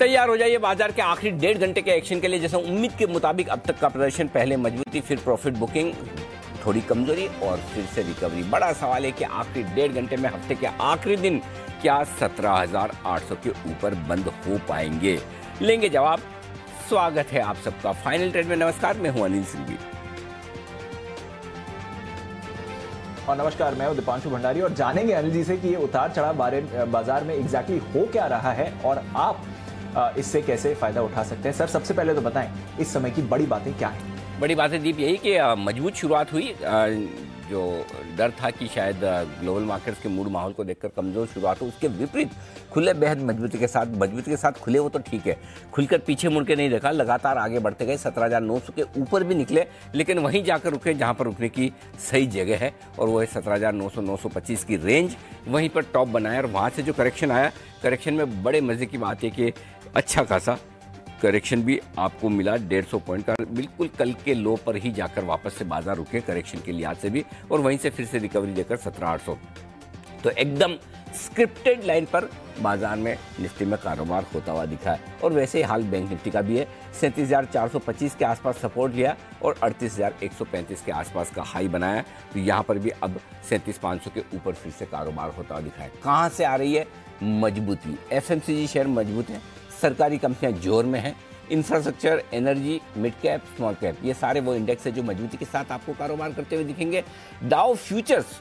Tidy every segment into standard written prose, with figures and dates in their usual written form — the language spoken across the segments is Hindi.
तैयार हो जाइए बाजार के आखिरी 1.5 घंटे के एक्शन के लिए। जैसे उम्मीद के मुताबिक अब तक का प्रदर्शन, पहले मजबूती, फिर प्रॉफिट बुकिंग, थोड़ी कमजोरी और फिर से रिकवरी। बड़ा सवाल है कि आखिरी 1.5 घंटे में हफ्ते के आखिरी दिन क्या 17,800 के ऊपर बंद हो पाएंगे? लेंगे जवाब। स्वागत है आप सबका फाइनल ट्रेड में। नमस्कार, मैं हूं अनिल सिंघवी। और नमस्कार, मैं हूं दीपांशु भंडारी और जानेंगे अनिल जी से कि ये उतार चढ़ाव बाजार में एग्जैक्टली हो क्या रहा है और आप इससे कैसे फायदा उठा सकते हैं। सर, सबसे पहले तो बताएं इस समय की बड़ी बातें क्या हैं? बड़ी बात है दीप यही कि मजबूत शुरुआत हुई। जो डर था कि शायद ग्लोबल मार्केट्स के मूड माहौल को देखकर कमजोर शुरुआत हो, उसके विपरीत खुले बेहद मजबूती के साथ खुले। वो तो ठीक है, खुलकर पीछे मुड़ के नहीं देखा, लगातार आगे बढ़ते गए। 17,900 के ऊपर भी निकले, लेकिन वहीं जाकर रुके जहां पर रुकने की सही जगह है, और वो है 17,900 925 की रेंज। वहीं पर टॉप बनाया और वहां से जो करेक्शन आया, करेक्शन में बड़े मजे की बात है कि अच्छा खासा करेक्शन भी आपको मिला 150 पॉइंट का। बिल्कुल कल के लो पर ही जाकर वापस से बाजार रुके करेक्शन के लिहाज से भी, और वहीं से फिर से रिकवरी देकर 17,800। तो एकदम स्क्रिप्टेड लाइन पर बाजार में निफ्टी में कारोबार होता हुआ दिखा है। और वैसे ही हाल बैंक निफ्टी का भी है। 37,425 के आसपास सपोर्ट लिया और 38,135 के आसपास का हाई बनाया। तो यहाँ पर भी अब 37,500 के ऊपर फिर से कारोबार होता हुआ दिखा है। कहाँ से आ रही है मजबूती? एफएमसीजी शेयर मजबूत है, सरकारी कंपनियां जोर में हैं, infrastructure, energy, mid cap, small cap, ये सारे वो इंडेक्स है जो मजबूती के साथ आपको कारोबार करते हुए दिखेंगे। डाउ फ्यूचर्स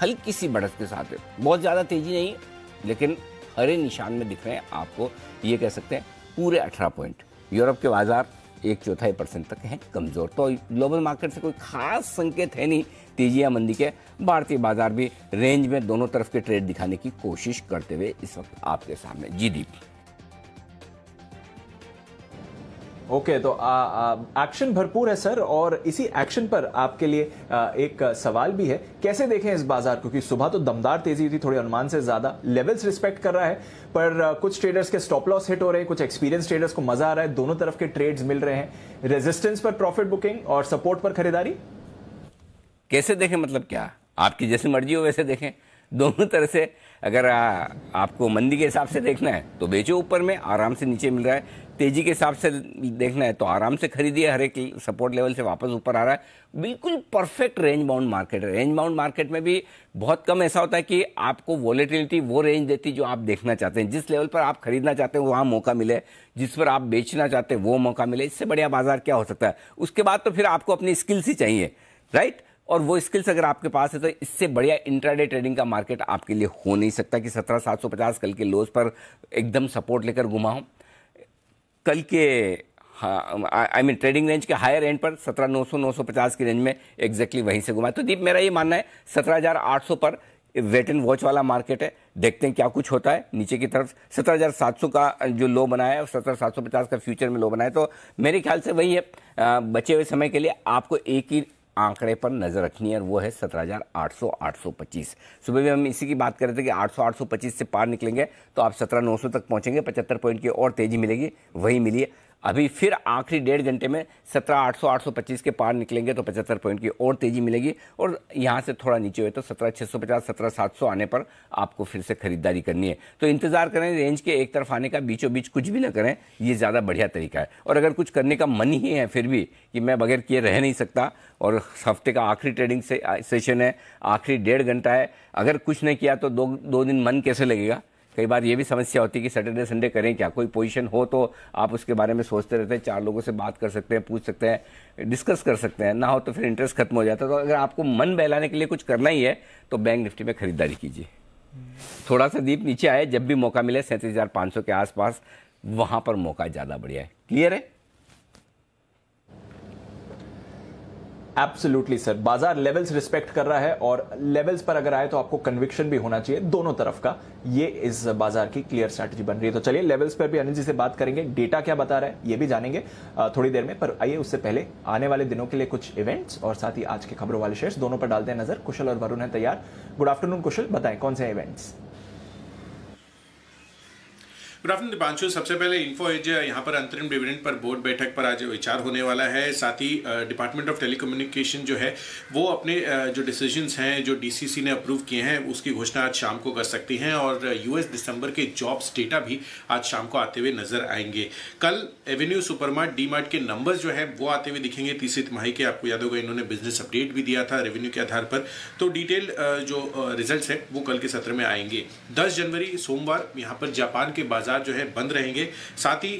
हल्की सी बढ़त के साथ है, बहुत ज़्यादा तेजी नहीं, लेकिन हरे निशान में दिख रहे हैं आपको, ये कह सकते हैं पूरे 18 पॉइंट। यूरोप के बाजार 1/4% तक हैं कमज़ोर। तो ग्लोबल मार्केट से कोई खास संकेत है नहीं तेजी या मंदी के। भारतीय बाजार भी रेंज में दोनों तरफ के ट्रेड दिखाने की कोशिश करते हुए इस वक्त आपके सामने। जी दीप। ओके, तो एक्शन भरपूर है सर, और इसी एक्शन पर आपके लिए एक सवाल भी है। कैसे देखें इस बाजार? क्योंकि सुबह तो दमदार तेजी थी, थोड़ी अनुमान से ज्यादा, लेवल्स रिस्पेक्ट कर रहा है, पर कुछ ट्रेडर्स के स्टॉप लॉस हिट हो रहे हैं, कुछ एक्सपीरियंस ट्रेडर्स को मजा आ रहा है, दोनों तरफ के ट्रेड्स मिल रहे हैं। रेजिस्टेंस पर प्रॉफिट बुकिंग और सपोर्ट पर खरीदारी। कैसे देखें मतलब क्या? आपकी जैसी मर्जी हो वैसे देखें, दोनों तरह से। अगर आपको मंदी के हिसाब से देखना है तो बेचो, ऊपर में आराम से नीचे मिल रहा है। तेजी के हिसाब से देखना है तो आराम से खरीदिए, हर एक सपोर्ट लेवल से वापस ऊपर आ रहा है। बिल्कुल परफेक्ट रेंज बाउंड मार्केट है। रेंज बाउंड मार्केट में भी बहुत कम ऐसा होता है कि आपको वॉलेटिलिटी वो रेंज देती जो आप देखना चाहते हैं। जिस लेवल पर आप खरीदना चाहते हैं वहां मौका मिले, जिस पर आप बेचना चाहते हैं वो मौका मिले। इससे बढ़िया बाजार क्या हो सकता है? उसके बाद तो फिर आपको अपनी स्किल्स ही चाहिए, राइट? और वो स्किल्स अगर आपके पास है तो इससे बढ़िया इंट्राडे ट्रेडिंग का मार्केट आपके लिए हो नहीं सकता कि 17,750 कल के लोज पर एकदम सपोर्ट लेकर घुमा हो। कल के ट्रेडिंग रेंज के हायर एंड पर 17,900 950 की रेंज में एग्जैक्टली वहीं से घुमा। तो दीप, मेरा ये मानना है 17,800 पर वेट एंड वॉच वाला मार्केट है। देखते हैं क्या कुछ होता है। नीचे की तरफ 17,700 का जो लो बनाया है और 17,750 का फ्यूचर में लो बनाया, तो मेरे ख्याल से वही है। बचे हुए समय के लिए आपको एक ही आंकड़े पर नजर रखनी है और वो है 17,800 825। सुबह भी हम इसी की बात कर रहे थे कि 800 825 से पार निकलेंगे तो आप 17,900 तक पहुंचेंगे, 75 पॉइंट की और तेजी मिलेगी। वही मिली है। अभी फिर आखिरी 1.5 घंटे में 17,800 825 के पार निकलेंगे तो 75 पॉइंट की और तेजी मिलेगी, और यहां से थोड़ा नीचे हुए तो 17,650 17,700 आने पर आपको फिर से खरीदारी करनी है। तो इंतजार करें, रेंज के एक तरफ आने का, बीचों बीच कुछ भी ना करें, ये ज्यादा बढ़िया तरीका है। और अगर कुछ करने का मन ही है फिर भी कि मैं बगैर किए रह नहीं सकता, और हफ्ते का आखिरी ट्रेडिंग सेशन है, आखिरी 1.5 घंटा है, अगर कुछ नहीं किया तो दो दिन मन कैसे लगेगा? कई बार ये भी समस्या होती है कि सैटरडे संडे करें क्या। कोई पोजीशन हो तो आप उसके बारे में सोचते रहते हैं, 4 लोगों से बात कर सकते हैं, पूछ सकते हैं, डिस्कस कर सकते हैं, ना हो तो फिर इंटरेस्ट खत्म हो जाता है। तो अगर आपको मन बहलाने के लिए कुछ करना ही है तो बैंक निफ्टी में खरीदारी कीजिए। थोड़ा सा दीप नीचे आए, जब भी मौका मिले 37,500 के आसपास, वहां पर मौका ज्यादा बढ़िया है। क्लियर है? एब्सोल्युटली सर, बाजार लेवल्स रिस्पेक्ट कर रहा है, और लेवल्स पर अगर आए तो आपको कन्विक्शन भी होना चाहिए दोनों तरफ का। ये इस बाजार की क्लियर स्ट्रैटेजी बन रही है। तो चलिए लेवल्स पर भी अनिल जी से बात करेंगे, डेटा क्या बता रहा है ये भी जानेंगे थोड़ी देर में। पर आइए उससे पहले आने वाले दिनों के लिए कुछ इवेंट्स और साथ ही आज के खबरों वाले शेयर्स दोनों पर डालते हैं नजर। कुशल और वरुण है तैयार। गुड आफ्टरनून कुशल, बताएं कौन से इवेंट्स? Good afternoon Deepanshu. सबसे पहले इन्फो एज यहाँ पर अंतरिम डिविडेंड पर बोर्ड बैठक पर आज विचार होने वाला है। साथ ही डिपार्टमेंट ऑफ टेलीकम्युनिकेशन जो है वो अपने जो डिसीजंस हैं जो डीसीसी ने अप्रूव किए हैं उसकी घोषणा आज शाम को कर सकती हैं और यूएस दिसंबर के जॉब्स डेटा भी आज शाम को आते हुए नजर आएंगे। कल एवेन्यू सुपरमार्ट डी मार्ट के नंबर्स जो है वो आते हुए दिखेंगे तीसरी तिमाही के। आपको याद होगा इन्होंने बिजनेस अपडेट भी दिया था रेवेन्यू के आधार पर। तो डिटेल जो रिजल्ट्स है वो कल के सत्र में आएंगे। 10 जनवरी सोमवार यहाँ पर जापान के बाजार जो है बंद रहेंगे। साथ ही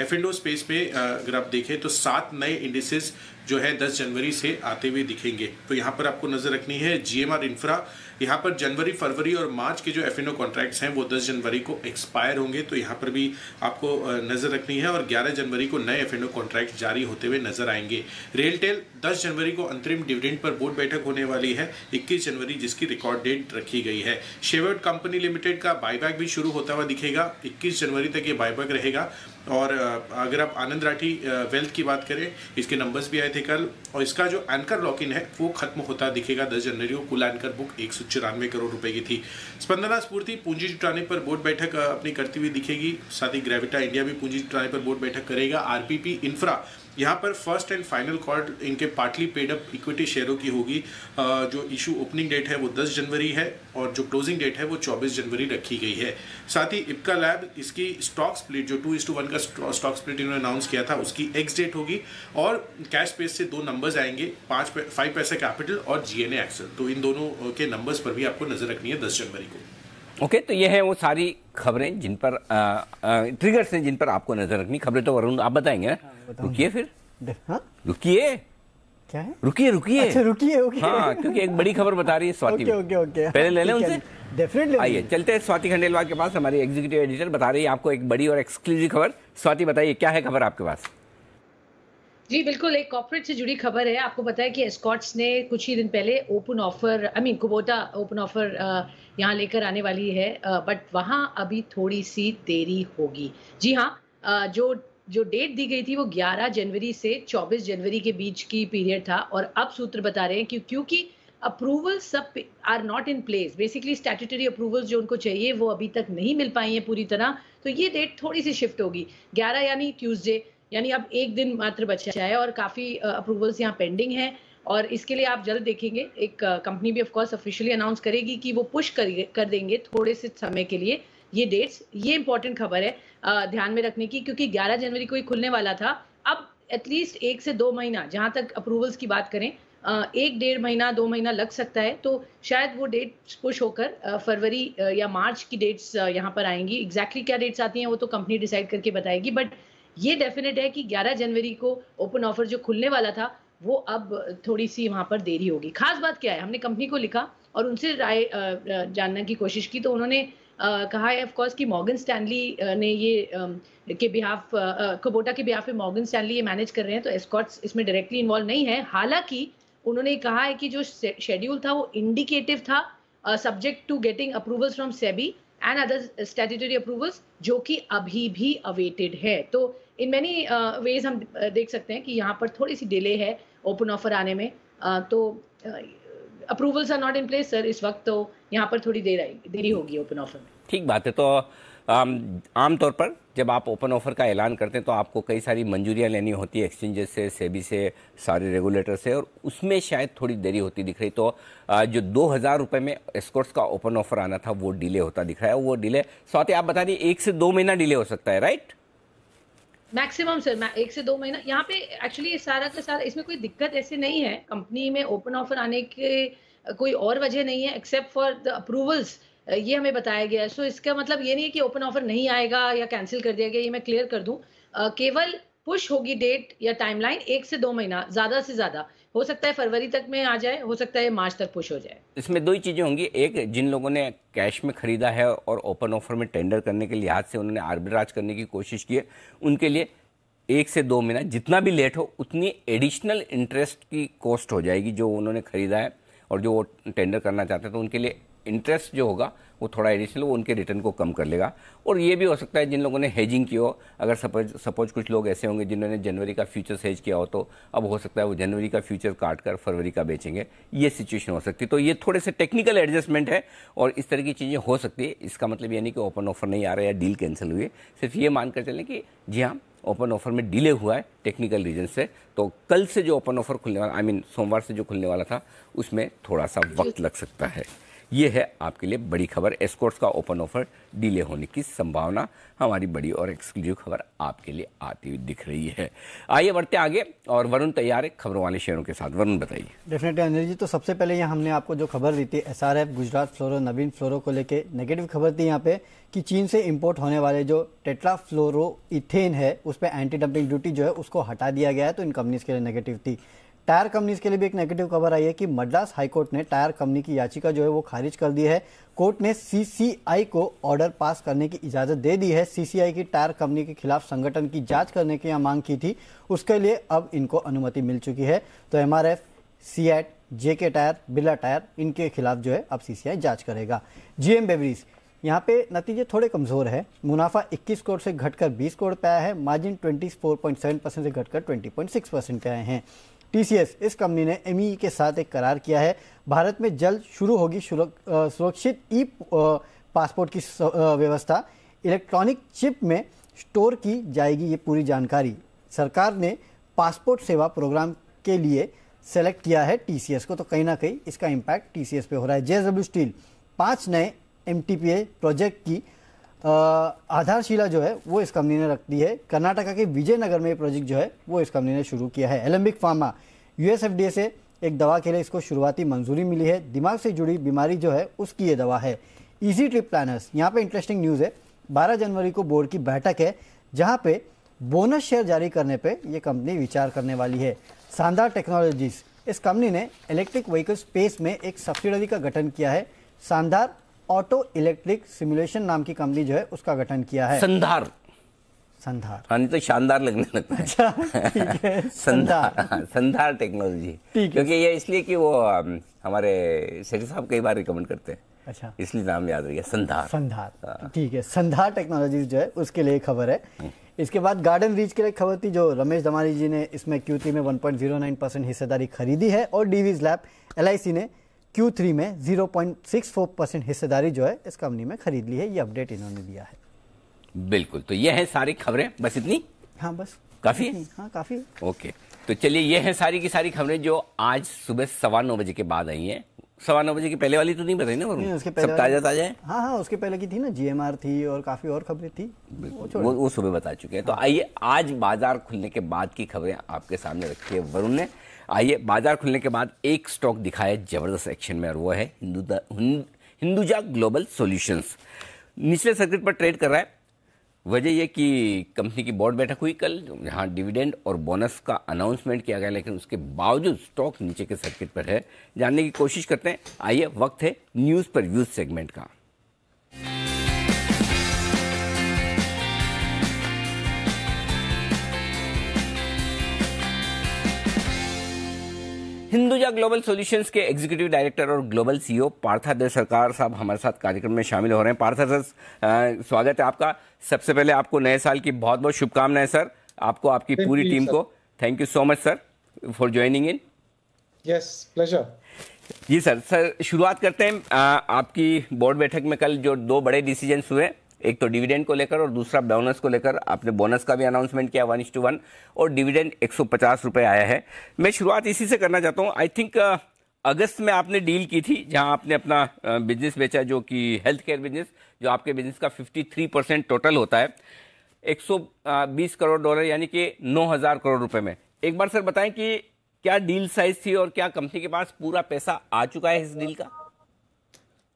F&O स्पेस में अगर आप देखें तो 7 नए इंडिसेस जो है 10 जनवरी से आते हुए दिखेंगे। तो यहाँ पर आपको नजर रखनी है GMR इंफ्रा। यहाँ पर जनवरी, फरवरी और मार्च के जो F&O कॉन्ट्रैक्ट्स हैं वो 10 जनवरी को एक्सपायर होंगे, तो यहाँ पर भी आपको नजर रखनी है। और 11 जनवरी को नए F&O कॉन्ट्रैक्ट जारी होते हुए नजर आएंगे। रेलटेल 10 जनवरी को अंतरिम डिविडेंड पर बोर्ड बैठक होने वाली है, 21 जनवरी जिसकी रिकॉर्ड डेट रखी गई है। शेवट कंपनी लिमिटेड का बायबैक भी शुरू होता हुआ दिखेगा, 21 जनवरी तक ये बायबैक रहेगा। और अगर आप आनंद राठी वेल्थ की बात करें, इसके नंबर्स भी आए थे कल, और इसका जो एंकर लॉक इन है वो खत्म होता दिखेगा 10 जनवरी को। कुल एंकर बुक 194 करोड़ रुपए की थी। स्पंदना स्फूर्ति पूंजी जुटाने पर बोर्ड बैठक अपनी करती हुई दिखेगी। साथ ही ग्रेविटा इंडिया भी पूंजी जुटाने पर बोर्ड बैठक करेगा। आरपीपी इंफ्रा यहाँ पर फर्स्ट एंड फाइनल कॉल इनके पार्टली पेड अप इक्विटी शेयरों की होगी। जो इशू ओपनिंग डेट है वो 10 जनवरी है और जो क्लोजिंग डेट है वो 24 जनवरी रखी गई है। साथ ही इप्का लैब, इसकी स्टॉक स्प्लिट जो 2:1 का स्टॉक स्प्लिट इन्होंने अनाउंस किया था उसकी एक्स डेट होगी। और कैश स्पेस से 2 नंबर्स आएंगे, 5 पैसा कैपिटल और GNA एक्सेल। तो इन दोनों के नंबर्स पर भी आपको नजर रखनी है 10 जनवरी को। ओके, तो ये है वो सारी खबरें जिन पर ट्रिगर्स हैं जिन पर आपको नजर रखनी। खबरें तो वरुण आप बताएंगे ना? रुकिए फिर, रुकिए, क्या है? रुकिए। अच्छा रुकिए, ओके। हाँ, क्योंकि एक बड़ी खबर बता रही है स्वाति। ओके। पहले ले लें उनसे। डेफिनेटली। आइए चलते हैं स्वाति खंडेलवाल के पास, हमारी एग्जीक्यूटिव एडिटर बता रही है आपको एक बड़ी और एक्सक्लूसिव खबर। स्वाति बताइए क्या है खबर आपके पास? जी बिल्कुल, एक कॉर्पोरेट से जुड़ी खबर है। आपको पता है कि एस्कॉर्ट्स ने कुछ ही दिन पहले open offer Kubota open offer यहाँ लेकर आने वाली है, बट वहाँ अभी थोड़ी सी देरी होगी। जी हाँ, जो डेट दी गई थी वो 11 जनवरी से 24 जनवरी के बीच की पीरियड था। और अब सूत्र बता रहे हैं कि क्योंकि अप्रूवल सब are not in place, basically statutory approvals जो उनको चाहिए वो अभी तक नहीं मिल पाई हैं पूरी तरह, तो ये डेट थोड़ी सी शिफ्ट होगी। 11 यानी ट्यूसडे, यानी अब एक दिन मात्र बचा है और काफ़ी अप्रूवल्स यहाँ पेंडिंग हैं। और इसके लिए आप जल्द देखेंगे, एक कंपनी भी ऑफ कोर्स ऑफिशियली अनाउंस करेगी कि वो पुश कर देंगे थोड़े से समय के लिए ये डेट्स। ये इंपॉर्टेंट खबर है ध्यान में रखने की, क्योंकि 11 जनवरी को ही खुलने वाला था। अब एटलीस्ट 1 से 2 महीना, जहाँ तक अप्रूवल्स की बात करें, 1-1.5 महीना 2 महीना लग सकता है। तो शायद वो डेट्स पुश होकर फरवरी या मार्च की डेट्स यहाँ पर आएंगी। एग्जैक्टली क्या डेट्स आती हैं वो तो कंपनी डिसाइड करके बताएगी, बट ये डेफिनेट है कि 11 जनवरी को ओपन ऑफर जो खुलने वाला था वो अब थोड़ी सी वहाँ पर देरी होगी। खास बात क्या है, हमने कंपनी को लिखा और उनसे राय जानने की कोशिश की, तो उन्होंने कहा है ऑफ कोर्स कि मॉर्गन स्टैनली ने ये के बिहाफ, कुबोटा के बिहाफ पे मॉर्गन स्टैनली ये मैनेज कर रहे हैं, तो एस्कॉर्ट्स इसमें डायरेक्टली इन्वॉल्व नहीं है। हालांकि उन्होंने कहा है कि जो शेड्यूल था वो इंडिकेटिव था, subject to getting approvals from SEBI and other statutory approvals, जो कि अभी भी अवेटेड है। तो इन मैनी वेज हम देख सकते हैं कि यहाँ पर थोड़ी सी डिले है ओपन ऑफर आने में। तो approvals are not in place sir इस वक्त, तो यहाँ पर थोड़ी देरी होगी ओपन ऑफर में। ठीक बात है। तो आमतौर पर जब आप ओपन ऑफर का ऐलान करते हैं तो आपको कई सारी मंजूरियां लेनी होती है एक्सचेंजेस से, सेबी से, सारे रेगुलेटर से, और उसमें शायद थोड़ी देरी होती दिख रही। तो जो 2000 रुपये में एस्कॉर्ट्स का ओपन ऑफर आना था वो डिले होता दिख रहा है। वो डिले स्वाति आप बता रही 1 से 2 महीना डिले हो सकता है, राइट? मैक्सिमम सर 1 से 2 महीना। यहाँ पे एक्चुअली सारा का सारा इसमें कोई दिक्कत ऐसे नहीं है, कंपनी में ओपन ऑफर आने के कोई और वजह नहीं है एक्सेप्ट फॉर द अप्रूवल्स, ये हमें बताया गया है। सो इसका मतलब ये नहीं है कि ओपन ऑफर नहीं आएगा या कैंसिल कर दिया गया, ये मैं क्लियर कर दूं। केवल पुश होगी डेट या टाइमलाइन 1 से 2 महीना, ज्यादा से ज्यादा हो सकता है फरवरी तक में आ जाए, हो सकता है मार्च तक पुश हो जाए। इसमें 2 ही चीजें होंगी। एक, जिन लोगों ने कैश में खरीदा है और ओपन ऑफर में टेंडर करने के लिहाज से उन्होंने आर्बिट्राज करने की कोशिश की है, उनके लिए 1 से 2 महीना जितना भी लेट हो उतनी एडिशनल इंटरेस्ट की कॉस्ट हो जाएगी जो उन्होंने खरीदा है। और जो वो टेंडर करना चाहते हैं तो उनके लिए इंटरेस्ट जो होगा वो थोड़ा एडिशनल वो उनके रिटर्न को कम कर लेगा। और ये भी हो सकता है जिन लोगों ने हेजिंग की हो, अगर सपोज कुछ लोग ऐसे होंगे जिन्होंने जनवरी का फ्यूचर्स हेज किया हो, तो अब हो सकता है वो जनवरी का फ्यूचर काट कर फरवरी का बेचेंगे, ये सिचुएशन हो सकती है। तो ये थोड़े से टेक्निकल एडजस्टमेंट है और इस तरह की चीज़ें हो सकती है। इसका मतलब ये नहीं कि ओपन ऑफर नहीं आ रहा है या डील कैंसिल हुई है, सिर्फ ये मानकर चलें कि जी हाँ ओपन ऑफर में डिले हुआ है टेक्निकल रीजन से। तो कल से जो ओपन ऑफर खुलने वाला, सोमवार से जो खुलने वाला था, उसमें थोड़ा सा वक्त लग सकता है। ये है आपके लिए बड़ी खबर, एस्कॉर्ट्स का ओपन ऑफर डिले होने की संभावना। हमारी बड़ी और एक्सक्लूसिव खबर आपके लिए आती हुई दिख रही है। आइए बढ़ते आगे और वरुण तैयार है खबरों वाले शेयरों के साथ। वरुण बताइए। डेफिनेटली अनिल जी, तो सबसे पहले यहाँ हमने आपको जो खबर दी थी SRF गुजरात फ्लोरो नवीन फ्लोरो को लेके नेगेटिव खबर थी यहाँ पे कि चीन से इंपोर्ट होने वाले जो टेट्राफ्लोरोइथेन है उस पर एंटी डंपिंग ड्यूटी जो है उसको हटा दिया गया है, तो इन कंपनीज के लिए नेगेटिव थी। टायर कंपनीज के लिए भी एक नेगेटिव खबर आई है कि मद्रास हाईकोर्ट ने टायर कंपनी की याचिका जो है वो खारिज कर दी है। कोर्ट ने CCI को ऑर्डर पास करने की इजाजत दे दी है। CCI की टायर कंपनी के खिलाफ संगठन की जांच करने की मांग की थी, उसके लिए अब इनको अनुमति मिल चुकी है। तो MRF, CEAT, JK tyre, Birla tyre, इनके खिलाफ जो है अब CCI जांच करेगा। GM बेवरेज, यहाँ पे नतीजे थोड़े कमजोर है। मुनाफा 21 करोड़ से घटकर 20 करोड़ पे आया है। मार्जिन 24.7% से घटकर 20.6% पे आए हैं। TCS, इस कंपनी ने MEE के साथ एक करार किया है। भारत में जल्द शुरू होगी सुरक्षित ई पासपोर्ट की व्यवस्था। इलेक्ट्रॉनिक चिप में स्टोर की जाएगी ये पूरी जानकारी। सरकार ने पासपोर्ट सेवा प्रोग्राम के लिए सेलेक्ट किया है TCS को, तो कहीं ना कहीं इसका इम्पैक्ट TCS पे हो रहा है। JSW स्टील 5 नए MTPA प्रोजेक्ट की आधारशिला जो है वो इस कंपनी ने रख दी है। कर्नाटका के विजयनगर में ये प्रोजेक्ट जो है वो इस कंपनी ने शुरू किया है। एलेम्बिक फार्मा, US FDA से एक दवा के लिए इसको शुरुआती मंजूरी मिली है। दिमाग से जुड़ी बीमारी जो है उसकी ये दवा है। इजी ट्रिप प्लानर्स, यहाँ पे इंटरेस्टिंग न्यूज़ है। 12 जनवरी को बोर्ड की बैठक है जहाँ पे बोनस शेयर जारी करने पे ये कंपनी विचार करने वाली है। शानदार टेक्नोलॉजीज, इस कंपनी ने इलेक्ट्रिक व्हीकल स्पेस में एक सब्सिडरी का गठन किया है। शानदार ऑटो इलेक्ट्रिक सिमुलेशन नाम की कंपनी जो है उसका गठन किया है। संधार हाँ, नहीं तो शानदार लगने लगता है। अच्छा, ठीक है। संधार टेक्नोलॉजी, क्योंकि ये इसलिए कि वो हमारे सेठी साहब कई बार रिकमेंड करते हैं, अच्छा इसलिए नाम याद रह गया, संधार। ठीक है, संधार टेक्नोलॉजीज जो है उसके लिए खबर है। इसके बाद गार्डन रीच के लिए खबर थी जो रमेश दमानी जी ने इसमें Q3 में 1.09% हिस्सेदारी खरीदी है और डीवीज लैब LIC ने Q3 में 0.64% हिस्सेदारी जो है इस कंपनी में खरीद ली है। ये अपडेट इन्होंने दिया है। बिल्कुल, तो ये है सारी खबरें, बस इतनी? हाँ बस काफी है? हाँ काफी। ओके, तो चलिए ये है सारी की सारी खबरें जो आज सुबह 9:15 बजे के बाद आई हैं। 9:15 बजे की पहले वाली तो नहीं बताई ना वरुण? उसके पहले सब ताजा है। हाँ, उसके पहले की थी ना, GMR थी और काफी और खबरें थी, वो सुबह बता चुके हैं। तो आइए आज बाजार खुलने के बाद की खबरें आपके सामने रखी है वरुण ने। आइए बाजार खुलने के बाद एक स्टॉक दिखाया जबरदस्त एक्शन में और वो है हिंदुजा ग्लोबल सॉल्यूशंस। निचले सर्किट पर ट्रेड कर रहा है। वजह यह कि कंपनी की बोर्ड बैठक हुई कल, जहां डिविडेंड और बोनस का अनाउंसमेंट किया गया, लेकिन उसके बावजूद स्टॉक नीचे के सर्किट पर है। जानने की कोशिश करते हैं। आइए, वक्त है न्यूज पर व्यूज सेगमेंट का। हिंदुजा ग्लोबल सॉल्यूशंस के एग्जीक्यूटिव डायरेक्टर और ग्लोबल CEO पार्थादेव सरकार साहब हमारे साथ कार्यक्रम में शामिल हो रहे हैं। पार्था सर, स्वागत है आपका। सबसे पहले आपको नए साल की बहुत बहुत शुभकामनाएं सर, आपको, आपकी पूरी टीम को। Thank you so much sir for joining in. Yes, pleasure. जी सर, शुरुआत करते हैं। आपकी बोर्ड बैठक में कल जो 2 बड़े डिसीजन हुए, एक तो डिविडेंड को लेकर और दूसरा बोनस को लेकर। आपने बोनस का भी अनाउंसमेंट किया 1:1 और डिविडेंड 150 रुपए आया है। मैं शुरुआत इसी से करना चाहता हूं। आई थिंक अगस्त में आपने डील की थी जहां आपने अपना बिजनेस बेचा, जो कि हेल्थ केयर बिजनेस, जो आपके बिजनेस का 53% टोटल होता है, $120 करोड़ यानी कि 9,000 करोड़ रुपए में। एक बार सर बताएं कि क्या डील साइज थी और क्या कंपनी के पास पूरा पैसा आ चुका है इस डील का?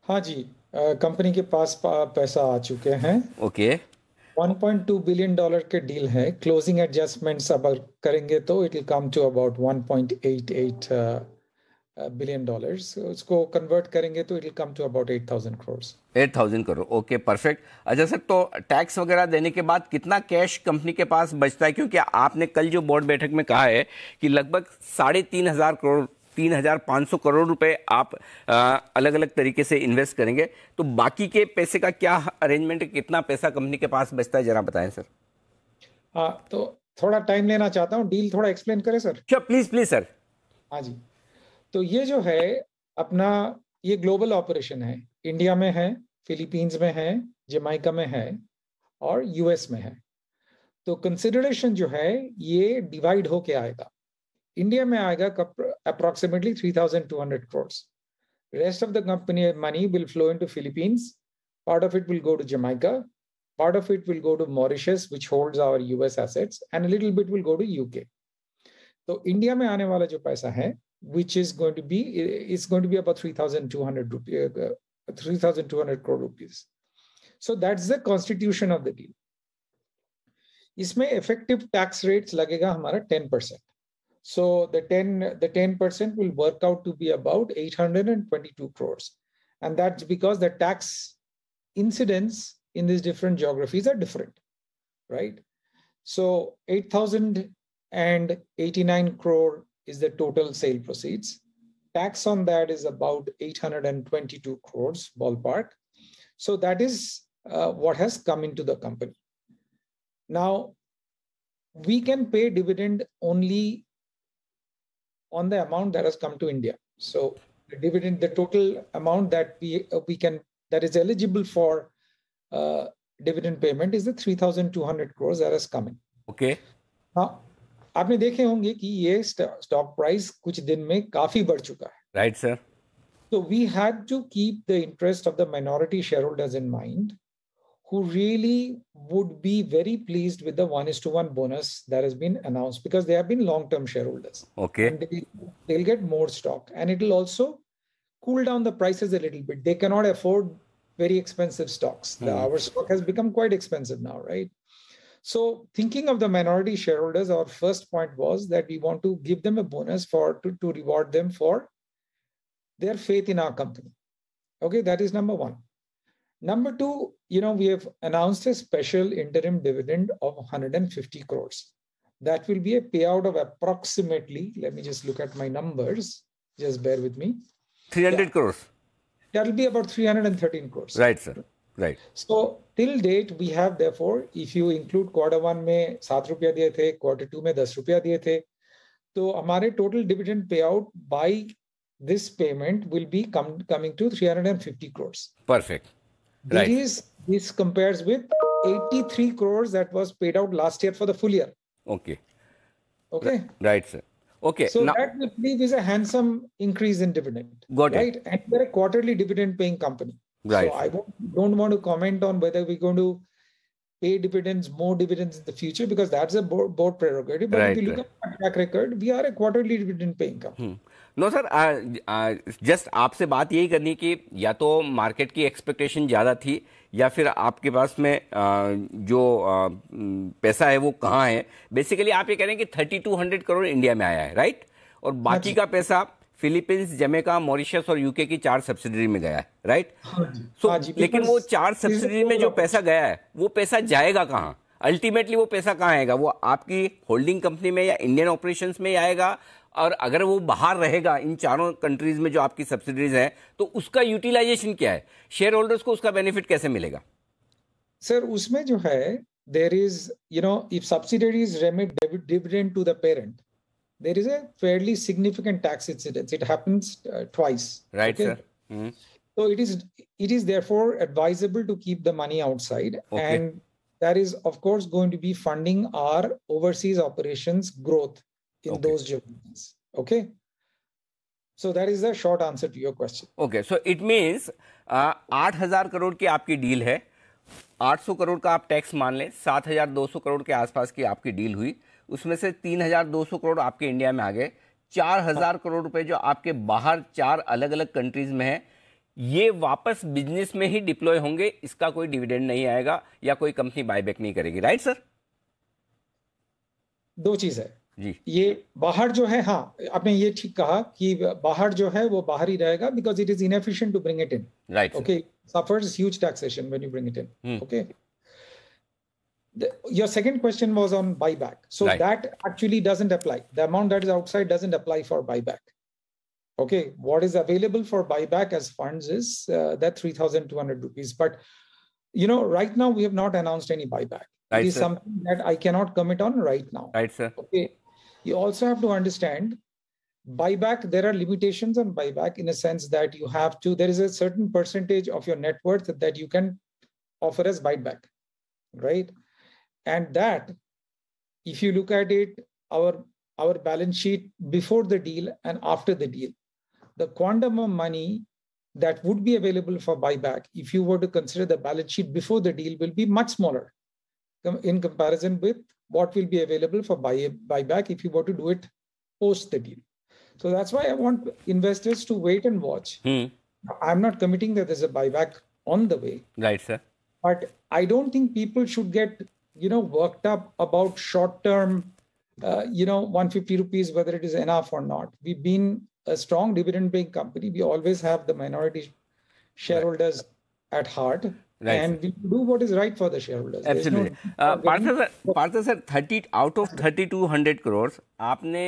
हाँ जी, कंपनी के पास पैसा आ चुके हैं। ओके, $1.2 बिलियन के डील है। क्लोजिंग एडजस्टमेंट्स अब करेंगे तो it will come to about $1.88 billion. उसको कन्वर्ट करेंगे तो it will come to about 8,000 crore. 8,000 crore, okay, perfect. अच्छा सर, तो टैक्स वगैरह देने के बाद कितना कैश कंपनी के पास बचता है? क्योंकि आपने कल जो बोर्ड बैठक में कहा है कि लगभग 3,500 करोड़ 3,500 करोड़ रुपए आप अलग अलग तरीके से इन्वेस्ट करेंगे, तो बाकी के पैसे का क्या अरेंजमेंट है, कितना पैसा कंपनी के पास बचता है, जरा बताएं सर। हाँ, तो थोड़ा टाइम लेना चाहता हूँ, डील थोड़ा एक्सप्लेन करें sir. Sure, please please sir. हाँ जी, तो ये जो है अपना, ये ग्लोबल ऑपरेशन है, इंडिया में है, फिलीपींस में है, जमाइका में है और यूएस में है। तो कंसिडरेशन जो है ये डिवाइड होके आएगा। इंडिया में आएगा approximately 3,200 crores. Rest of the company money will flow into Philippines. Part of it will go to Jamaica. Part of it will go to Mauritius, which holds our US assets, and a little bit will go to UK. तो इंडिया में आने वाला जो पैसा है, which is going to be about 3,200 crore rupees. So that's the constitution of the deal. इसमें effective tax rates लगेगा हमारा 10%. So the 10% will work out to be about 822 crores. And that's because the tax incidence in these different geographies are different, right? So 8,089 crore is the total sale proceeds. Tax on that is about 822 crores ballpark. So that is what has come into the company. Now, we can pay dividend only on the amount that has come to India. So the dividend, the total amount that that is eligible for dividend payment is the 3,200 crores that has come in. Okay. Now, आपने देखे होंगे कि ये स्टॉक प्राइस कुछ दिन में काफी बढ़ चुका है. Right, sir. So we had to keep the interest of the minority shareholders in mind, who really would be very pleased with the 1:1 bonus that has been announced, because they have been long-term shareholders. Okay. And they'll get more stock, and it will also cool down the prices a little bit. They cannot afford very expensive stocks. Our stock has become quite expensive now, right? So thinking of the minority shareholders, our first point was that we want to give them a bonus to reward them for their faith in our company. Okay, that is number one. Number two, we have announced a special interim dividend of 150 crores. That will be a payout of approximately, let me just look at my numbers, just bear with me. 300 crores. That will be about 313 crores. Right, sir. Right. So till date, we have therefore, if you include quarter one में 7 रुपया दिए थे, quarter two में 10 रुपया दिए थे, तो हमारे total dividend payout by this payment will be coming to 350 crores. Perfect. Right. This compares with 83 crores that was paid out last year for the full year. Okay. Okay. Right, sir. Okay. So that we believe is a handsome increase in dividend. Got it. Right. And we're a quarterly dividend paying company. Right. So I don't want to comment on whether we're going to pay more dividends in the future, because that's a board prerogative. But if you look at our track record, we are a quarterly dividend paying company. No sir, just आपसे बात यही करनी कि या तो मार्केट की एक्सपेक्टेशन ज़्यादा थी, या फिर आपके पास में जो पैसा है वो कहाँ है। बेसिकली आप ये कह रहे हैं कि 3,200 करोड़ इंडिया में आया है, राइट? और बाकी का पैसा फिलीपींस, जमैका, मॉरिशस और यूके की 4 सब्सिडरी में गया है, राइट? लेकिन वो 4 सब्सिडरी में जो पैसा गया है वो पैसा जाएगा कहाँ? अल्टीमेटली वो पैसा कहाँ आएगा? वो आपकी होल्डिंग कंपनी में या इंडियन ऑपरेशंस में आएगा? और अगर वो बाहर रहेगा इन चारों कंट्रीज में जो आपकी सब्सिडीज हैं, तो उसका यूटिलाइजेशन क्या है? शेयर होल्डर्स को उसका बेनिफिट कैसे मिलेगा? सर, उसमें जो है, there is, if subsidiaries remit dividend to the parent, there is a fairly significant tax incidence. It happens twice. Right, okay? Sir. Mm-hmm. So it is therefore advisable to keep the money outside. Okay. And that is, of course, going to be funding our overseas operations growth in those geographies. Okay. So that is the short answer to your question. Okay. So it means 8,000 crore की आपकी डील है, 800 करोड़ का आप टैक्स मान लें, 7,200 करोड़ के आसपास की आपकी डील हुई, उसमें से 3,200 करोड़ आपके इंडिया में आ गए, 4,000 करोड़ रुपए जो आपके बाहर 4 अलग अलग कंट्रीज में है, ये वापस बिजनेस में ही डिप्लॉय होंगे, इसका कोई डिविडेंड नहीं आएगा या कोई कंपनी बायबैक नहीं करेगी, राइट सर? दो चीज है जी। ये बाहर जो है, हाँ आपने ये ठीक कहा कि बाहर जो है वो बाहर ही रहेगा, because it is inefficient to bring it in, right? Okay, suffers huge taxation when you bring it in, okay. Your second question was on buyback. So that actually doesn't apply. The amount that is outside doesn't apply for buyback. Okay, what is available for buyback as funds is that 3,200 rupees. But right now we have not announced any buyback. Right, it is sir. something that I cannot commit on right now. Right, sir. Okay, you also have to understand buyback. There are limitations on buyback in a sense that there is a certain percentage of your net worth that you can offer as buyback, right? And that, if you look at it, our balance sheet before the deal and after the deal, the quantum of money that would be available for buyback, if you were to consider the balance sheet before the deal, will be much smaller in comparison with what will be available for buyback if you were to do it post the deal. So that's why I want investors to wait and watch. I'm not committing that there's a buyback on the way. Right, sir. But I don't think people should get worked up about short-term, 150 rupees, whether it is enough or not. We've been a strong dividend-paying company. We always have the minority shareholders at heart. Right. And we do what is right for the shareholders. Absolutely. Parth sir 30 out of 3,200 crores आपने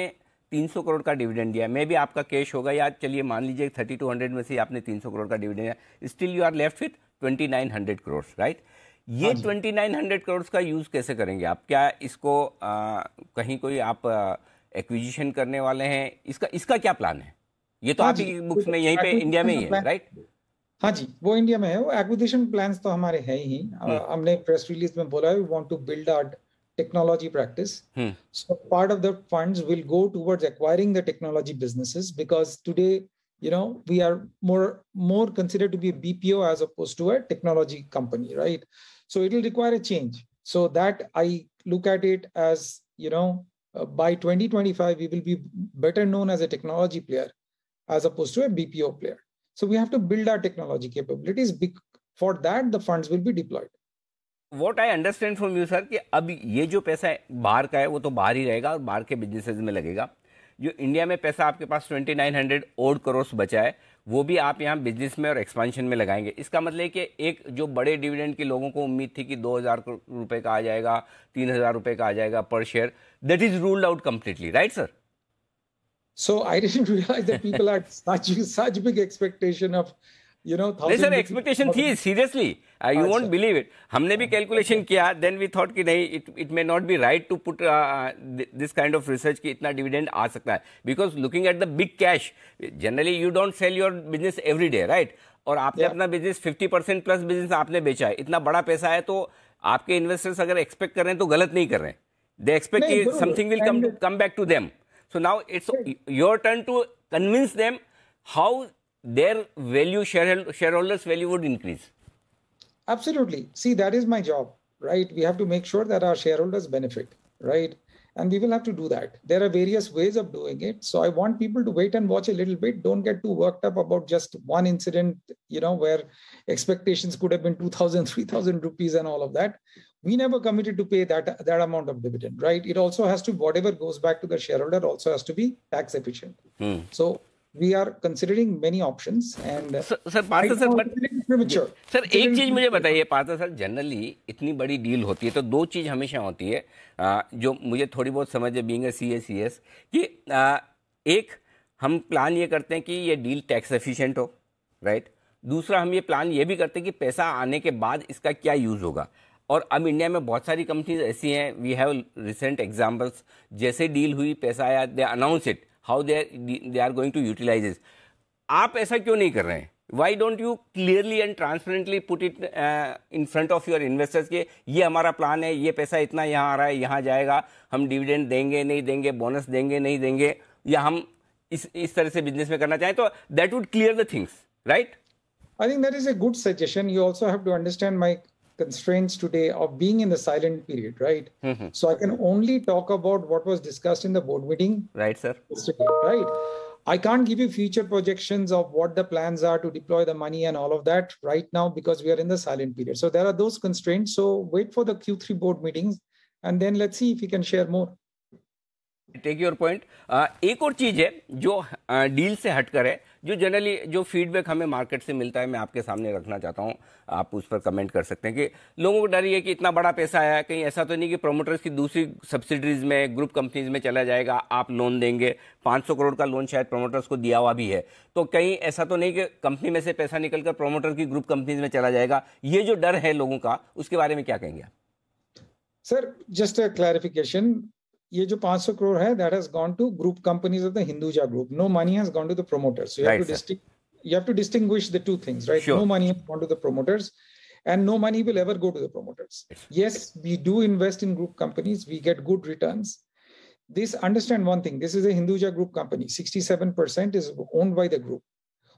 300 करोड़ का डिविडेंड दिया, मे भी आपका कैश होगा या चलिए मान लीजिए 3,200 में से आपने 300 करोड़ का डिविडेंड दिया, still you are left with 2,900 crore, right? ये 2,900 करोड़ का यूज कैसे करेंगे आप? क्या इसको कहीं कोई आप एक्विजिशन करने वाले हैं? इसका क्या प्लान है? ये तो आपकी बुक्स में यहीं पे इंडिया में ही है, राइट? हाँ जी, वो इंडिया में है। वो एक्विजिशन प्लान्स तो हमारे हैं ही। हमने प्रेस रिलीज में बोला we want to build our technology practice. So part of the funds will go towards acquiring the technology businesses, because today, we are more considered to be a BPO as opposed to a technology company, right? So it will require a change. So that I look at it as, by 2025, we will be better known as a technology player as opposed to a BPO player. So we have to build our technology capabilities. For that, the funds will be deployed. What I understand from you, sir, कि अब ये जो पैसा है बाहर का है वो तो बाहर ही रहेगा और बाहर के बिजनेसेस में लगेगा। जो इंडिया में पैसा आपके पास 2,900 ओड करोड़ बचा है वो भी आप यहाँ बिजनेस में और एक्सपेंशन में लगाएंगे। इसका मतलब है कि एक जो बड़े डिविडेंड के लोगों को उम्मीद थी कि 2,000 रुपए का आ जाएगा, 3,000 रुपए का आ जाएगा पर share, that is ruled out completely, right sir? So I didn't realize that people had such big expectation of नहीं सर, एक्सपेक्टेशन थी, seriously, you won't believe it. हमने भी कैलकुलेशन किया, देन वी थॉट कि नहीं, it may not be right to put this kind of research कि इतना डिविडेंड आ सकता है, because looking at the big cash, generally you don't sell your business every day, right? और आपने अपना बिजनेस 50% प्लस बिजनेस आपने बेचा है, इतना बड़ा पैसा है, तो आपके इन्वेस्टर्स अगर एक्सपेक्ट कर रहे हैं तो गलत नहीं कर रहे हैं। दे एक्सपेक्ट कि something will come back to them. So now it's your turn to convince them how their value, shareholders value would increase. Absolutely. See, that is my job, right? We have to make sure that our shareholders benefit, right? And we will have to do that. There are various ways of doing it. So I want people to wait and watch a little bit. Don't get too worked up about just one incident, where expectations could have been 2,000, 3,000 rupees and all of that. We never committed to pay that amount of dividend, right? It also has to, whatever goes back to the shareholder also has to be tax efficient. So we are considering many options and sir Parth sir एक चीज मुझे बताइए पार्थ सर, जनरली इतनी बड़ी डील होती है तो दो चीज हमेशा होती है जो मुझे थोड़ी बहुत समझ है बीइंग ए CS कि एक हम प्लान ये करते हैं कि ये डील टैक्स एफिशिएंट हो, राइट? दूसरा हम ये प्लान ये भी करते हैं कि पैसा आने के बाद इसका क्या यूज होगा। और अब इंडिया में बहुत सारी कंपनीज ऐसी हैं, वी हैव रिसेंट एग्जांपल्स, जैसे डील हुई पैसा आया, दे announce it how they are going to utilize this. आप ऐसा क्यों नहीं कर रहे हैं? Why don't you clearly and transparently put it in front of your investors कि ये हमारा प्लान है, ये पैसा इतना यहाँ आ रहा है, यहाँ जाएगा, हम डिविडेंड देंगे नहीं देंगे, बोनस देंगे नहीं देंगे, या हम इस तरह से बिजनेस में करना चाहें, तो that would clear the things, right? I think that is a good suggestion. You also have to understand my constraints today of being in the silent period, right? So I can only talk about what was discussed in the board meeting. Right, sir. Yesterday, right? I can't give you future projections of what the plans are to deploy the money and all of that right now because we are in the silent period. So there are those constraints. So wait for the Q3 board meetings and then let's see if we can share more. Take your point. एक और चीज है जो डील से हटकर है, जो जनरली जो फीडबैक हमें मार्केट से मिलता है, मैं आपके सामने रखना चाहता हूं, आप उस पर कमेंट कर सकते हैं कि लोगों को डर ये कि इतना बड़ा पैसा आया, कहीं ऐसा तो नहीं कि प्रोमोटर्स की दूसरी सब्सिडरीज में, ग्रुप कंपनीज में चला जाएगा, आप लोन देंगे, 500 करोड़ का लोन शायद प्रोमोटर्स को दिया हुआ भी है, तो कहीं ऐसा तो नहीं कि कंपनी में से पैसा निकलकर प्रोमोटर की ग्रुप कंपनीज में चला जाएगा, ये जो डर है लोगों का, उसके बारे में क्या कहेंगे आप? सर, जस्ट अ क्लैरिफिकेशन, ये जो 500 करोड़ है, that has gone to group companies of the Hinduja group. No money has gone to the promoters. So you have to distinguish the two things, right? Sure. No money has gone to the promoters, and no money will ever go to the promoters. Yes, we do invest in group companies. We get good returns. Understand one thing. This is a Hinduja group company. 67% is owned by the group.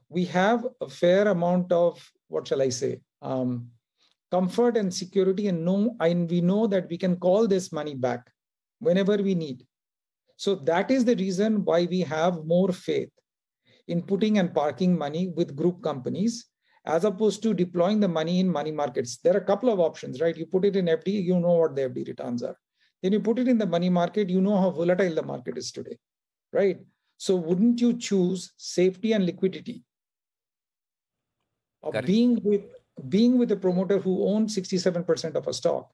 We have a fair amount of, what shall I say, comfort and security, and we know that we can call this money back whenever we need. So that is the reason why we have more faith in putting and parking money with group companies as opposed to deploying the money in money markets. There are a couple of options, right? You put it in FD, you know what the FD returns are. Then you put it in the money market, you know how volatile the market is today, right? So wouldn't you choose safety and liquidity of being with a promoter who owns 67% of a stock?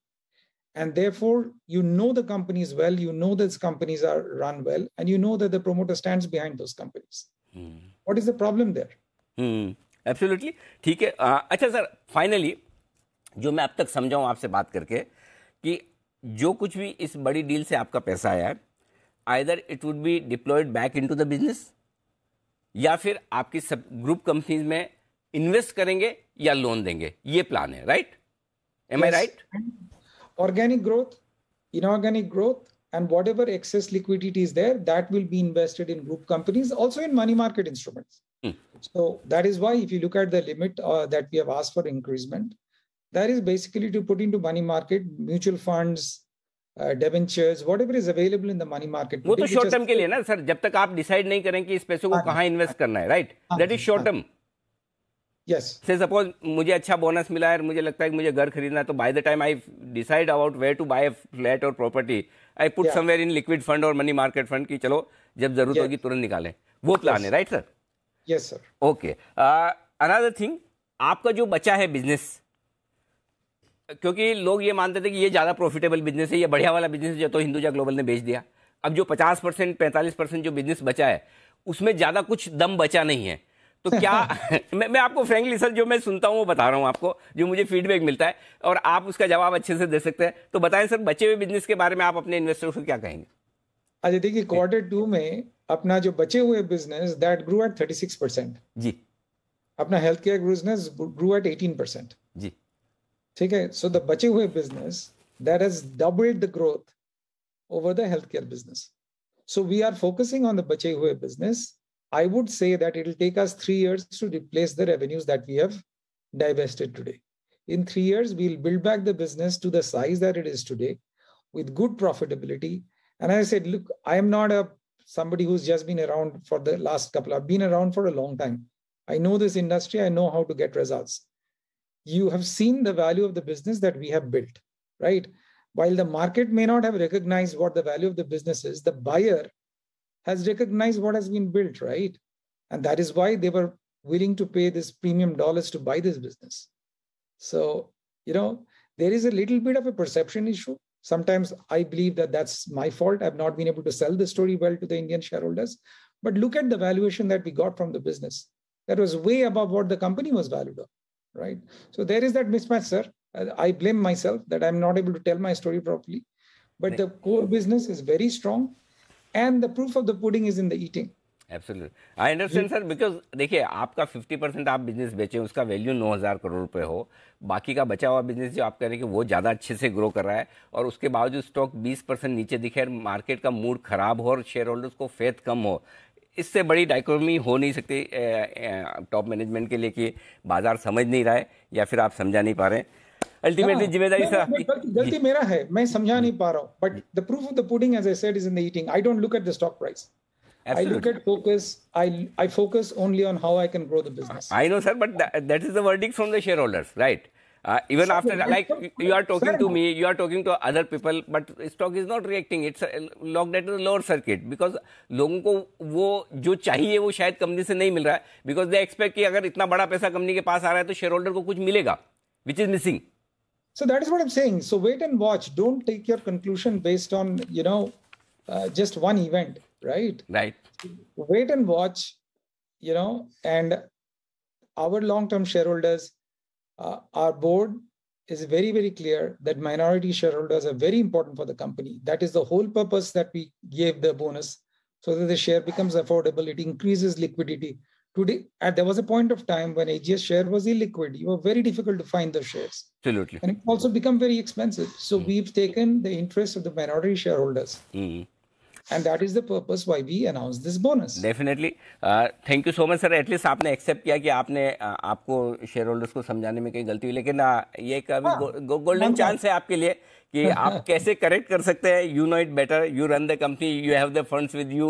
And therefore, you know the companies well, you know those companies are run well, and you know that the promoter stands behind those companies. What is the problem there? Absolutely. ठीक है. अच्छा सर, फाइनली जो मैं अब तक समझाऊं आपसे बात करके कि जो कुछ भी इस बड़ी डील से आपका पैसा आया है, either it would be diploid back into the business, या फिर आपकी सब ग्रुप कंपनीज में इन्वेस्ट करेंगे या लोन देंगे, ये प्लान है, right? M I right? Organic growth, inorganic growth, and whatever excess liquidity is there, that will be invested in group companies, also in money market instruments. So that is why if you look at the limit that we have asked for increasement, that is basically to put into money market, mutual funds, debentures, whatever is available in the money market. वो तो शॉर्ट टर्म के लिए ना सर, जब तक आप डिसाइड नहीं करें कि इस पैसे को कहाँ इन्वेस्ट करना है, right? That is short term. Yes. से सपोज मुझे अच्छा बोनस मिला है और मुझे लगता है कि मुझे घर खरीदना है, तो by the time I decide about where to buy flat और property, I put somewhere in liquid fund और मनी मार्केट फंड की चलो जब जरूरत होगी तुरंत निकालें, वो प्लान है, right sir? Yes sir. Okay. Another thing, आपका जो बचा है बिजनेस, क्योंकि लोग ये मानते थे कि ये ज्यादा प्रॉफिटेबल बिजनेस है, ये बढ़िया वाला बिजनेस है, जो तो हिंदुजा ग्लोबल ने बेच दिया. अब जो 50% 45% जो बिजनेस बचा है, उसमें ज्यादा कुछ दम बचा नहीं है, तो क्या मैं आपको फ्रेंकली सर जो मैं सुनता हूं वो बता रहा हूं आपको, जो मुझे फीडबैक मिलता है, और आप उसका जवाब अच्छे से दे सकते हैं, तो बताएं सर, बचे हुए बिजनेस के बारे में आप अपने इन्वेस्टर्स को क्या कहेंगे? अच्छा देखिए, Q2 में अपना जो बचे हुए बिजनेस, दैट ग्रू एट 36%. जी. अपना health care business grew at 18%. जी. ठीक है. सो द बचे हुए business that has doubled the growth over the health care business. So we are focusing on the बचे हुए business. I would say that it will take us 3 years to replace the revenues that we have divested today. In 3 years, we'll build back the business to the size that it is today with good profitability. And as I said, look, I am not somebody who's just been around for the last couple. I've been around for a long time. I know this industry. I know how to get results. You have seen the value of the business that we have built, right? While the market may not have recognized what the value of the business is, the buyer has recognized what has been built, right? And that is why they were willing to pay this premium dollars to buy this business. So, there is a little bit of a perception issue. Sometimes I believe that that's my fault. I've not been able to sell the story well to the Indian shareholders. But look at the valuation that we got from the business. That was way above what the company was valued on, right? So there is that mismatch, sir. I blame myself that I'm not able to tell my story properly. But the core business is very strong. And the proof of the pudding is in the eating. Absolutely. I understand, sir, because देखिए आपका 50% आप बिजनेस बेचें, उसका वैल्यू 9,000 करोड़ रुपए हो, बाकी का बचा हुआ बिजनेस जो आप कह रहे हैं कि वो ज़्यादा अच्छे से ग्रो कर रहा है, और उसके बावजूद स्टॉक 20% नीचे दिखे, मार्केट का मूड खराब हो और शेयर होल्डर्स को फेथ कम हो, इससे बड़ी डायकोटोमी हो नहीं सकती टॉप मैनेजमेंट के लिए कि बाजार समझ नहीं रहा है या फिर आप समझा नहीं पा रहे हैं. अल्टीमेटली जिम्मेदारी सर, गलती मेरा है, मैं समझा नहीं पा रहा हूं, but the proof of the pudding as I said is in the eating. I don't look at the stock price. I look at focus. I focus only on how I can grow the business. I know, sir, but that is the verdict from the shareholders, right? Even after, like, you are talking to me, you are talking to other people, but stock is not reacting. It's locked at the lower circuit because लोगों को वो जो चाहिए वो शायद कंपनी से नहीं मिल रहा है, because they expect कि अगर इतना बड़ा पैसा कंपनी के पास आ रहा है तो शेयर होल्डर को कुछ मिलेगा, which is missing. So that is what I'm saying. So wait and watch. Don't take your conclusion based on, just one event, right? Right. Wait and watch, and our long-term shareholders, our board is very, very clear that minority shareholders are very important for the company. That is the whole purpose that we gave the bonus, so that the share becomes affordable. It increases liquidity. Today, there was a point of time when AGS share was illiquid. You were very difficult to find the shares. Absolutely. And it also become very expensive. So we've taken the interest of the minority shareholders. And that is the purpose why we announced this bonus. Definitely. Thank you so much, sir. At least आपने एक्सेप्ट किया कि आपने आपको शेयर होल्डर्स को समझाने में कहीं गलती हुई, लेकिन ये एक अभी गोल्डन चांस है आपके लिए कि आप कैसे करेक्ट कर सकते हैं. You know it better, you run the company, you have the funds with you,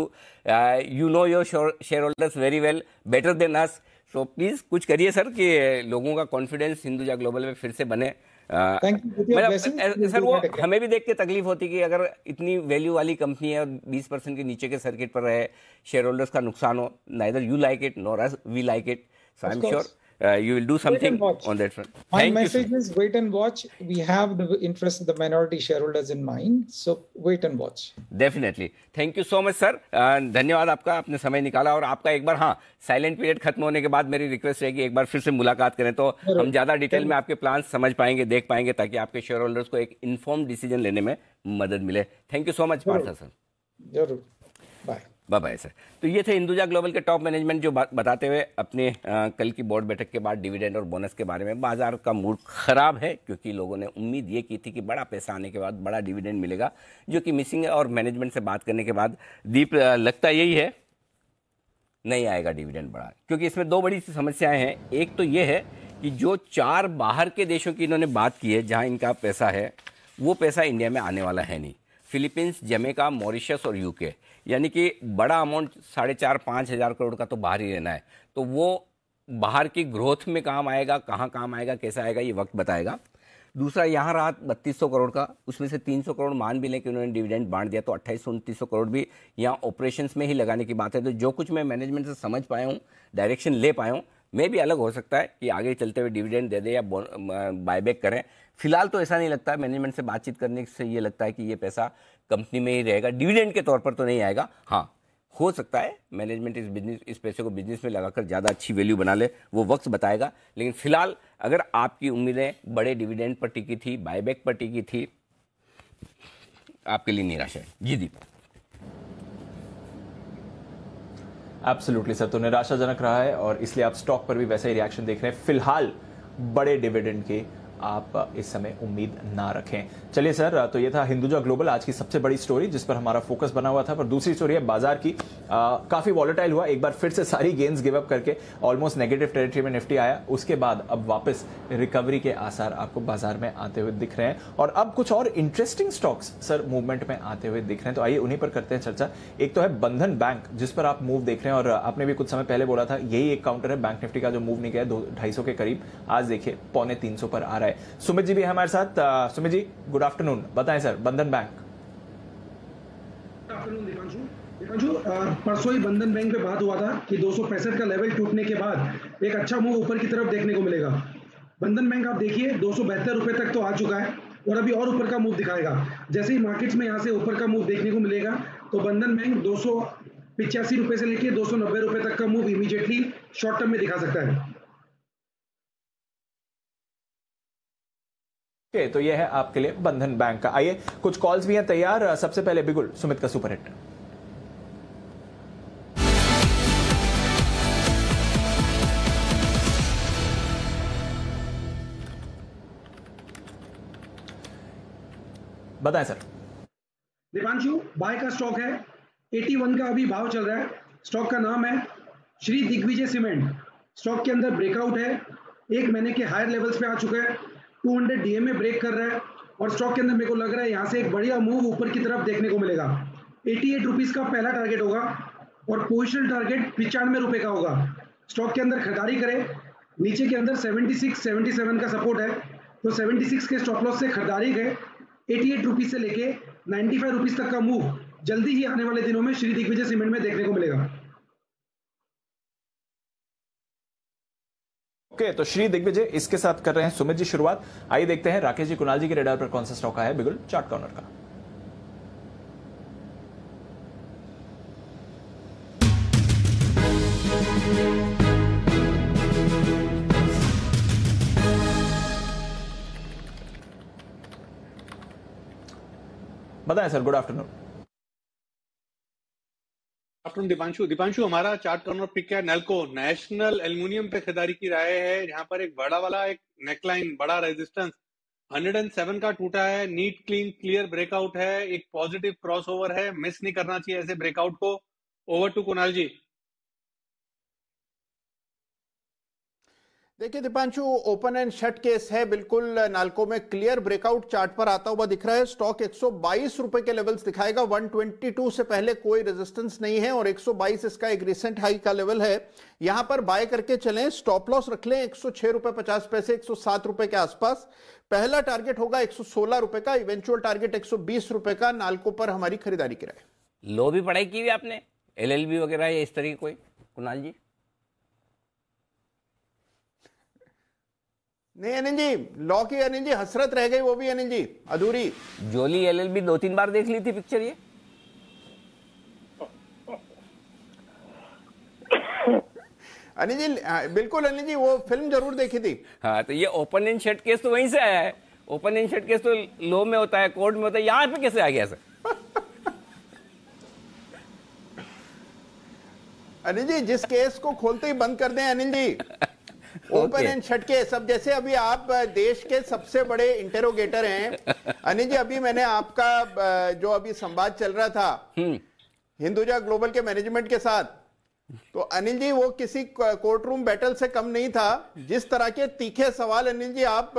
you know your share holders very well, better than us. So please कुछ करिए सर कि लोगों का कॉन्फिडेंस हिंदुजा ग्लोबल में फिर से बने. सर वो हमें भी देख के तकलीफ होती कि अगर इतनी वैल्यू वाली कंपनी है और 20% के नीचे के सर्किट पर रहे, शेयर होल्डर्स का नुकसान हो. Neither you like it nor us we like it. So I am sure you will do something on that front. My message is wait and watch. We have the interest of the minority shareholders in mind, so wait and watch. Definitely. Thank you so much, sir. धन्यवाद आपका, आपने समय निकाला. और आपका एक बार साइलेंट पीरियड खत्म होने के बाद मेरी रिक्वेस्ट रहेगी एक बार फिर से मुलाकात करें तो हम ज्यादा डिटेल में आपके प्लान समझ पाएंगे, देख पाएंगे, ताकि आपके शेयर होल्डर्स को एक इन्फॉर्म डिसीजन लेने में मदद मिले. Thank you so much Parth sir. जरूर. बाय. Bye sir. तो ये थे हिंदुजा ग्लोबल के टॉप मैनेजमेंट जो बताते हुए अपने कल की बोर्ड बैठक के बाद डिविडेंड और बोनस के बारे में. बाजार का मूड खराब है क्योंकि लोगों ने उम्मीद ये की थी कि बड़ा पैसा आने के बाद बड़ा डिविडेंड मिलेगा, जो कि मिसिंग है. और मैनेजमेंट से बात करने के बाद दीप लगता यही है नहीं आएगा डिविडेंड बड़ा, क्योंकि इसमें दो बड़ी सी समस्याएं हैं. एक तो ये है कि जो 4 बाहर के देशों की इन्होंने बात की है जहाँ इनका पैसा है, वो पैसा इंडिया में आने वाला है नहीं. फिलीपींस, जमैका, मॉरिशस और यूके, यानी कि बड़ा अमाउंट 4,500-5 हज़ार करोड़ का तो बाहर ही रहना है. तो वो बाहर की ग्रोथ में काम आएगा, कहाँ काम आएगा, कैसा आएगा, ये वक्त बताएगा. दूसरा, यहाँ रहा 3200 करोड़ का, उसमें से 300 करोड़ मान भी लें कि उन्होंने डिविडेंड बांट दिया तो 2800-2900 करोड़ भी यहाँ ऑपरेशंस में ही लगाने की बात है. तो जो कुछ मैं मैनेजमेंट से समझ पाया हूँ, डायरेक्शन ले पाया हूँ, मैं भी अलग हो सकता है कि आगे चलते हुए डिविडेंड दे दे या बायबैक करें. फिलहाल तो ऐसा नहीं लगता है. मैनेजमेंट से बातचीत करने से ये लगता है कि ये पैसा कंपनी में ही रहेगा, डिविडेंड के तौर पर तो नहीं आएगा. हाँ, हो सकता है मैनेजमेंट इस पैसे को बिजनेस में लगाकर ज़्यादा अच्छी वैल्यू बना ले, वो वक्त बताएगा. लेकिन फिलहाल अगर आपकी उम्मीदें बड़े डिविडेंड पर टिकी थी, बायबैक पर टिकी थी, आपके लिए निराशा है. जी दीप. एब्सोल्युटली सर, तो निराशाजनक रहा है और इसलिए आप स्टॉक पर भी वैसा ही रिएक्शन देख रहे हैं. फिलहाल बड़े डिविडेंड की आप इस समय उम्मीद ना रखें. चलिए सर, तो ये था हिंदुजा ग्लोबल आज की सबसे बड़ी स्टोरी जिस पर हमारा फोकस बना हुआ था. पर दूसरी स्टोरी है बाजार की. काफी वॉलेटाइल हुआ, एक बार फिर से सारी गेन्स गिव अप करके ऑलमोस्ट नेगेटिव टेरिटरी में निफ्टी आया. उसके बाद अब वापस रिकवरी के आसार आपको बाजार में आते हुए दिख रहे हैं और अब कुछ और इंटरेस्टिंग स्टॉक्स सर मूवमेंट में आते हुए दिख रहे हैं. तो आइए उन्हीं पर करते हैं चर्चा. एक तो है बंधन बैंक, जिस पर आप मूव देख रहे हैं और आपने भी कुछ समय पहले बोला था यही एक काउंटर है बैंक निफ्टी का जो मूव नहीं गया 250 के करीब. आज देखिए 250 पर आ रहा है. सुमित जी भी हमारे साथ. Sumit ji, good afternoon. बताएं सर, बंधन बैंक. Good afternoon Deepanshu. परसों ही बंधन बैंक पे बात हुआ था कि 265 का लेवल टूटने के बाद एक अच्छा मूव ऊपर की तरफ देखने को मिलेगा. बंधन बैंक आप देखिए 272 रुपए तक तो आ चुका है और अभी और ऊपर का मूव दिखाएगा. जैसे ही मार्केट्स में यहाँ से ऊपर का मूव देखने को मिलेगा तो बंधन बैंक 285 रुपए से लेकर 290 रुपए तक का मूव इमीडिएटली शॉर्ट टर्म में दिखा सकता है. तो यह है आपके लिए बंधन बैंक का. आइए कुछ कॉल्स भी हैं तैयार. सबसे पहले बिगुल सुमित का सुपरहिट. बताएं सर. दीपांशु, बाय का स्टॉक है. 81 का अभी भाव चल रहा है. स्टॉक का नाम है श्री दिग्विजय सीमेंट. स्टॉक के अंदर ब्रेकआउट है, एक महीने के हायर लेवल्स पे आ चुका है. 200 डीएमए ब्रेक कर रहा है और स्टॉक के अंदर मेरे को लग रहा है यहाँ से एक बढ़िया मूव ऊपर की तरफ देखने को मिलेगा. 88 रुपीज का पहला टारगेट होगा और पोजिशनल टारगेट 95 रुपए का होगा. स्टॉक के अंदर खरीदारी करें. नीचे के अंदर 76-77 का सपोर्ट है. तो 76 के स्टॉप लॉस से खरीदारी गए 88 रुपीज से लेके 95 रुपीज तक का मूव जल्दी ही आने वाले दिनों में श्री दिग्विजय सीमेंट में देखने को मिलेगा। ओके, तो श्री दिग्विजय इसके साथ कर रहे हैं सुमित जी शुरुआत। आइए देखते हैं राकेश जी कुणाल जी के रेडार पर कौन सा स्टॉक है बिगुल चार्ट कॉर्नर का। बताएं sir, good afternoon. Afternoon Deepanshu, हमारा चार्ट कॉर्नर पिक है नेल्को नेशनल एल्युमिनियम पे खरीदारी की राय है। यहाँ पर एक बड़ा वाला एक नेकलाइन, बड़ा रेजिस्टेंस 107 का टूटा है। नीट क्लीन क्लियर ब्रेकआउट है, एक पॉजिटिव क्रॉसओवर है, मिस नहीं करना चाहिए ऐसे ब्रेकआउट को। ओवर टू कुणाल जी। देखिए Deepanshu, open and shut case है बिल्कुल। नाल्को में क्लियर ब्रेकआउट चार्ट पर आता हुआ दिख रहा है। स्टॉक 122 रुपए के लेवल्स दिखाएगा। 122 से पहले कोई रेजिस्टेंस नहीं है और 122 इसका एक रिसेंट हाई का लेवल है। यहां पर बाय करके चलें, स्टॉप लॉस रख लें 106 रुपए 50 पैसे, 107 रुपए के आसपास। पहला टारगेट होगा 116 रुपए का, इवेंचुअल टारगेट 120 रुपए का। नाल्को पर हमारी खरीदारी की राय। लो भी पढ़ाई की हुई आपने, LLB वगैरह या इस तरह की कोई कुणाल जी? नहीं अनिल जी, लॉ की अनिल जी हसरत रह गई, वो भी अनिल जी अधूरी। जोली LLB 2-3 बार देख ली थी पिक्चर ये। अनिल जी बिल्कुल अनिल जी, वो फिल्म जरूर देखी थी। हाँ, तो ये ओपन एंड शट केस तो वहीं से आया है। ओपन एंड शट केस तो लो में होता है, कोर्ट में होता है, यहाँ पे कैसे आ गया सर? अनिल जी जिस केस को खोलते ही बंद कर दें Anil ji, open and shut case. अब जैसे अभी आप देश के सबसे बड़े इंटेरोगेटर हैं अनिल जी, अभी मैंने आपका जो अभी संवाद चल रहा था हिंदुजा ग्लोबल के मैनेजमेंट के साथ, तो अनिल जी वो किसी कोर्ट रूम बैटल से कम नहीं था। जिस तरह के तीखे सवाल अनिल जी आप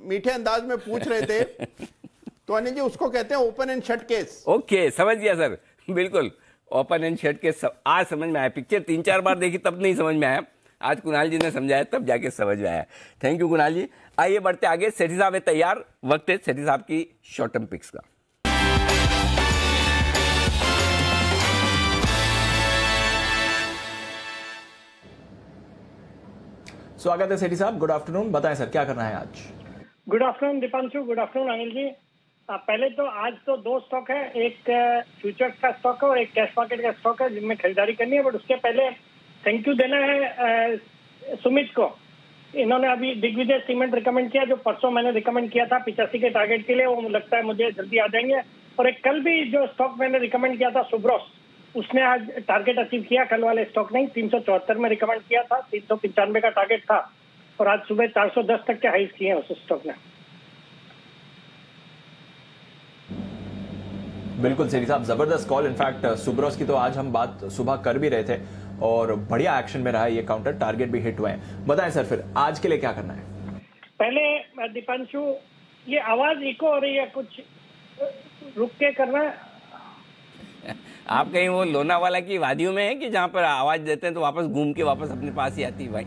मीठे अंदाज में पूछ रहे थे, तो अनिल जी उसको कहते हैं open and shut case. Okay, समझ गया सर, बिल्कुल ओपन एंड शट केस। आज समझ में आया। पिक्चर 3-4 बार देखी तब नहीं समझ में आया, आज कुणाल जी ने समझाया तब जाके समझ में आया। थैंक यू कुणाल जी। आइए बढ़ते आगे। सेठी साहब है तैयार, वक्त है सेठी साहब की शॉर्ट टर्म पिक्स का। स्वागत है सेठी साहब, गुड आफ्टरनून। बताएं सर क्या करना है आज? Good afternoon Deepanshu, good afternoon Anil ji. पहले तो आज तो 2 स्टॉक है, एक फ्यूचर्स का स्टॉक है और एक कैश मार्केट का स्टॉक है जिनमें खरीदारी करनी है। बट उसके पहले थैंक यू देना है सुमित को। इन्होंने अभी दिग्विजय सीमेंट रिकमेंड किया, जो परसों मैंने रिकमेंड किया था 85 के टारगेट के लिए, वो लगता है मुझे जल्दी आ जाएंगे। और एक कल भी जो स्टॉक मैंने रिकमेंड किया था सुब्रोस, उसने आज टारगेट अचीव किया। कल वाले स्टॉक नहीं, 374 में रिकमेंड किया था, 395 का टारगेट था और आज सुबह 410 तक के हाइज किए हैं उस स्टॉक ने। बिल्कुल सेठी साहब, जबरदस्त कॉल। इनफैक्ट सुब्रोस की तो आज हम बात सुबह कर भी रहे थे और बढ़िया एक्शन में रहा ये काउंटर, टारगेट भी हिट हुए हैं। बताएं सर फिर आज के लिए क्या करना है? पहले दीपांशु, ये आवाज इको हो रही है, कुछ रुक के करना है। आप कहीं वो लोनावाला की वादियों में है कि जहाँ पर आवाज देते हैं तो वापस घूम के वापस अपने पास ही आती है भाई?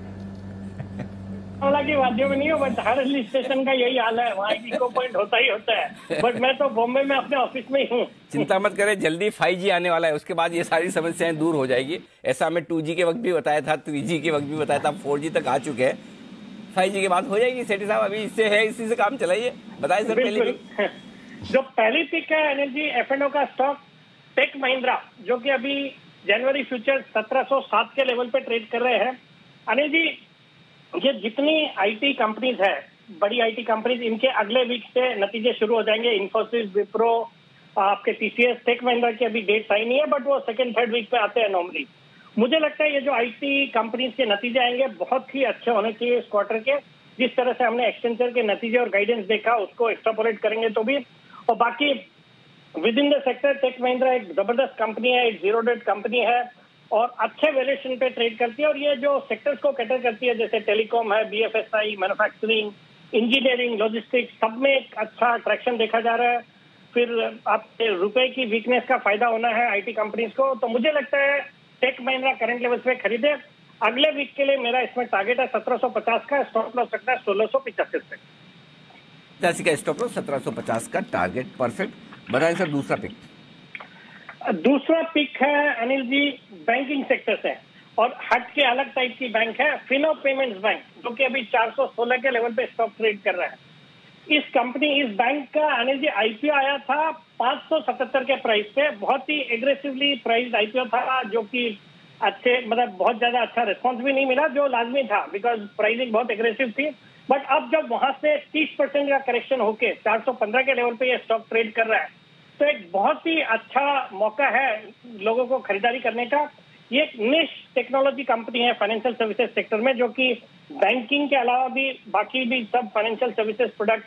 लोनावाला की वादियों में नहीं हो, बट हर हिल स्टेशन का यही हाल है, वहाँ इको पॉइंट होता ही होता है। बट मैं तो बॉम्बे में अपने ऑफिस में ही हूँ। चिंता मत करें, जल्दी 5G आने वाला है, उसके बाद ये सारी समस्याएं दूर हो जाएगी। ऐसा हमें 2G के वक्त भी बताया था, 3G के वक्त भी बताया था, 4G तक आ चुके हैं। 5G के बाद हो जाएगी सेठी साहब, अभी इससे है, इसी से काम चलाइए। बताइए सर पहले जो पहली पिक है अनिल जी, F&O का स्टॉक टेक महिंद्रा, जो कि अभी जनवरी फ्यूचर 1707 के लेवल पे ट्रेड कर रहे हैं। अनिल जी ये जितनी आईटी कंपनीज है, बड़ी आईटी कंपनीज, इनके अगले वीक से नतीजे शुरू हो जाएंगे। इन्फोसिस, विप्रो, आपके TCS, टेक महिंद्रा की अभी डेट आई नहीं है, बट वो 2nd-3rd वीक पे आते हैं नॉर्मली। मुझे लगता है ये जो आईटी कंपनीज के नतीजे आएंगे बहुत ही अच्छे होने चाहिए इस क्वार्टर के। जिस तरह से हमने एक्सटेंचर के नतीजे और गाइडेंस देखा, उसको एक्सट्रापोलेट करेंगे तो भी। और बाकी within the sector Tech Mahindra एक जबरदस्त कंपनी है, एक जीरो डेट कंपनी है और अच्छे वैल्यूएशन पे ट्रेड करती है। और ये जो सेक्टर्स को कैटर करती है, जैसे टेलीकॉम है, BFSI, मैन्युफैक्चरिंग, इंजीनियरिंग, लॉजिस्टिक्स, सब में एक अच्छा अट्रैक्शन देखा जा रहा है। फिर आपके रुपए की वीकनेस का फायदा होना है आईटी कंपनीज को, तो मुझे लगता है टेक महिंद्रा करंट लेवल्स पे खरीदे। अगले वीक के लिए मेरा इसमें टारगेट है 1750 का, स्टॉप लॉस रखना है 1685 पे। 85 का स्टॉप लॉस, 1750 का टारगेट। परफेक्ट। बताएं सर दूसरा पिक। दूसरा पिक है अनिल जी बैंकिंग सेक्टर से, और हट के अलग टाइप की बैंक है फिनो पेमेंट्स बैंक, जो कि अभी 416 के लेवल पे स्टॉक ट्रेड कर रहा है। इस बैंक का अनिल जी आईपीओ आया था 577 के प्राइस पे, बहुत ही एग्रेसिवली प्राइस आईपीओ था, जो कि अच्छे मतलब बहुत ज्यादा अच्छा रिस्पॉन्स भी नहीं मिला, जो लाजमी था बिकॉज प्राइसिंग बहुत एग्रेसिव थी। बट अब जब वहां से 30% का करेक्शन होके 415 के लेवल पे ये स्टॉक ट्रेड कर रहा है, तो एक बहुत ही अच्छा मौका है लोगों को खरीदारी करने का। ये एक निश टेक्नोलॉजी कंपनी है फाइनेंशियल सर्विसेज सेक्टर में, जो कि बैंकिंग के अलावा भी बाकी भी सब फाइनेंशियल सर्विसेज प्रोडक्ट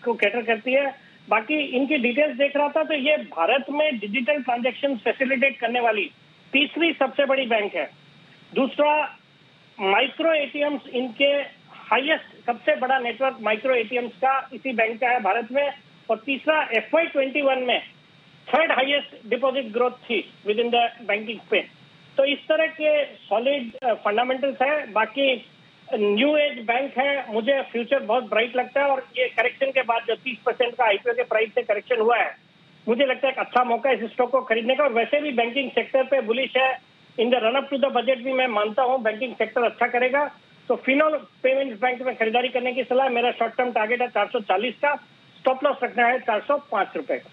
को कैटर करती है। बाकी इनकी डिटेल्स देख रहा था तो ये भारत में डिजिटल ट्रांजैक्शन फैसिलिटेट करने वाली तीसरी सबसे बड़ी बैंक है। दूसरा, माइक्रो एटीएम्स, इनके हाईएस्ट सबसे बड़ा नेटवर्क माइक्रो एटीएम्स का इसी बैंक का है भारत में। और तीसरा, FY21 में थर्ड हाईएस्ट डिपॉजिट ग्रोथ थी with in the banking space. तो इस तरह के सॉलिड फंडामेंटल्स है। बाकी न्यू एज बैंक है, मुझे फ्यूचर बहुत ब्राइट लगता है। और ये करेक्शन के बाद जो 30% का आईपीओ के प्राइस से करेक्शन हुआ है, मुझे लगता है एक अच्छा मौका है इस स्टॉक को खरीदने का। और वैसे भी बैंकिंग सेक्टर पे बुलिश है। In the run up to the budget भी मैं मानता हूँ बैंकिंग सेक्टर अच्छा करेगा। तो फिनो पेमेंट्स बैंक में खरीदारी करने की सलाह। मेरा शॉर्ट टर्म टारगेट है 440 का, स्टॉप लॉस रखना है 405 रुपए का।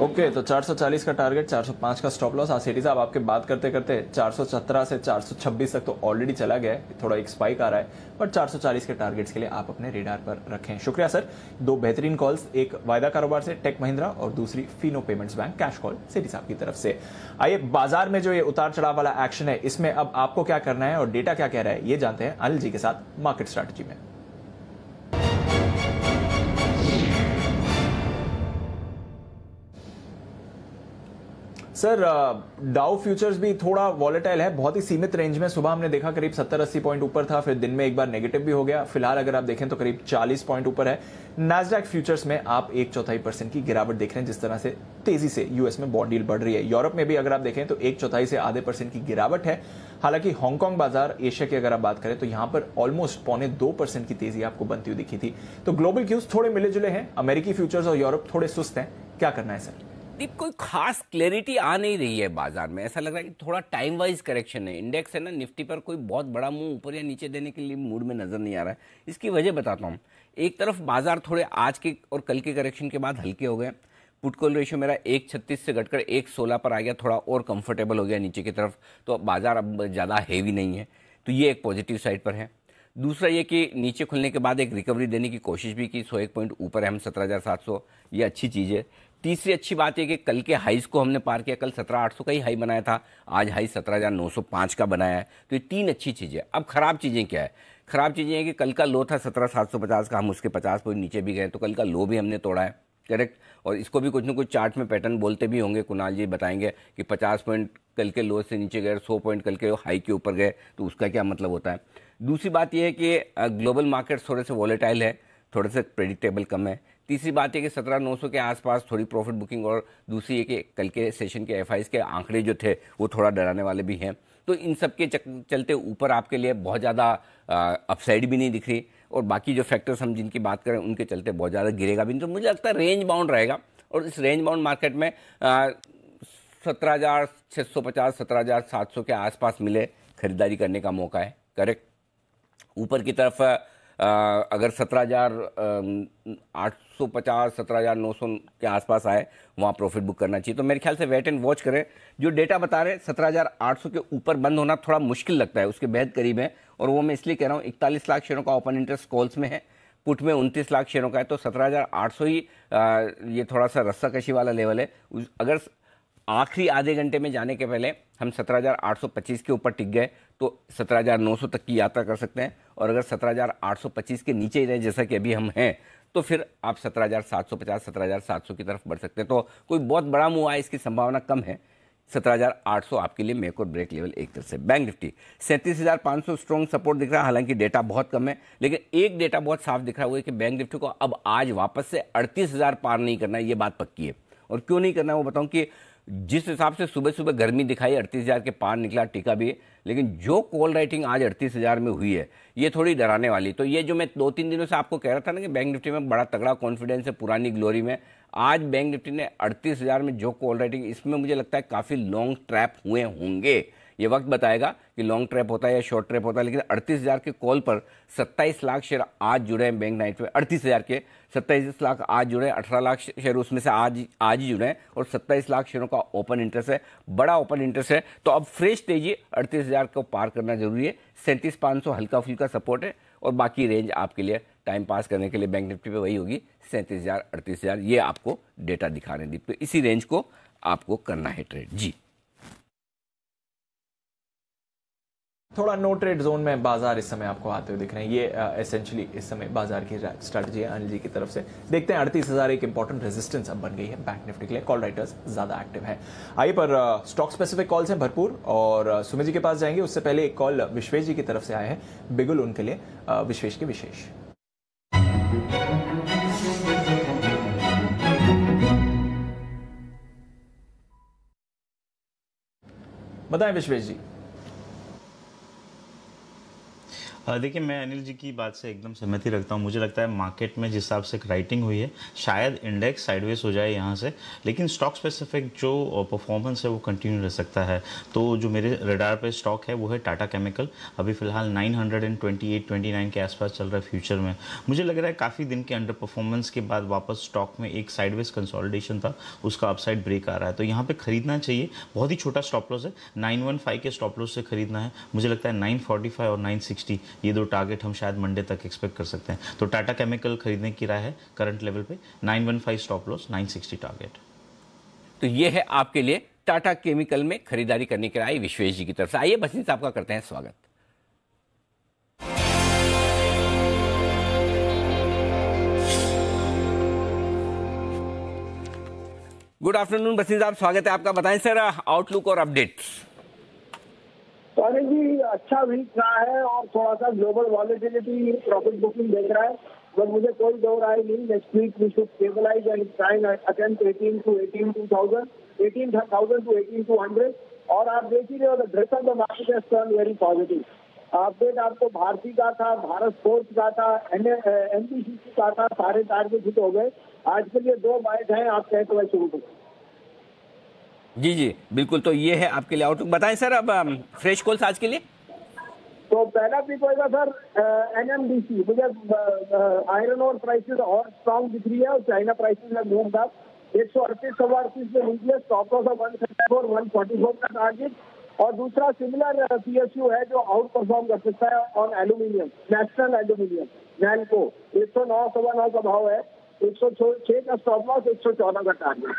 ओके तो 440 का टारगेट, 405 का स्टॉप लॉस। आसेठी साहब आपके बात करते करते 417 से 426 तक तो ऑलरेडी चला गया है, थोड़ा एक स्पाइक आ रहा है, पर 440 के टारगेट्स के लिए आप अपने रेडार पर रखें। शुक्रिया सर। दो बेहतरीन कॉल्स, एक वायदा कारोबार से टेक महिंद्रा और दूसरी Fino payments bank cash call Sethi साहब की तरफ से। आइए बाजार में जो ये उतार चढ़ाव वाला एक्शन है, इसमें अब आपको क्या करना है और डेटा क्या कह रहा है, ये जानते हैं अनिल जी के साथ मार्केट स्ट्रैटेजी में। सर डाउ फ्यूचर्स भी थोड़ा वॉलेटाइल है, बहुत ही सीमित रेंज में। सुबह हमने देखा करीब 70-80 पॉइंट ऊपर था, फिर दिन में एक बार नेगेटिव भी हो गया। फिलहाल अगर आप देखें तो करीब 40 पॉइंट ऊपर है। नैस्डैक फ्यूचर्स में आप 1/4% की गिरावट देख रहे हैं, जिस तरह से तेजी से यूएस में बॉन्ड यील्ड बढ़ रही है। यूरोप में भी अगर आप देखें तो 1/4 से आधे % की गिरावट है। हालांकि हांगकांग बाजार, एशिया की अगर आप बात करें तो यहां पर ऑलमोस्ट 1.25% की तेजी आपको बनती हुई दिखी थी। तो ग्लोबल क्यूज थोड़े मिले जुले हैं, अमेरिकी फ्यूचर्स और यूरोप थोड़े सुस्त हैं। क्या करना है सर? कोई खास क्लैरिटी आ नहीं रही है बाजार में। ऐसा लग रहा है कि थोड़ा टाइम वाइज करेक्शन है। इंडेक्स है ना, निफ्टी पर कोई बहुत बड़ा मुंह ऊपर या नीचे देने के लिए मूड में नजर नहीं आ रहा है। इसकी वजह बताता हूं। एक तरफ बाजार थोड़े आज के और कल के करेक्शन के बाद हल्के हो गए। पुट कॉल रेशियो मेरा 1.36 से घटकर 1.16 पर आ गया, थोड़ा और कंफर्टेबल हो गया नीचे की तरफ। तो बाजार अब ज्यादा हैवी नहीं है, तो ये एक पॉजिटिव साइड पर है। दूसरा ये कि नीचे खुलने के बाद एक रिकवरी देने की कोशिश भी की, 101 पॉइंट ऊपर है हम 17,700, ये अच्छी चीज है। तीसरी अच्छी बात यह कि कल के हाईज को हमने पार किया। कल 17,800 का ही हाई बनाया था, आज हाई 17,905 का बनाया है। तो ये तीन अच्छी चीजें। अब खराब चीजें क्या है? खराब चीजें हैं कि कल का लो था 17,750 का, हम उसके 50 पॉइंट नीचे भी गए, तो कल का लो भी हमने तोड़ा है। करेक्ट। और इसको भी कुछ ना कुछ चार्ट में पैटर्न बोलते भी होंगे, कुणाल जी बताएंगे कि 50 पॉइंट कल के लो से नीचे गए, 100 पॉइंट कल के हाई के ऊपर गए, तो उसका क्या मतलब होता है। दूसरी बात यह है कि ग्लोबल मार्केट थोड़े से वॉलेटाइल है, थोड़े से प्रेडिक्टेबल कम है। तीसरी बात है कि 17,900 के आसपास थोड़ी प्रॉफिट बुकिंग, और दूसरी है कि कल के सेशन के एफआईज के आंकड़े जो थे वो थोड़ा डराने वाले भी हैं। तो इन सब के चलते ऊपर आपके लिए बहुत ज़्यादा अपसाइड भी नहीं दिख रही, और बाकी जो फैक्टर्स हम जिनकी बात करें उनके चलते बहुत ज़्यादा गिरेगा भी नहीं। तो मुझे लगता है रेंज बाउंड रहेगा, और इस रेंज बाउंड मार्केट में 17,650 17,700 के आसपास मिले खरीदारी करने का मौका है। करेक्ट। ऊपर की तरफ अगर 17,850 17,900 के आसपास आए, वहां प्रॉफिट बुक करना चाहिए। तो मेरे ख्याल से वेट एंड वॉच करें। जो डेटा बता रहे हैं 17,800 के ऊपर बंद होना थोड़ा मुश्किल लगता है, उसके बेहद करीब है। और वो मैं इसलिए कह रहा हूँ, 41 लाख शेयरों का ओपन इंटरेस्ट कॉल्स में है, पुट में 29 लाख शेयरों का है। तो 17,800 ही ये थोड़ा सा रस्साकशी वाला लेवल है। अगर आखिरी आधे घंटे में जाने के पहले हम 17,825 के ऊपर टिक गए तो 17,900 तक की यात्रा कर सकते हैं। और अगर 17,825 के नीचे ही रहे जैसा कि अभी हम हैं, तो फिर आप 17,750 17,700 की तरफ बढ़ सकते हैं। तो कोई बहुत बड़ा मूव आए इसकी संभावना कम है। 17,800 आपके लिए मेक और ब्रेक लेवल एक तरह से। बैंक निफ्टी 37,500 स्ट्रॉन्ग सपोर्ट दिख रहा है, हालांकि डेटा बहुत कम है, लेकिन एक डेटा बहुत साफ दिख रहा है, वो है कि बैंक निफ्टी को अब आज वापस से 38,000 पार नहीं करना है। ये बात पक्की है। और क्यों नहीं करना है वो बताऊं कि जिस हिसाब से सुबह सुबह गर्मी दिखाई 38,000 के पार निकला टीका भी, लेकिन जो कॉल राइटिंग आज 38,000 में हुई है ये थोड़ी डराने वाली। तो ये जो मैं 2-3 दिनों से आपको कह रहा था ना कि बैंक निफ्टी में बड़ा तगड़ा कॉन्फिडेंस है पुरानी ग्लोरी में, आज बैंक निफ्टी ने 38,000 में जो कॉल राइटिंग, इसमें मुझे लगता है काफ़ी लॉन्ग ट्रैप हुए होंगे। ये वक्त बताएगा कि लॉन्ग ट्रैप होता है या शॉर्ट ट्रैप होता है, लेकिन 38,000 के कॉल पर 27 लाख शेयर आज जुड़े हैं बैंक नाइट में। 38,000 के 27 लाख आज जुड़े हैं, 18 लाख शेयर उसमें से आज ही जुड़े हैं और 27 लाख शेयरों का ओपन इंटरेस्ट है, बड़ा ओपन इंटरेस्ट है। तो अब फ्रेश तेजी 38,000 को पार करना जरूरी है। 37,500 हल्का फुल्का सपोर्ट है और बाकी रेंज आपके लिए टाइम पास करने के लिए बैंक निफ्टी पे वही होगी 37,000 38,000, ये आपको डेटा दिखा रहे हैं दीप। तो इसी रेंज को आपको करना है ट्रेड जी। थोड़ा नो ट्रेड जोन में बाजार इस समय आपको आते हुए दिख रहे हैं। ये एसेंशियली इस समय बाजार की स्ट्रैटेजी है अनिल जी की तरफ से। देखते हैं 38,000 एक इंपॉर्टेंट रेजिस्टेंस अब बन गई है बैंक निफ्टी के लिए। कॉल राइटर्स ज्यादा एक्टिव हैं। आइए पर स्टॉक स्पेसिफिक कॉल्स हैं भरपूर और सुमित जी के पास जाएंगे। उससे पहले एक कॉल विश्वेश जी की तरफ से आया है बिगुल, उनके लिए विश्वेश के विशेष। बताएं विश्वेश जी। देखिए, मैं अनिल जी की बात से एकदम सहमति रखता हूँ। मुझे लगता है मार्केट में जिस हिसाब से राइटिंग हुई है शायद इंडेक्स साइडवेज हो जाए यहाँ से, लेकिन स्टॉक स्पेसिफिक जो परफॉर्मेंस है वो कंटिन्यू रह सकता है। तो जो मेरे रडार पे स्टॉक है वो है टाटा केमिकल। अभी फिलहाल 928-29 के आसपास चल रहा है फ्यूचर में। मुझे लग रहा है काफ़ी दिन के अंडर परफॉर्मेंस के बाद वापस स्टॉक में एक साइडवेज कंसोलिडेशन था, उसका अपसाइड ब्रेक आ रहा है, तो यहाँ पे खरीदना चाहिए। बहुत ही छोटा स्टॉप लॉस है, 915 के स्टॉप लॉस से खरीदना है। मुझे लगता है 945 और 960 ये दो टारगेट हम शायद मंडे तक एक्सपेक्ट कर सकते हैं। तो टाटा केमिकल खरीदने की राय है करंट लेवल पे। 915 स्टॉप लॉस, 960 टारगेट। तो ये है आपके लिए टाटा केमिकल में खरीदारी करने की राय विश्वेश जी की तरफ से। आइए बसंत साहब का करते हैं स्वागत। गुड आफ्टरनून बसंत साहब, स्वागत है आपका। बताएं सर आउटलुक और अपडेट्स। अनिल जी, अच्छा वीक रहा है और थोड़ा सा ग्लोबल वॉलेटिलिटी प्रॉफिट बुकिंग देख रहा है, बट मुझे कोई दो राय नहीं। Next week we should stabilize and try attempt 18,000 to 18,200। और आप देख ही रहे हो, the dress of the market has turn very positive. Update आपको भारती का था, भारत फोर्स का था, एनबीसीसी का था, सारे टारगेट हिट हो गए। आज के लिए दो बाइट है, आप कहते हुए शुरू करें। जी जी बिल्कुल, तो ये है आपके लिए आउटलुक। बताएं सर अब फ्रेश कॉल्स आज के लिए। तो पहला पिक होगा सर एनएमडीसी। मुझे आयरन और प्राइसेस और स्ट्रॉन्ग दिख रही है और चाइना प्राइसेस में मूव अप। 138 पे नीचे स्टॉप लॉस ऑफ 134 144 का टारगेट। और दूसरा सिमिलर पीएसयू है जो आउट परफॉर्म कर सकता है on aluminium, national aluminium NALCO. 109 का भाव है, 106 का स्टॉप लॉस, 114 का टारगेट।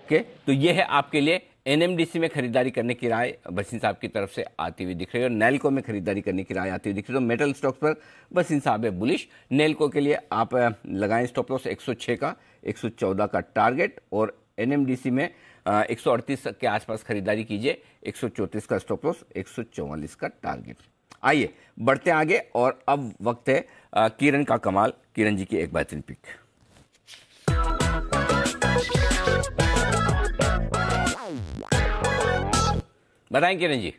ओके, तो ये है आपके लिए एनएमडीसी में खरीदारी करने की राय बसंत साहब की तरफ से आती हुई दिख रही है और नैल्को में खरीदारी करने की राय आती हुई दिख रही है। तो मेटल स्टॉक्स पर बसंत साहब है बुलिश। नैल्को के लिए आप लगाएं स्टॉप लॉस 106 का, 114 का टारगेट और एनएमडीसी में 138 के आसपास खरीदारी कीजिए, 134 का स्टॉप लॉस, 144 का टारगेट। आइए बढ़ते आगे और अब वक्त है किरण का कमाल। किरण जी की एक बेहतरीन पिक। बताएं किरण जी।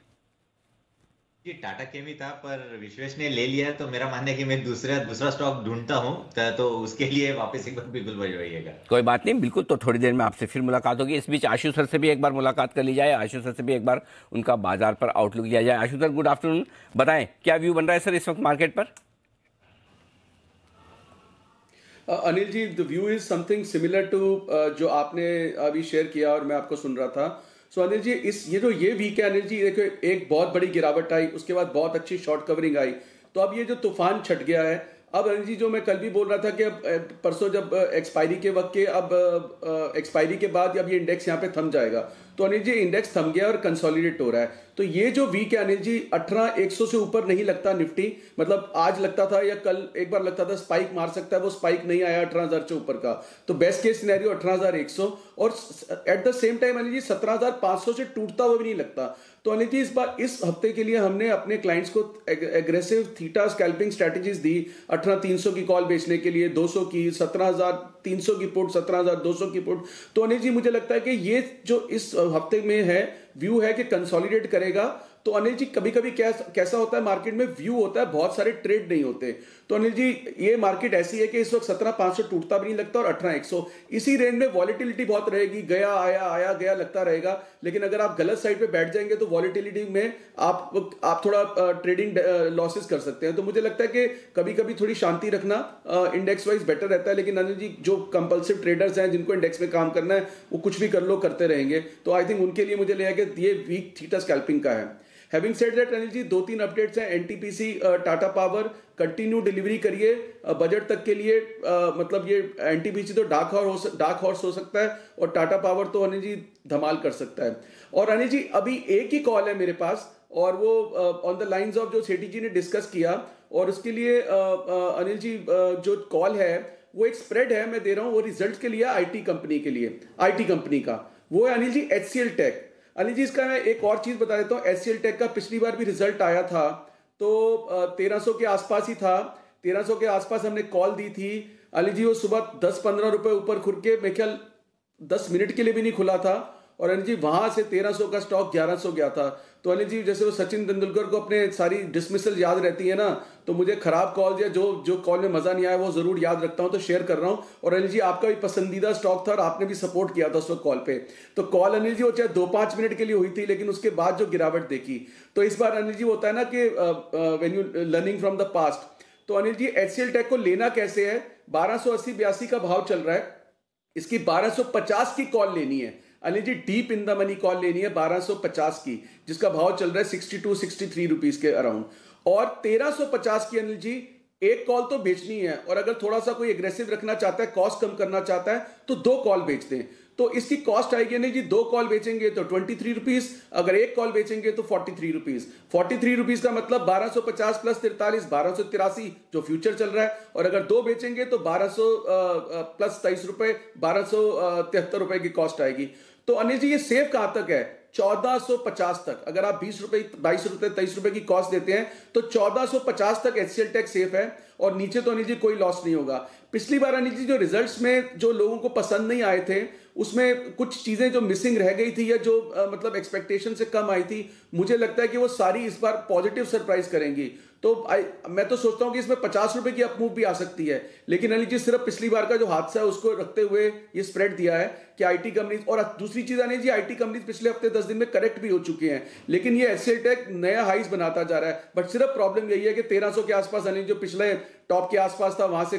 जी टाटा केमी था पर विश्वेश ने ले लिया है, तो मेरा मानना है कि मैं दूसरा स्टॉक ढूंढता हूं, तो उसके लिए वापस एक बार बिल्कुल बजवाइएगा। कोई बात नहीं, बिल्कुल। तो थोड़ी देर में आपसे फिर मुलाकात होगी। इस बीच आशु सर से भी एक बार मुलाकात कर ली जाए, आशु सर से भी एक बार उनका बाजार पर आउटलुक लिया जाए। आशु सर गुड आफ्टरनून, बताएं क्या व्यू बन रहा है सर इस वक्त मार्केट पर। Anil ji, the view is something similar to जो आपने अभी शेयर किया और मैं आपको सुन रहा था। सो अनिल जी, ये वीक है अनिल जी, देखो एक बहुत बड़ी गिरावट आई, उसके बाद बहुत अच्छी शॉर्ट कवरिंग आई, तो अब ये जो तूफान छट गया है। अब अनिल जी जो मैं कल भी बोल रहा था कि अब परसों जब एक्सपायरी के वक्त के अब एक्सपायरी के बाद अब ये इंडेक्स यहाँ पे थम जाएगा, तो अनिल जी इंडेक्स थम गया और कंसोलिडेट हो रहा है। तो ये जो वीक है अनिल जी 18,100 से ऊपर नहीं लगता निफ्टी, मतलब आज लगता था या कल एक बार लगता था स्पाइक मार सकता है, वो स्पाइक नहीं आया 18,000 से ऊपर का। तो बेस्ट केस सिनेरियो 18,100 और at the same time Anil ji 17,500 से टूटता हुआ भी नहीं लगता। तो अनिल जी इस हफ्ते के लिए हमने अपने क्लाइंट्स को एग्रेसिव थीटा स्कैल्पिंग स्ट्रेटजीज दी। 18,300 की कॉल बेचने के लिए, 200 की, 17,300 की पुट, 17,200 की पुट। तो अनिल जी मुझे लगता है कि ये जो इस हफ्ते में है व्यू है कि कंसोलिडेट करेगा। तो अनिल जी कभी कभी कैसा होता है मार्केट में, व्यू होता है, बहुत सारे ट्रेड नहीं होते। तो अनिल जी ये मार्केट ऐसी है कि इस वक्त 17,500 टूटता भी नहीं लगता और 18,100 इसी रेंज में वॉलेटिलिटी बहुत रहेगी, गया आया आया गया लगता रहेगा। लेकिन अगर आप गलत साइड पे बैठ जाएंगे तो वॉलेटिलिटी में आप थोड़ा ट्रेडिंग लॉसेस कर सकते हैं। तो मुझे लगता है कि कभी कभी थोड़ी शांति रखना इंडेक्स वाइज बेटर रहता है। लेकिन अनिल जी जो कंपल्सिव ट्रेडर्स हैं जिनको इंडेक्स में काम करना है वो कुछ भी कर लो, करते रहेंगे। तो आई थिंक उनके लिए मुझे लगेगा कि ये वीक थीटा स्कैल्पिंग का है। Having said that Anil ji 2-3 updates हैं। NTPC Tata power continue delivery करिए बजट तक के लिए। मतलब ये एनटीपीसी तो डार्क हॉर्स हो सकता है और टाटा पावर तो अनिल जी धमाल कर सकता है। और अनिल जी अभी एक ही कॉल है मेरे पास और वो ऑन द लाइंस ऑफ जो सेठी जी ने डिस्कस किया, और उसके लिए अनिल जी जो कॉल है वो एक स्प्रेड है, मैं दे रहा हूँ, वो रिजल्ट के लिए आईटी कंपनी के लिए, आईटी कंपनी का वो है अनिल जी एचसीएल टेक। अनिल जी इसका मैं एक और चीज बता देता हूँ, एचसीएल टेक का पिछली बार भी रिजल्ट आया था तो 1300 के आसपास ही था। 1300 के आसपास हमने कॉल दी थी अनिल जी। वो सुबह 10-15 रुपए ऊपर खुल के मेरे ख्याल 10 मिनट के लिए भी नहीं खुला था और अनिल जी वहां से 1300 का स्टॉक 1100 गया था। तो अनिल जी जैसे वो सचिन तेंदुलकर को अपने सारी डिसमिसल याद रहती है ना, तो मुझे खराब कॉल या जो कॉल में मजा नहीं आया वो जरूर याद रखता हूं, तो शेयर कर रहा हूं। और अनिल जी आपका भी पसंदीदा स्टॉक था और आपने भी सपोर्ट किया था उस वक्त कॉल पे। तो कॉल अनिल जी वो चाहे 2-5 मिनट के लिए हुई थी, लेकिन उसके बाद जो गिरावट देखी, तो इस बार अनिल जी होता है ना कि when you learning from the past. तो अनिल जी एचसीएल टेक को लेना कैसे है, 1280-82 का भाव चल रहा है, इसकी 1250 की कॉल लेनी है Anil ji, deep in the money call लेनी है 1250 की, जिसका भाव चल रहा है 62-63 रुपीज के अराउंड। और 1350 की अनिल जी एक कॉल तो बेचनी है, और अगर थोड़ा सा कोई एग्रेसिव रखना चाहता है, कॉस्ट कम करना चाहता है, तो 2 कॉल बेचते हैं। तो इसकी कॉस्ट आएगी नहीं जी, 2 कॉल बेचेंगे तो 23 रुपीज, अगर एक कॉल बेचेंगे तो 43 रुपीज। 43 रुपीज का मतलब 1250 प्लस 43, 1283 जो फ्यूचर चल रहा है, और अगर 2 बेचेंगे तो 1200 प्लस 23 रुपए, 1273 रुपए की कॉस्ट आएगी। तो अनिल जी ये सेफ कहां तक है, 1450 तक। अगर आप 20 रुपए, 22 रुपए, 23 रुपए की कॉस्ट देते हैं तो 1450 तक एचसीएल टेक सेफ है, और नीचे तो अनिल जी कोई लॉस नहीं होगा। पिछली बार अनिल जी जो रिजल्ट्स में जो लोगों को पसंद नहीं आए थे, उसमें कुछ चीजें जो मिसिंग रह गई थी या जो मतलब एक्सपेक्टेशन से कम आई थी, मुझे लगता है कि वो सारी इस बार पॉजिटिव सरप्राइज करेंगी। तो मैं तो सोचता हूं कि इसमें 50 रुपए की अपमूव भी आ सकती है। लेकिन अनिल जी सिर्फ पिछली बार का जो हादसा है उसको रखते हुए ये स्प्रेड दिया है कि आईटी कंपनीज, और दूसरी चीज अनिल जी आईटी कंपनीज पिछले हफ्ते 10 दिन में करेक्ट भी हो चुकी हैं, लेकिन ये एचसीएल टेक नया हाइज बनाता जा रहा है। बट सिर्फ प्रॉब्लम यही है कि 1300 के आसपास अनिल जो पिछले टॉप के आसपास था वहां से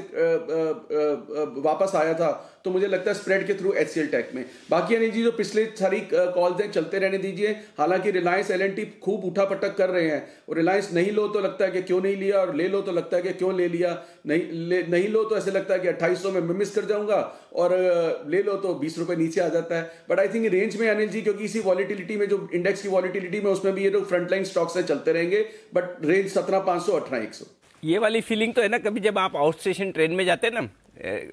वापस आया था, तो मुझे लगता है स्प्रेड के थ्रू एचसीएल टेक में। बाकी अनिल जी जो पिछले सारी कॉल्स हैं चलते रहने दीजिए। हालांकि रिलायंस एलएनटी खूब उठा पटक कर रहे हैं, और रिलायंस नहीं लो तो लगता है कि क्यों नहीं लिया, और ले लो तो लगता है कि क्यों ले लिया। नहीं लो तो ऐसे लगता है कि 2800 में मैं मिस कर जाऊंगा, और ले लो तो 20 रुपए नीचे आ जाता है। बट आई थिंक रेंज में अनिल जी, क्योंकि इसी वॉलिटिलिटी में जो इंडेक्स की वॉलिटिलिटी में उसमें भी ये जो फ्रंटलाइन स्टॉक्स है चलते रहेंगे, बट रेंज 17,500 18,100। ये वाली फीलिंग तो है ना, कभी जब आप आउट स्टेशन ट्रेन में जाते हैं ना,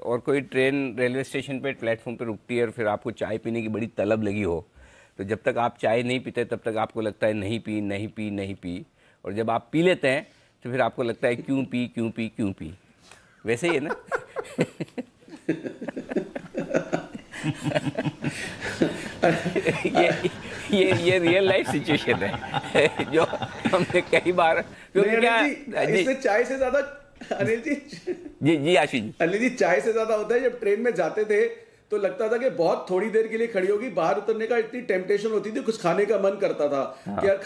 और कोई ट्रेन रेलवे स्टेशन पे प्लेटफॉर्म पे रुकती है और फिर आपको चाय पीने की बड़ी तलब लगी हो, तो जब तक आप चाय नहीं पीते तब तक आपको लगता है नहीं पी नहीं पी नहीं पी, और जब आप पी लेते हैं तो फिर आपको लगता है क्यों पी क्यों पी क्यों पी। वैसे ही है ना। ये रियल लाइफ सिचुएशन है जो हमने कई बार, क्योंकि क्या इससे चाय से ज्यादा अनिल जी आशीष जी, अनिल जी चाय से ज्यादा होता है, जब ट्रेन में जाते थे तो लगता था कि बहुत थोड़ी देर के लिए खड़ी होगी, बाहर उतरने का इतनी टेम्पटेशन होती थी, कुछ खाने का मन करता था। हाँ। कि यार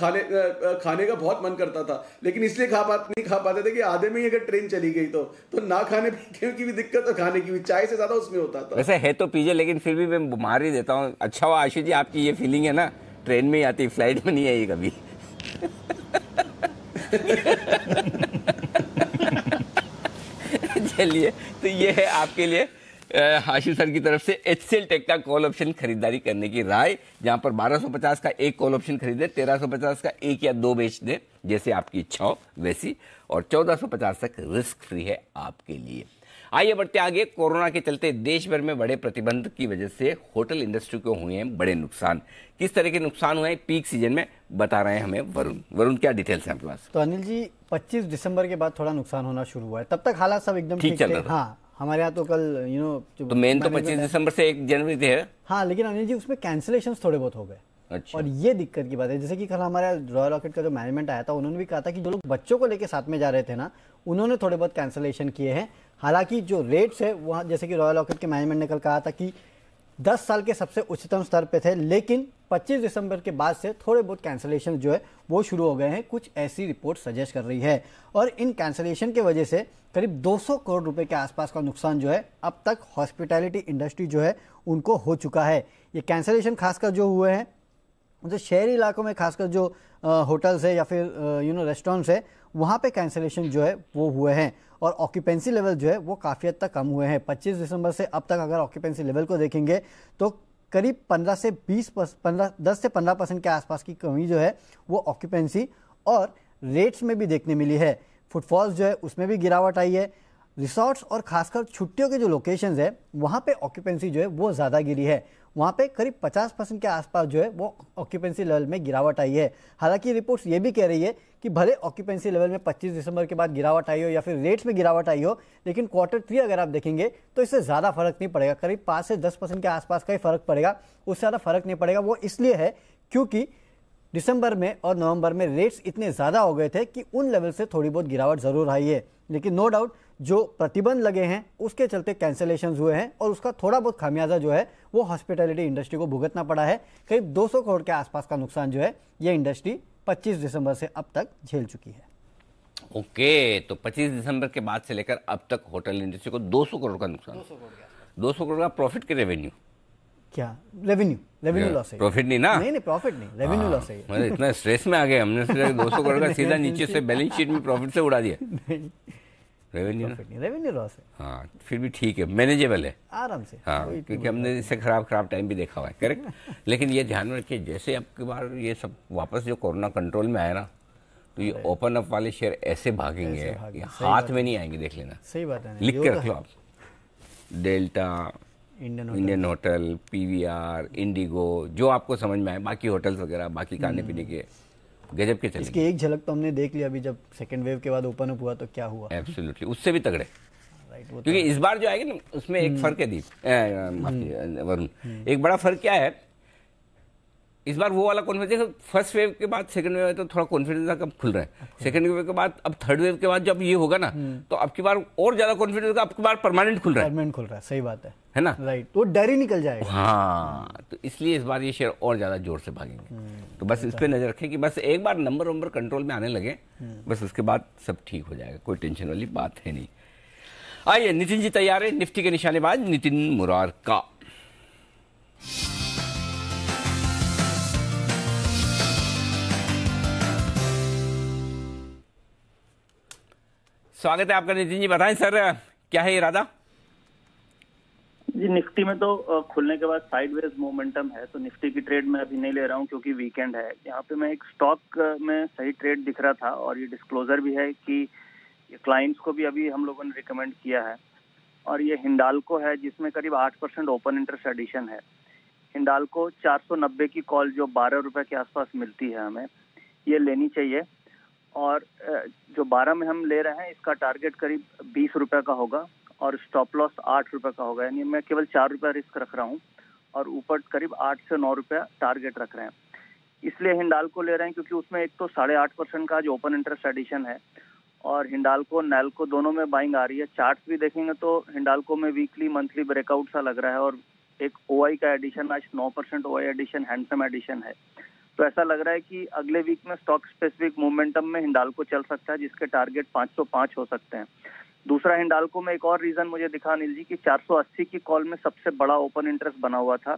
खाने का बहुत मन करता था, लेकिन इसलिए नहीं खा पाते थे कि आधे में ही अगर ट्रेन चली गई तो ना खाने पीने की भी दिक्कत और खाने की भी, चाय से ज्यादा उसमें होता था। वैसे है तो पीजिए, लेकिन फिर भी मैं मार ही देता हूँ। अच्छा हुआ आशीष जी आपकी ये फीलिंग है ना, ट्रेन में ही आती, फ्लाइट में नहीं आई कभी। चलिए, तो ये है आपके लिए आशीष सर की तरफ से एचसीएल टेक का कॉल ऑप्शन खरीदारी करने की राय, जहां पर 1250 का एक कॉल ऑप्शन खरीदे, 1350 का एक या 2 बेच दे, जैसे आपकी इच्छा हो वैसी, और 1450 तक रिस्क फ्री है आपके लिए। आइए बढ़ते आगे। कोरोना के चलते देश भर में बड़े प्रतिबंध की वजह से होटल इंडस्ट्री को हुए हैं बड़े नुकसान। किस तरह के नुकसान हुए हैं पीक सीजन में, बता रहे हैं हमें वरुण। क्या डिटेल्स हैं आपके पास? तो अनिल जी, 25 दिसंबर के बाद थोड़ा नुकसान होना शुरू हुआ है। तब तक हालात सब एकदम ठीक चल रहा था। हाँ, हमारे यहाँ तो कल तो मेन तो 25 दिसंबर से 1 जनवरी थे। हाँ, लेकिन अनिल जी उसमें कैंसिलेशंस थोड़े बहुत हो गए। अच्छा। और ये दिक्कत की बात है। जैसे कि कल हमारा रॉयल ऑर्किड का जो मैनेजमेंट आया था, उन्होंने भी कहा था कि जो लोग बच्चों को लेके साथ में जा रहे थे ना, उन्होंने थोड़े बहुत कैंसिलेशन किए हैं। हालांकि जो रेट्स है वहाँ, जैसे कि रॉयल ऑर्किड के मैनेजमेंट ने कल कहा था कि 10 साल के सबसे उच्चतम स्तर पे थे, लेकिन 25 दिसंबर के बाद से थोड़े बहुत कैंसिलेशन जो है वो शुरू हो गए हैं। कुछ ऐसी रिपोर्ट सजेस्ट कर रही है, और इन कैंसिलेशन की वजह से करीब 200 करोड़ रुपए के आसपास का नुकसान जो है अब तक हॉस्पिटैलिटी इंडस्ट्री जो है उनको हो चुका है। ये कैंसिलेशन खासकर जो हुए हैं जो शहरी इलाकों में, खासकर जो होटल्स है या फिर रेस्टोरेंट्स है, वहाँ पे कैंसिलेशन जो है वो हुए हैं, और ऑक्यूपेंसी लेवल जो है वो काफ़ी हद तक कम हुए हैं। 25 दिसंबर से अब तक अगर ऑक्यूपेंसी लेवल को देखेंगे तो करीब 10 से 15% के आसपास की कमी जो है वो ऑक्यूपेंसी और रेट्स में भी देखने मिली है। फुटफॉल्स जो है उसमें भी गिरावट आई है। रिसोर्ट्स और खासकर छुट्टियों के जो लोकेशंस है वहाँ पे ऑक्यूपेंसी जो है वो ज़्यादा गिरी है। वहाँ पे करीब 50% के आसपास जो है वो ऑक्यूपेंसी लेवल में गिरावट आई है। हालांकि रिपोर्ट्स ये भी कह रही है कि भले ऑक्यूपेंसी लेवल में 25 दिसंबर के बाद गिरावट आई हो या फिर रेट्स में गिरावट आई हो, लेकिन Q3 अगर आप देखेंगे तो इससे ज़्यादा फर्क नहीं पड़ेगा। करीब 5 से 10% के आसपास का ही फर्क पड़ेगा, उससे ज़्यादा फर्क नहीं पड़ेगा। वो इसलिए है क्योंकि दिसंबर में और नवंबर में रेट्स इतने ज़्यादा हो गए थे कि उन लेवल से थोड़ी बहुत गिरावट ज़रूर आई है। लेकिन नो डाउट जो प्रतिबंध लगे हैं उसके चलते कैंसिलेशंस हुए हैं, और उसका थोड़ा बहुत खामियाजा जो है वो हॉस्पिटैलिटी इंडस्ट्री को भुगतना पड़ा है। करीब 200 करोड़ के आसपास का नुकसान जो है ये इंडस्ट्री 25 दिसंबर से अब तक झेल चुकी है। ओके, तो 25 दिसंबर के बाद से लेकर अब तक होटल इंडस्ट्री को 200 करोड़ का नुकसान। 200 करोड़ का प्रॉफिट के रेवेन्यू क्या? रेवेन्यू लॉस है। प्रॉफिट नहीं ना? नहीं, प्रॉफिट नहीं, रेवेन्यू लॉस है। मतलब इतना स्ट्रेस में आ गए हमने, 200 करोड़ का सीधा नीचे से बैलेंस शीट में प्रॉफिट से उड़ा दिया। रेवेन्यू लॉस है। हाँ, फिर भी ठीक है, मैनेजेबल है, आराम से। हाँ, क्योंकि हमने इससे खराब टाइम भी देखा हुआ है। करेक्ट। लेकिन ये ध्यान में रखिए, जैसे अब की बार ये सब वापस जो कोरोना कंट्रोल में आया ना, तो ये ओपन अप वाले शेयर ऐसे भागेंगे, हाथ में नहीं आएंगे, देख लेना। सही बात है, लिख के रख लो आप। Delta, Indian hotel, PVR, Indigo, जो आपको समझ में आए, बाकी होटल्स वगैरह, बाकी खाने पीने के गजब के चले। इसकी एक झलक तो हमने देख लिया अभी जब सेकेंड वेव के बाद ओपन अप हुआ तो क्या हुआ। एब्सोल्युटली, उससे भी तगड़े। क्योंकि इस बार जो आएगा ना उसमें एक फर्क है वरुण, एक बड़ा फर्क क्या है इस बार, वो वाला कॉन्फिडेंस। फर्स्ट वेव के बाद सेकंड वेव है तो थोड़ा कॉन्फिडेंस कब खुल रहा है। सेकंड वेव के बाद अब थर्ड वेव के बाद जब ये होगा ना, तो अब की बार और ज्यादा कॉन्फिडेंस, अब की बार परमानेंट खुल रहा है। सही बात है ना? राइट, वो डर ही निकल जाएगा। हाँ, तो इसलिए इस बार ये शेयर और ज्यादा जोर से भागेंगे। तो बस इस पे नजर रखें कि बस एक बार नंबर कंट्रोल में आने लगे, बस उसके बाद सब ठीक हो जाएगा, कोई टेंशन वाली बात है नहीं। आइए, नितिन जी तैयार है निफ्टी के निशानेबाज नितिन मुरार का। स्वागत है आपका नितिन जी, बताएं सर क्या है इरादा? जी, निफ्टी में तो खुलने के बाद साइडवेज मोमेंटम है, तो निफ्टी की ट्रेड मैं अभी नहीं ले रहा हूं क्योंकि वीकेंड है। यहाँ पे मैं एक स्टॉक में सही ट्रेड दिख रहा था, और ये डिस्क्लोजर भी है कि ये क्लाइंट्स को भी अभी हम लोगों ने रिकमेंड किया है, और ये हिंडाल्को है जिसमें करीब 8% ओपन इंटरेस्ट एडिशन है। हिंडाल्को 490 की कॉल जो 12 रुपए के आसपास मिलती है, हमें ये लेनी चाहिए। और जो 12 में हम ले रहे हैं इसका टारगेट करीब 20 रुपए का होगा, और स्टॉप लॉस 8 रुपए का होगा। यानी मैं केवल 4 रुपया रिस्क रख रहा हूँ, और ऊपर करीब 8 से 9 रुपया टारगेट रख रहे हैं। इसलिए हिंडाल्को ले रहे हैं क्योंकि उसमें एक तो 8.5% का जो ओपन इंटरेस्ट एडिशन है, और हिंडाल्को नैल्को दोनों में बाइंग आ रही है। चार्ट्स भी देखेंगे तो हिंडाल्को में वीकली मंथली ब्रेकआउट सा लग रहा है, और एक ओआई का एडिशन आज 9% ओआई एडिशन, हैंडसम एडिशन है। तो ऐसा लग रहा है कि अगले वीक में स्टॉक स्पेसिफिक मोमेंटम में हिंडाल्को चल सकता है, जिसके टारगेट 505 हो सकते हैं। दूसरा, हिंडाल्को में एक और रीजन मुझे दिखा अनिल जी कि 480 की कॉल में सबसे बड़ा ओपन इंटरेस्ट बना हुआ था,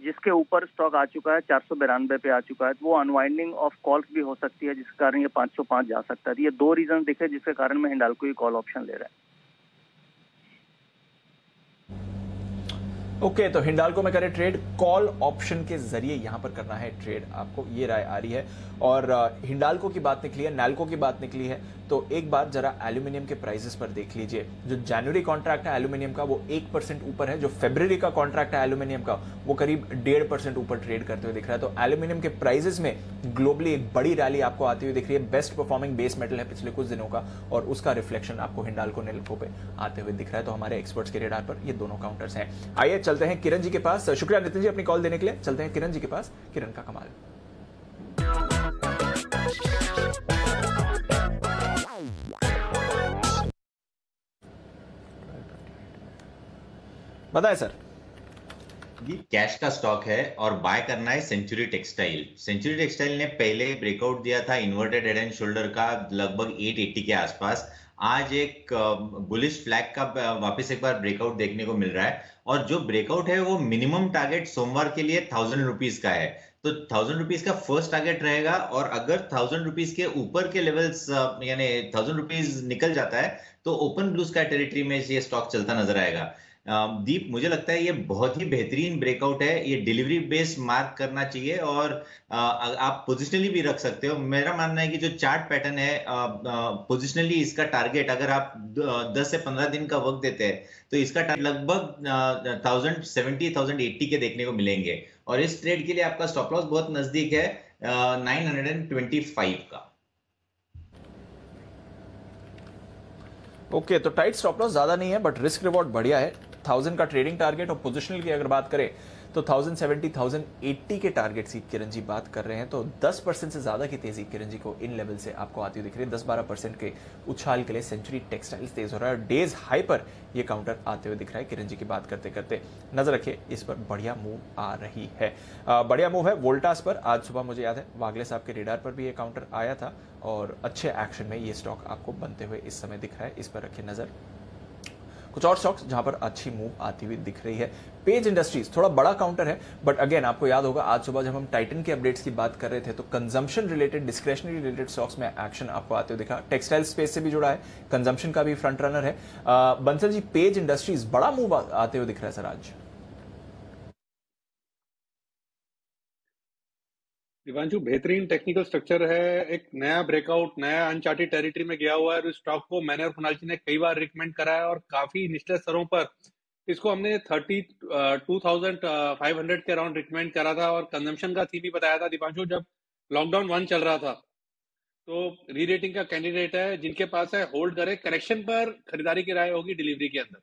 जिसके ऊपर स्टॉक आ चुका है, 492 पे आ चुका है। तो वो अनवाइंडिंग ऑफ कॉल्स भी हो सकती है, जिसके कारण ये 505 जा सकता है। ये दो रीजन दिखे जिसके कारण मैं हिंडाल्को की कॉल ऑप्शन ले रहा है। ओके, तो हिंडाल्को में करें ट्रेड, कॉल ऑप्शन के जरिए यहां पर करना है ट्रेड, आपको ये राय आ रही है। और हिंडाल्को की बात निकली है, नैल्को की बात निकली है, तो एक बार जरा एल्यूमिनियम के प्राइसेस पर देख लीजिए। जो जनवरी कॉन्ट्रैक्ट है एल्यूमिनियम का वो 1% ऊपर है, जो फरवरी का कॉन्ट्रैक्ट है एल्यूमिनियम का वो करीब 1.5% ऊपर ट्रेड करते हुए दिख रहा है। तो एल्यूमिनियम के प्राइसेस में ग्लोबली एक बड़ी रैली आपको आती हुई दिख रही है। बेस्ट परफॉर्मिंग बेस मेटल है पिछले कुछ दिनों का और उसका रिफ्लेक्शन आपको हिंडाल्को नेल्को पे आते हुए दिख रहा है। तो हमारे एक्सपर्ट्स के रेडार पर ये दोनों काउंटर्स हैं। आइए चलते हैं किरण जी के पास। शुक्रिया नितिन जी अपनी कॉल देने के लिए। चलते हैं किरण जी के पास। किरण का कमाल। बताएं सर। जी कैश का स्टॉक है और बाय करना है सेंचुरी टेक्सटाइल। सेंचुरी टेक्सटाइल ने पहले ब्रेकआउट दिया था इन्वर्टेड हेड एंड शोल्डर का लगभग 880 के आसपास। आज एक बुलिश फ्लैग का वापस एक बार ब्रेकआउट देखने को मिल रहा है और जो ब्रेकआउट है वो मिनिमम टारगेट सोमवार के लिए 1000 रुपीज का है। तो 1000 रुपीज का फर्स्ट टारगेट रहेगा और अगर 1000 रुपीज के ऊपर के लेवल्स यानी 1000 रुपीज निकल जाता है तो ओपन ब्लू स्काई टेरिटरी में ये स्टॉक चलता नजर आएगा। दीप मुझे लगता है ये बहुत ही बेहतरीन ब्रेकआउट है। ये डिलीवरी बेस मार्क करना चाहिए और आप पोजिशनली भी रख सकते हो। मेरा मानना है कि जो चार्ट पैटर्न है पोजिशनली इसका टारगेट अगर आप 10 से 15 दिन का वक्त देते हैं तो इसका टारगेट लगभग 1070 1080 के देखने को मिलेंगे और इस ट्रेड के लिए आपका स्टॉप लॉस बहुत नजदीक है 925 का। ओके तो टाइट स्टॉप लॉस ज्यादा नहीं है बट रिस्क रिवॉर्ड बढ़िया है। 1000 का ट्रेडिंग टारगेट और पोजिशनल की अगर बात करें तो 1070 1080 के टारगेट की किरण जी बात कर रहे हैं तो 10% से ज्यादा की तेजी किरण जी को इन लेवल से आपको आती हुई दिख रही है। 10-12% के उछाल के लिए सेंचुरी टेक्सटाइल्स तेज हो रहा है और डेज हाई पर यह काउंटर आते हुए दिख रहा है। किरण जी की बात करते करते नजर रखिए इस पर बढ़िया मूव आ रही है। बढ़िया मूव है वोल्टास पर। आज सुबह मुझे याद है वागले साहब के रेडार पर भी ये काउंटर आया था और अच्छे एक्शन में ये स्टॉक आपको बनते हुए इस समय दिख रहा है। इस पर रखिए नजर। कुछ और स्टॉक्स जहां पर अच्छी मूव आती हुई दिख रही है। पेज इंडस्ट्रीज थोड़ा बड़ा काउंटर है बट अगेन आपको याद होगा आज सुबह जब हम टाइटन के अपडेट्स की बात कर रहे थे तो consumption related discretionary related stocks में एक्शन आपको आते हुए दिखा। टेक्सटाइल स्पेस से भी जुड़ा है, कंजम्पशन का भी फ्रंट रनर है। बंसल जी पेज इंडस्ट्रीज बड़ा मूव आते हुए दिख रहा है सर आज। दिवांशु बेहतरीन टेक्निकल स्ट्रक्चर है, एक नया ब्रेकआउट नया अनचार्टेड टेरिटरी में गया हुआ है और इस स्टॉक को मैंने और कुणाल जी ने कई बार रिकमेंड करा है और काफी निचले स्तरों पर इसको हमने 32,500 के अराउंड रिकमेंड करा था और कंजम्पशन का थीम भी बताया था दिवांशु जब लॉकडाउन 1 चल रहा था। तो री रेटिंग का कैंडिडेट है, जिनके पास है होल्ड करे, करेक्शन पर खरीदारी की राय होगी डिलीवरी के अंदर।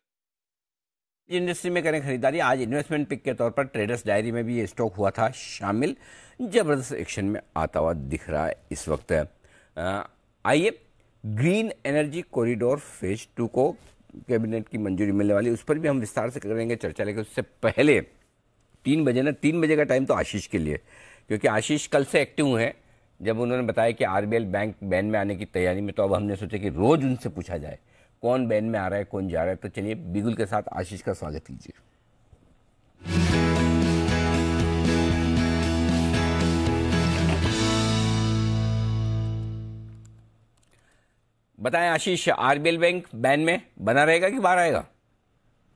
इंडस्ट्री में करें खरीदारी। आज इन्वेस्टमेंट पिक के तौर पर ट्रेडर्स डायरी में भी ये स्टॉक हुआ था शामिल, जबरदस्त एक्शन में आता हुआ दिख रहा है इस वक्त। आइए ग्रीन एनर्जी कॉरिडोर फेज 2 को कैबिनेट की मंजूरी मिलने वाली, उस पर भी हम विस्तार से करेंगे चर्चा। लेकिन उससे पहले 3 बजे ना, 3 बजे का टाइम तो आशीष के लिए, क्योंकि आशीष कल से एक्टिव हैं। जब उन्होंने बताया कि आरबीएल बैंक बैन में आने की तैयारी में, तो अब हमने सोचा कि रोज उनसे पूछा जाए कौन बैन में आ रहा है, कौन जा रहा है। तो चलिए बिगुल के साथ आशीष का स्वागत कीजिए। बताएं आशीष, आरबीएल बैंक बैन में बना रहेगा कि बाहर आएगा?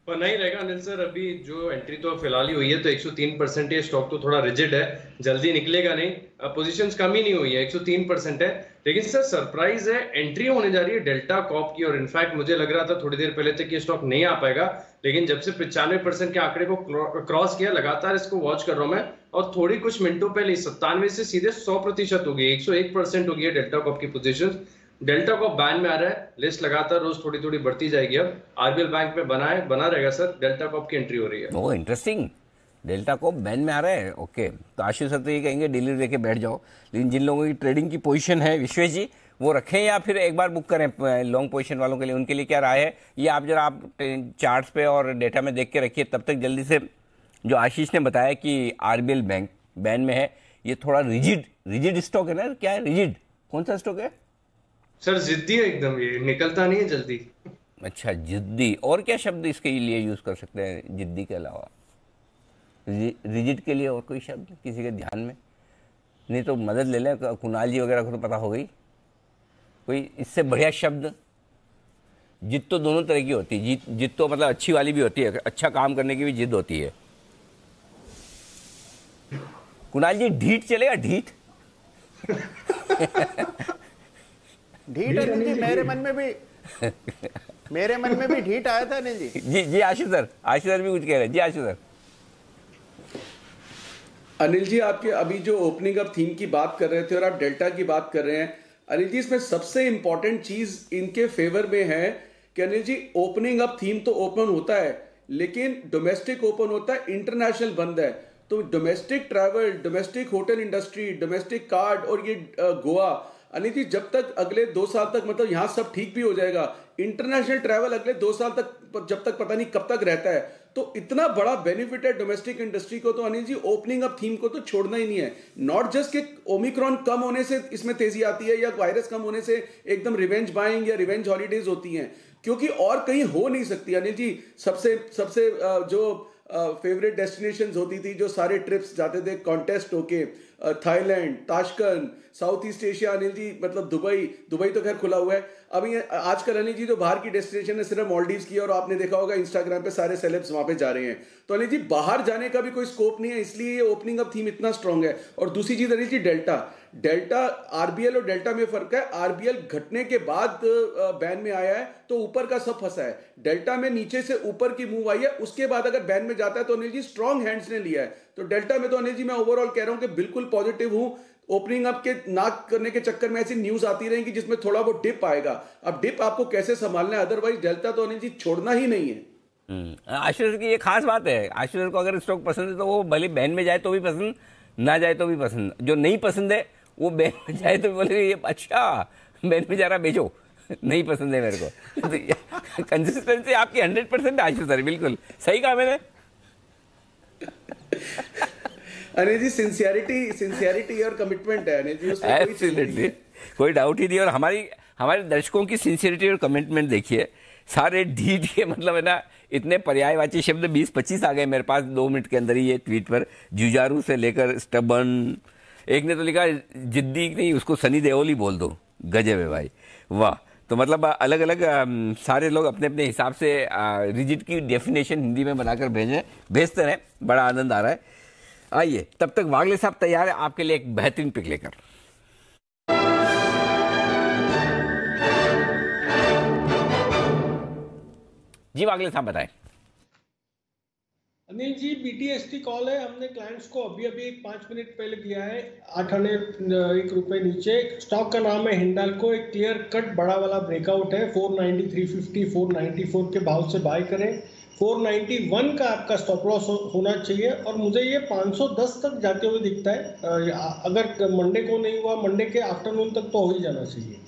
बना ही रहेगा अनिल सर। अभी जो एंट्री तो फिलहाल ही हुई है तो 103% है। स्टॉक तो थोड़ा रिजिड है, जल्दी निकलेगा नहीं। पोजीशंस कम ही नहीं हुई है, 103% है। लेकिन सर सरप्राइज है, एंट्री होने जा रही है डेल्टा कॉप की और इनफैक्ट मुझे लग रहा था थोड़ी देर पहले तक ये स्टॉक नहीं आ पाएगा, लेकिन जब से 95% के आंकड़े को क्रॉस किया, लगातार इसको वॉच कर रहा हूं मैं और थोड़ी कुछ मिनटों पहले 97 से सीधे 100% हो गई, 101% हो गई है डेल्टा कॉप की पोजीशन। डेल्टा कॉप बैन में आ रहा है, लिस्ट लगातार रोज थोड़ी थोड़ी बढ़ती जाएगी। अब आरबीएल बैंक में बना रहेगा सर, डेल्टा कॉप की एंट्री हो रही है। Oh interesting, Delta Corp ban में आ रहा है। ओके, तो आशीष सर तो ये कहेंगे डिलीवरी देके बैठ जाओ, लेकिन जिन लोगों की ट्रेडिंग की पोजीशन है विश्वेश जी, वो रखें या फिर एक बार बुक करें लॉन्ग पोजीशन वालों के लिए? उनके लिए क्या राय है ये आप जरा आप चार्ट्स पे और डेटा में देख के रखिए। तब तक जल्दी से, जो आशीष ने बताया कि आरबीएल बैंक बैन में है, ये थोड़ा रिजिड स्टॉक है ना? क्या है रिजिड? कौन सा स्टॉक है सर? जिद्दी है एकदम, ये निकलता नहीं है जल्दी। अच्छा जिद्दी, और क्या शब्द इसके लिए यूज कर सकते हैं जिद्दी के अलावा? रिजिड के लिए और कोई शब्द किसी के ध्यान में? नहीं तो मदद ले लें, कुणाल जी वगैरह को तो पता हो गई कोई इससे बढ़िया शब्द। जिद तो दोनों तरह की होती है, जिद तो मतलब अच्छी वाली भी होती है, अच्छा काम करने की भी जिद होती है। कुणाल जी ढीठ चलेगा? ढीठ ढीठ अनिल जी, मेरे मन में भी ढीठ आया था अनिल जी। जी आशीष सर भी कुछ कह रहे हैं। जी आशीष सर। अनिल जी, आपके अभी जो ओपनिंग अप थीम की बात कर रहे थे और आप डेल्टा की बात कर रहे हैं, अनिल जी इसमें सबसे इंपॉर्टेंट चीज इनके फेवर में है कि Anil ji opening up theme तो ओपन होता है, लेकिन डोमेस्टिक ओपन होता है, इंटरनेशनल बंद है। तो domestic travel, domestic hotel industry, domestic card और ये गोवा, अनिल जी जब तक अगले 2 साल तक मतलब यहाँ सब ठीक भी हो जाएगा, इंटरनेशनल ट्रैवल अगले 2 साल तक जब तक पता नहीं कब तक रहता है, तो इतना बड़ा बेनिफिट है डोमेस्टिक इंडस्ट्री को। तो Anil ji opening up theme को तो छोड़ना ही नहीं है। नॉट जस्ट कि ओमिक्रॉन कम होने से इसमें तेजी आती है या वायरस कम होने से एकदम रिवेंज बाइंग या रिवेंज हॉलीडेज होती हैं, क्योंकि और कहीं हो नहीं सकती। अनिल जी सबसे जो फेवरेट डेस्टिनेशंस होती थी, जो सारे ट्रिप्स जाते थे कॉन्टेस्ट होके, Thailand, Tashkent, South East Asia, Anil ji मतलब दुबई तो खैर खुला हुआ है। अभी आजकल अनिल जी जो बाहर की डेस्टिनेशन है सिर्फ मालदीव्स की, और आपने देखा होगा इंस्टाग्राम पे सारे सेलेब्स वहां पे जा रहे हैं। तो अनिल जी बाहर जाने का भी कोई स्कोप नहीं है, इसलिए ये ओपनिंग अप थीम इतना स्ट्रांग है। और दूसरी चीज अनिल जी डेल्टा आरबीएल और डेल्टा में फर्क है। आरबीएल घटने के बाद बैन में आया है तो ऊपर का सब फंसा है, डेल्टा में नीचे से ऊपर की मूव आई है, उसके बाद अगर बैन में जाता है तो अनिल जी स्ट्रांग हैंड्स ने लिया है। तो डेल्टा में तो अनिल जी मैं ओवरऑल कह रहा हूं कि बिल्कुल पॉजिटिव हूं। ओपनिंग अप के ना करने के चक्कर में ऐसी न्यूज आती रहेंगी जिसमें थोड़ा वो डिप आएगा। अब डिप आपको कैसे संभालना है, अदरवाइज डेल्टा तो अनिल जी छोड़ना ही नहीं है। आशीष की ये खास बात है, आशीष को अगर स्टॉक पसंद है तो वो भले बैन में जाए तो भी पसंद, ना जाए तो भी पसंद। जो नहीं पसंद है वो बैन में जाए तो बोले ये अच्छा बैन में जा रहा बेचो, नहीं पसंद है मेरे को। कंसिस्टेंसी आपकी 100% आशीष सर, बिल्कुल सही कहा मैंने। अनिल जी सिंसियरिटी और कमिटमेंट है अनिल जी, उसमें एब्सोल्युटली कोई डाउट ही नहीं। और हमारे दर्शकों की सिंसियरिटी और कमिटमेंट देखिए, सारे ढीठ के मतलब है ना, इतने पर्यायवाची शब्द 20-25 आ गए मेरे पास 2 मिनट के अंदर ही ये ट्वीट पर। जुझारू से लेकर स्टबन, एक ने तो लिखा जिद्दी नहीं, उसको सनी देओल ही बोल दो, गजब है भाई, वाह। तो मतलब अलग अलग सारे लोग अपने अपने हिसाब से रिजिड की डेफिनेशन हिंदी में बनाकर भेजते रहे, बड़ा आनंद आ रहा है। आइए तब तक वागले साहब तैयार है आपके लिए एक बेहतरीन पिक लेकर। जी वागले साहब बताएं। अनिल जी बीटीएसटी कॉल है, हमने क्लाइंट्स को अभी 5 मिनट पहले दिया है 801 रुपए नीचे। स्टॉक का नाम है हिंडाल्को, एक क्लियर कट बड़ा वाला ब्रेकआउट है 490, 350, 494 के भाव से बाय करें। 491 का आपका स्टॉप लॉस होना चाहिए और मुझे ये 510 तक जाते हुए दिखता है। अगर मंडे को नहीं हुआ, मंडे के आफ्टरनून तक तो हो ही जाना चाहिए।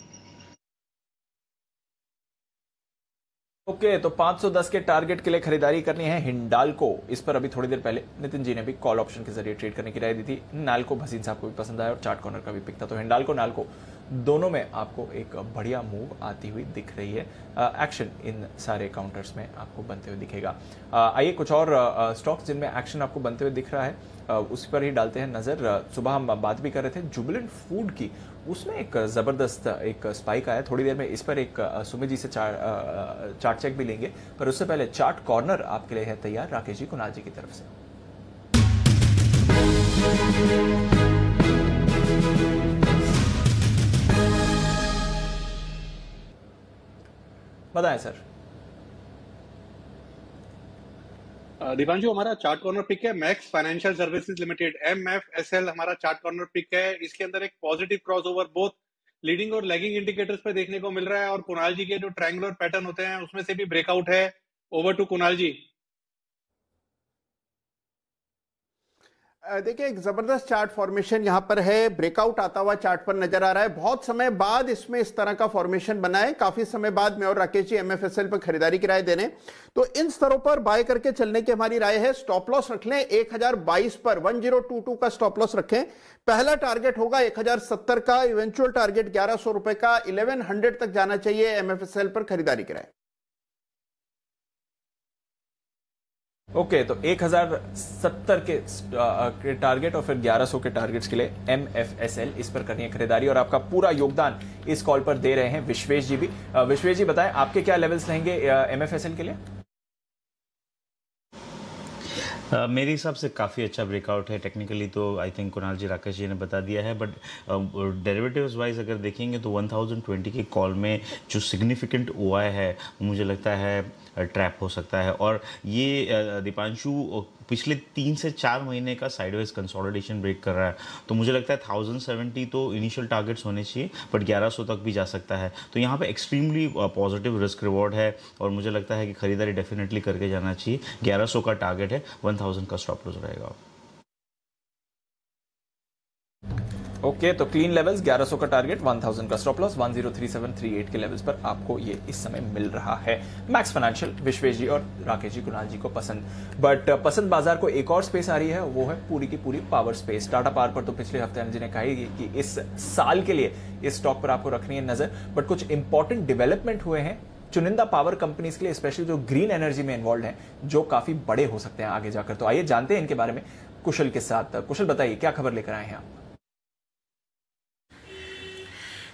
ओके, तो 510 के टारगेट के लिए खरीदारी करनी है हिंडाल्को। इस पर अभी थोड़ी देर पहले नितिन जी ने भी कॉल ऑप्शन के जरिए ट्रेड करने की राय दी थी। नाल्को भसीन साहब को भी पसंद आया और चार्ट कॉर्नर का भी पिक था। तो हिंडाल्को नाल्को दोनों में आपको एक बढ़िया मूव आती हुई दिख रही है। एक्शन इन सारे काउंटर्स में आपको बनते हुए दिखेगा। आइए कुछ और स्टॉक्स जिनमें एक्शन आपको बनते हुए दिख रहा है उस पर ही डालते हैं नजर। सुबह हम बात भी कर रहे थे जुबिलेंट फूड की, उसमें एक जबरदस्त एक स्पाइक आया। थोड़ी देर में इस पर एक सुमित जी से चार्ट चेक भी लेंगे, पर उससे पहले चार्ट कॉर्नर आपके लिए है तैयार राकेश जी कुणाल जी की तरफ से। बताएं सर। दीपांशु, हमारा चार्ट कॉर्नर पिक है max financial services limited, MFSL हमारा चार्ट कॉर्नर पिक है। इसके अंदर एक पॉजिटिव क्रॉसओवर बोथ लीडिंग और लैगिंग इंडिकेटर्स पे देखने को मिल रहा है और कुणाल जी के जो ट्रायंगुलर पैटर्न होते हैं उसमें से भी ब्रेकआउट है। ओवर टू कुणाल जी। देखिए एक जबरदस्त चार्ट फॉर्मेशन यहां पर है, ब्रेकआउट आता हुआ चार्ट पर नजर आ रहा है। बहुत समय बाद इसमें इस तरह का फॉर्मेशन बना है, काफी समय बाद मैं और राकेश जी MFSL पर खरीदारी की राय दे रहे हैं। तो इन स्तरों पर बाय करके चलने की हमारी राय है। स्टॉप लॉस रख लें 1022 पर, 1022 का स्टॉप लॉस रखें। पहला टारगेट होगा 1070 का, इवेंचुअल टारगेट 1100 रुपए का, 1100 तक जाना चाहिए MFSL पर खरीदारी की राय। ओके, तो 1070 के टारगेट और फिर 1100 के टारगेट्स के लिए MFSL, इस पर करनी है खरीदारी। और आपका पूरा योगदान इस कॉल पर दे रहे हैं विश्वेश जी भी। विश्वेश जी बताएं आपके क्या लेवल्स रहेंगे MFSL के लिए? मेरे हिसाब से काफ़ी अच्छा ब्रेकआउट है। टेक्निकली तो आई थिंक कुणाल जी, राकेश जी ने बता दिया है, बट डेरिवेटिव्स वाइज अगर देखेंगे तो 1020 की कॉल में जो सिग्निफिकेंट ओआई है मुझे लगता है ट्रैप हो सकता है। और ये दीपांशु पिछले 3 से 4 महीने का साइडवेज कंसोलिडेशन ब्रेक कर रहा है, तो मुझे लगता है 1070 तो इनिशियल टारगेट्स होने चाहिए, बट 1100 तक भी जा सकता है। तो यहाँ पे एक्सट्रीमली पॉजिटिव रिस्क रिवॉर्ड है और मुझे लगता है कि खरीदारी डेफिनेटली करके जाना चाहिए। 1100 का टारगेट है, 1000 का स्टॉप लॉस रहेगा। ओके, तो क्लीन लेवल्स 1100 का टारगेट, 1000 का स्टॉप लॉस, 103738 के लेवल्स पर आपको ये इस समय मिल रहा है। मैक्स फाइनेंशियल, विश्वेश जी और राकेश जी, कुणाल जी को पसंद, बट पसंद बाजार को एक और स्पेस आ रही है, वो है पूरी की पूरी पावर स्पेस। टाटा पावर पर तो पिछले हफ्ते अनिल जी ने कहा ही कि इस साल के लिए इस स्टॉक पर आपको रखनी है नजर, बट कुछ इंपॉर्टेंट डेवलपमेंट हुए हैं चुनिंदा पावर कंपनीज के लिए, स्पेशली जो ग्रीन एनर्जी में इन्वॉल्व हैं, जो काफी बड़े हो सकते हैं आगे जाकर। तो आइए जानते हैं इनके बारे में कुशल के साथ। कुशल, बताइए क्या खबर लेकर आए हैं आप?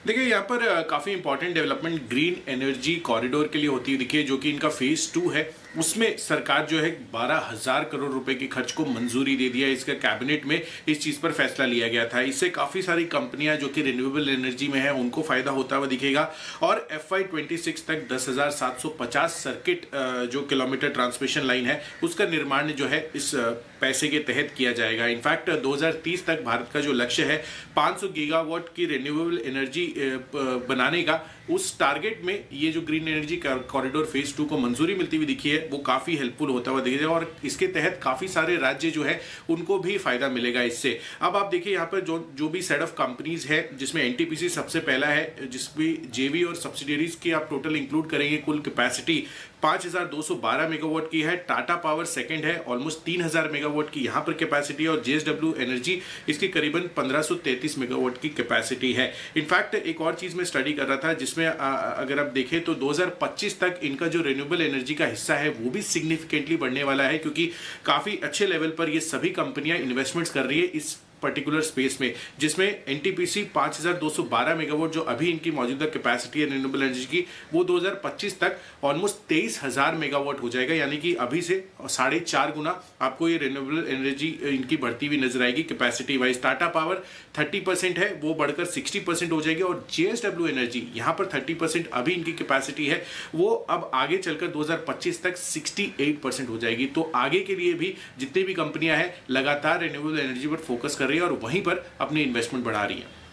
देखिए, यहाँ पर काफ़ी important development green energy corridor के लिए होती है। देखिए, जो कि इनका फेज 2 है, उसमें सरकार जो है 12,000 करोड़ रुपए के खर्च को मंजूरी दे दिया है। इसका कैबिनेट में इस चीज़ पर फैसला लिया गया था। इससे काफ़ी सारी कंपनियां जो कि रिन्यूएबल एनर्जी में है उनको फायदा होता हुआ दिखेगा। और FY26 तक 10,750 सर्किट जो किलोमीटर ट्रांसमिशन लाइन है उसका निर्माण जो है इस पैसे के तहत किया जाएगा। इनफैक्ट 2030 तक भारत का जो लक्ष्य है 500 गीगावाट की रिन्यूएबल एनर्जी बनाने का, उस टारगेट में ये जो ग्रीन एनर्जी कॉरिडोर फेज 2 को मंजूरी मिलती हुई दिखी है वो काफी हेल्पफुल होता हुआ दिखेगा और इसके तहत काफी सारे राज्य जो है उनको भी फायदा मिलेगा इससे। अब आप देखिए यहाँ पर जो भी सेट ऑफ कंपनीज है, जिसमें एनटीपीसी सबसे पहला है, जिसमें जेवी और सब्सिडियरीज की आप टोटल इंक्लूड करेंगे, कुल कैपेसिटी 5,212 मेगावाट की है। टाटा पावर सेकंड है, ऑलमोस्ट 3,000 मेगावाट की यहाँ पर कैपेसिटी, और जेएसडब्ल्यू एनर्जी इसकी करीबन 1533 मेगावाट की कैपेसिटी है। इनफैक्ट एक और चीज में स्टडी कर रहा था जिसमें अगर आप देखें तो 2025 तक इनका जो रिन्यूएबल एनर्जी का हिस्सा है वो भी सिग्निफिकेंटली बढ़ने वाला है, क्योंकि काफी अच्छे लेवल पर ये सभी कंपनियां इन्वेस्टमेंट्स कर रही है इस पर्टिकुलर स्पेस में, जिसमें एनटीपीसी 5,212 मेगावाट जो अभी इनकी मौजूदा कैपेसिटी है रिन्यूएबल एनर्जी की, वो 2025 तक ऑलमोस्ट 23,000 मेगावाट हो जाएगा। यानी कि अभी से 4.5 गुना आपको ये रिन्यूएबल एनर्जी इनकी बढ़ती हुई नजर आएगी कैपेसिटी वाइज। टाटा पावर 30% है, वो बढ़कर 60% हो जाएगी, और जेएसडब्ल्यू एनर्जी यहाँ पर 30% अभी इनकी कैपेसिटी है, वो अब आगे चलकर 2025 तक 68% हो जाएगी। तो आगे के लिए भी जितनी भी कंपनियां हैं लगातार रिन्यूएबल एनर्जी पर फोकस कर रही है और वहीं पर अपनी इन्वेस्टमेंट बढ़ा रही है।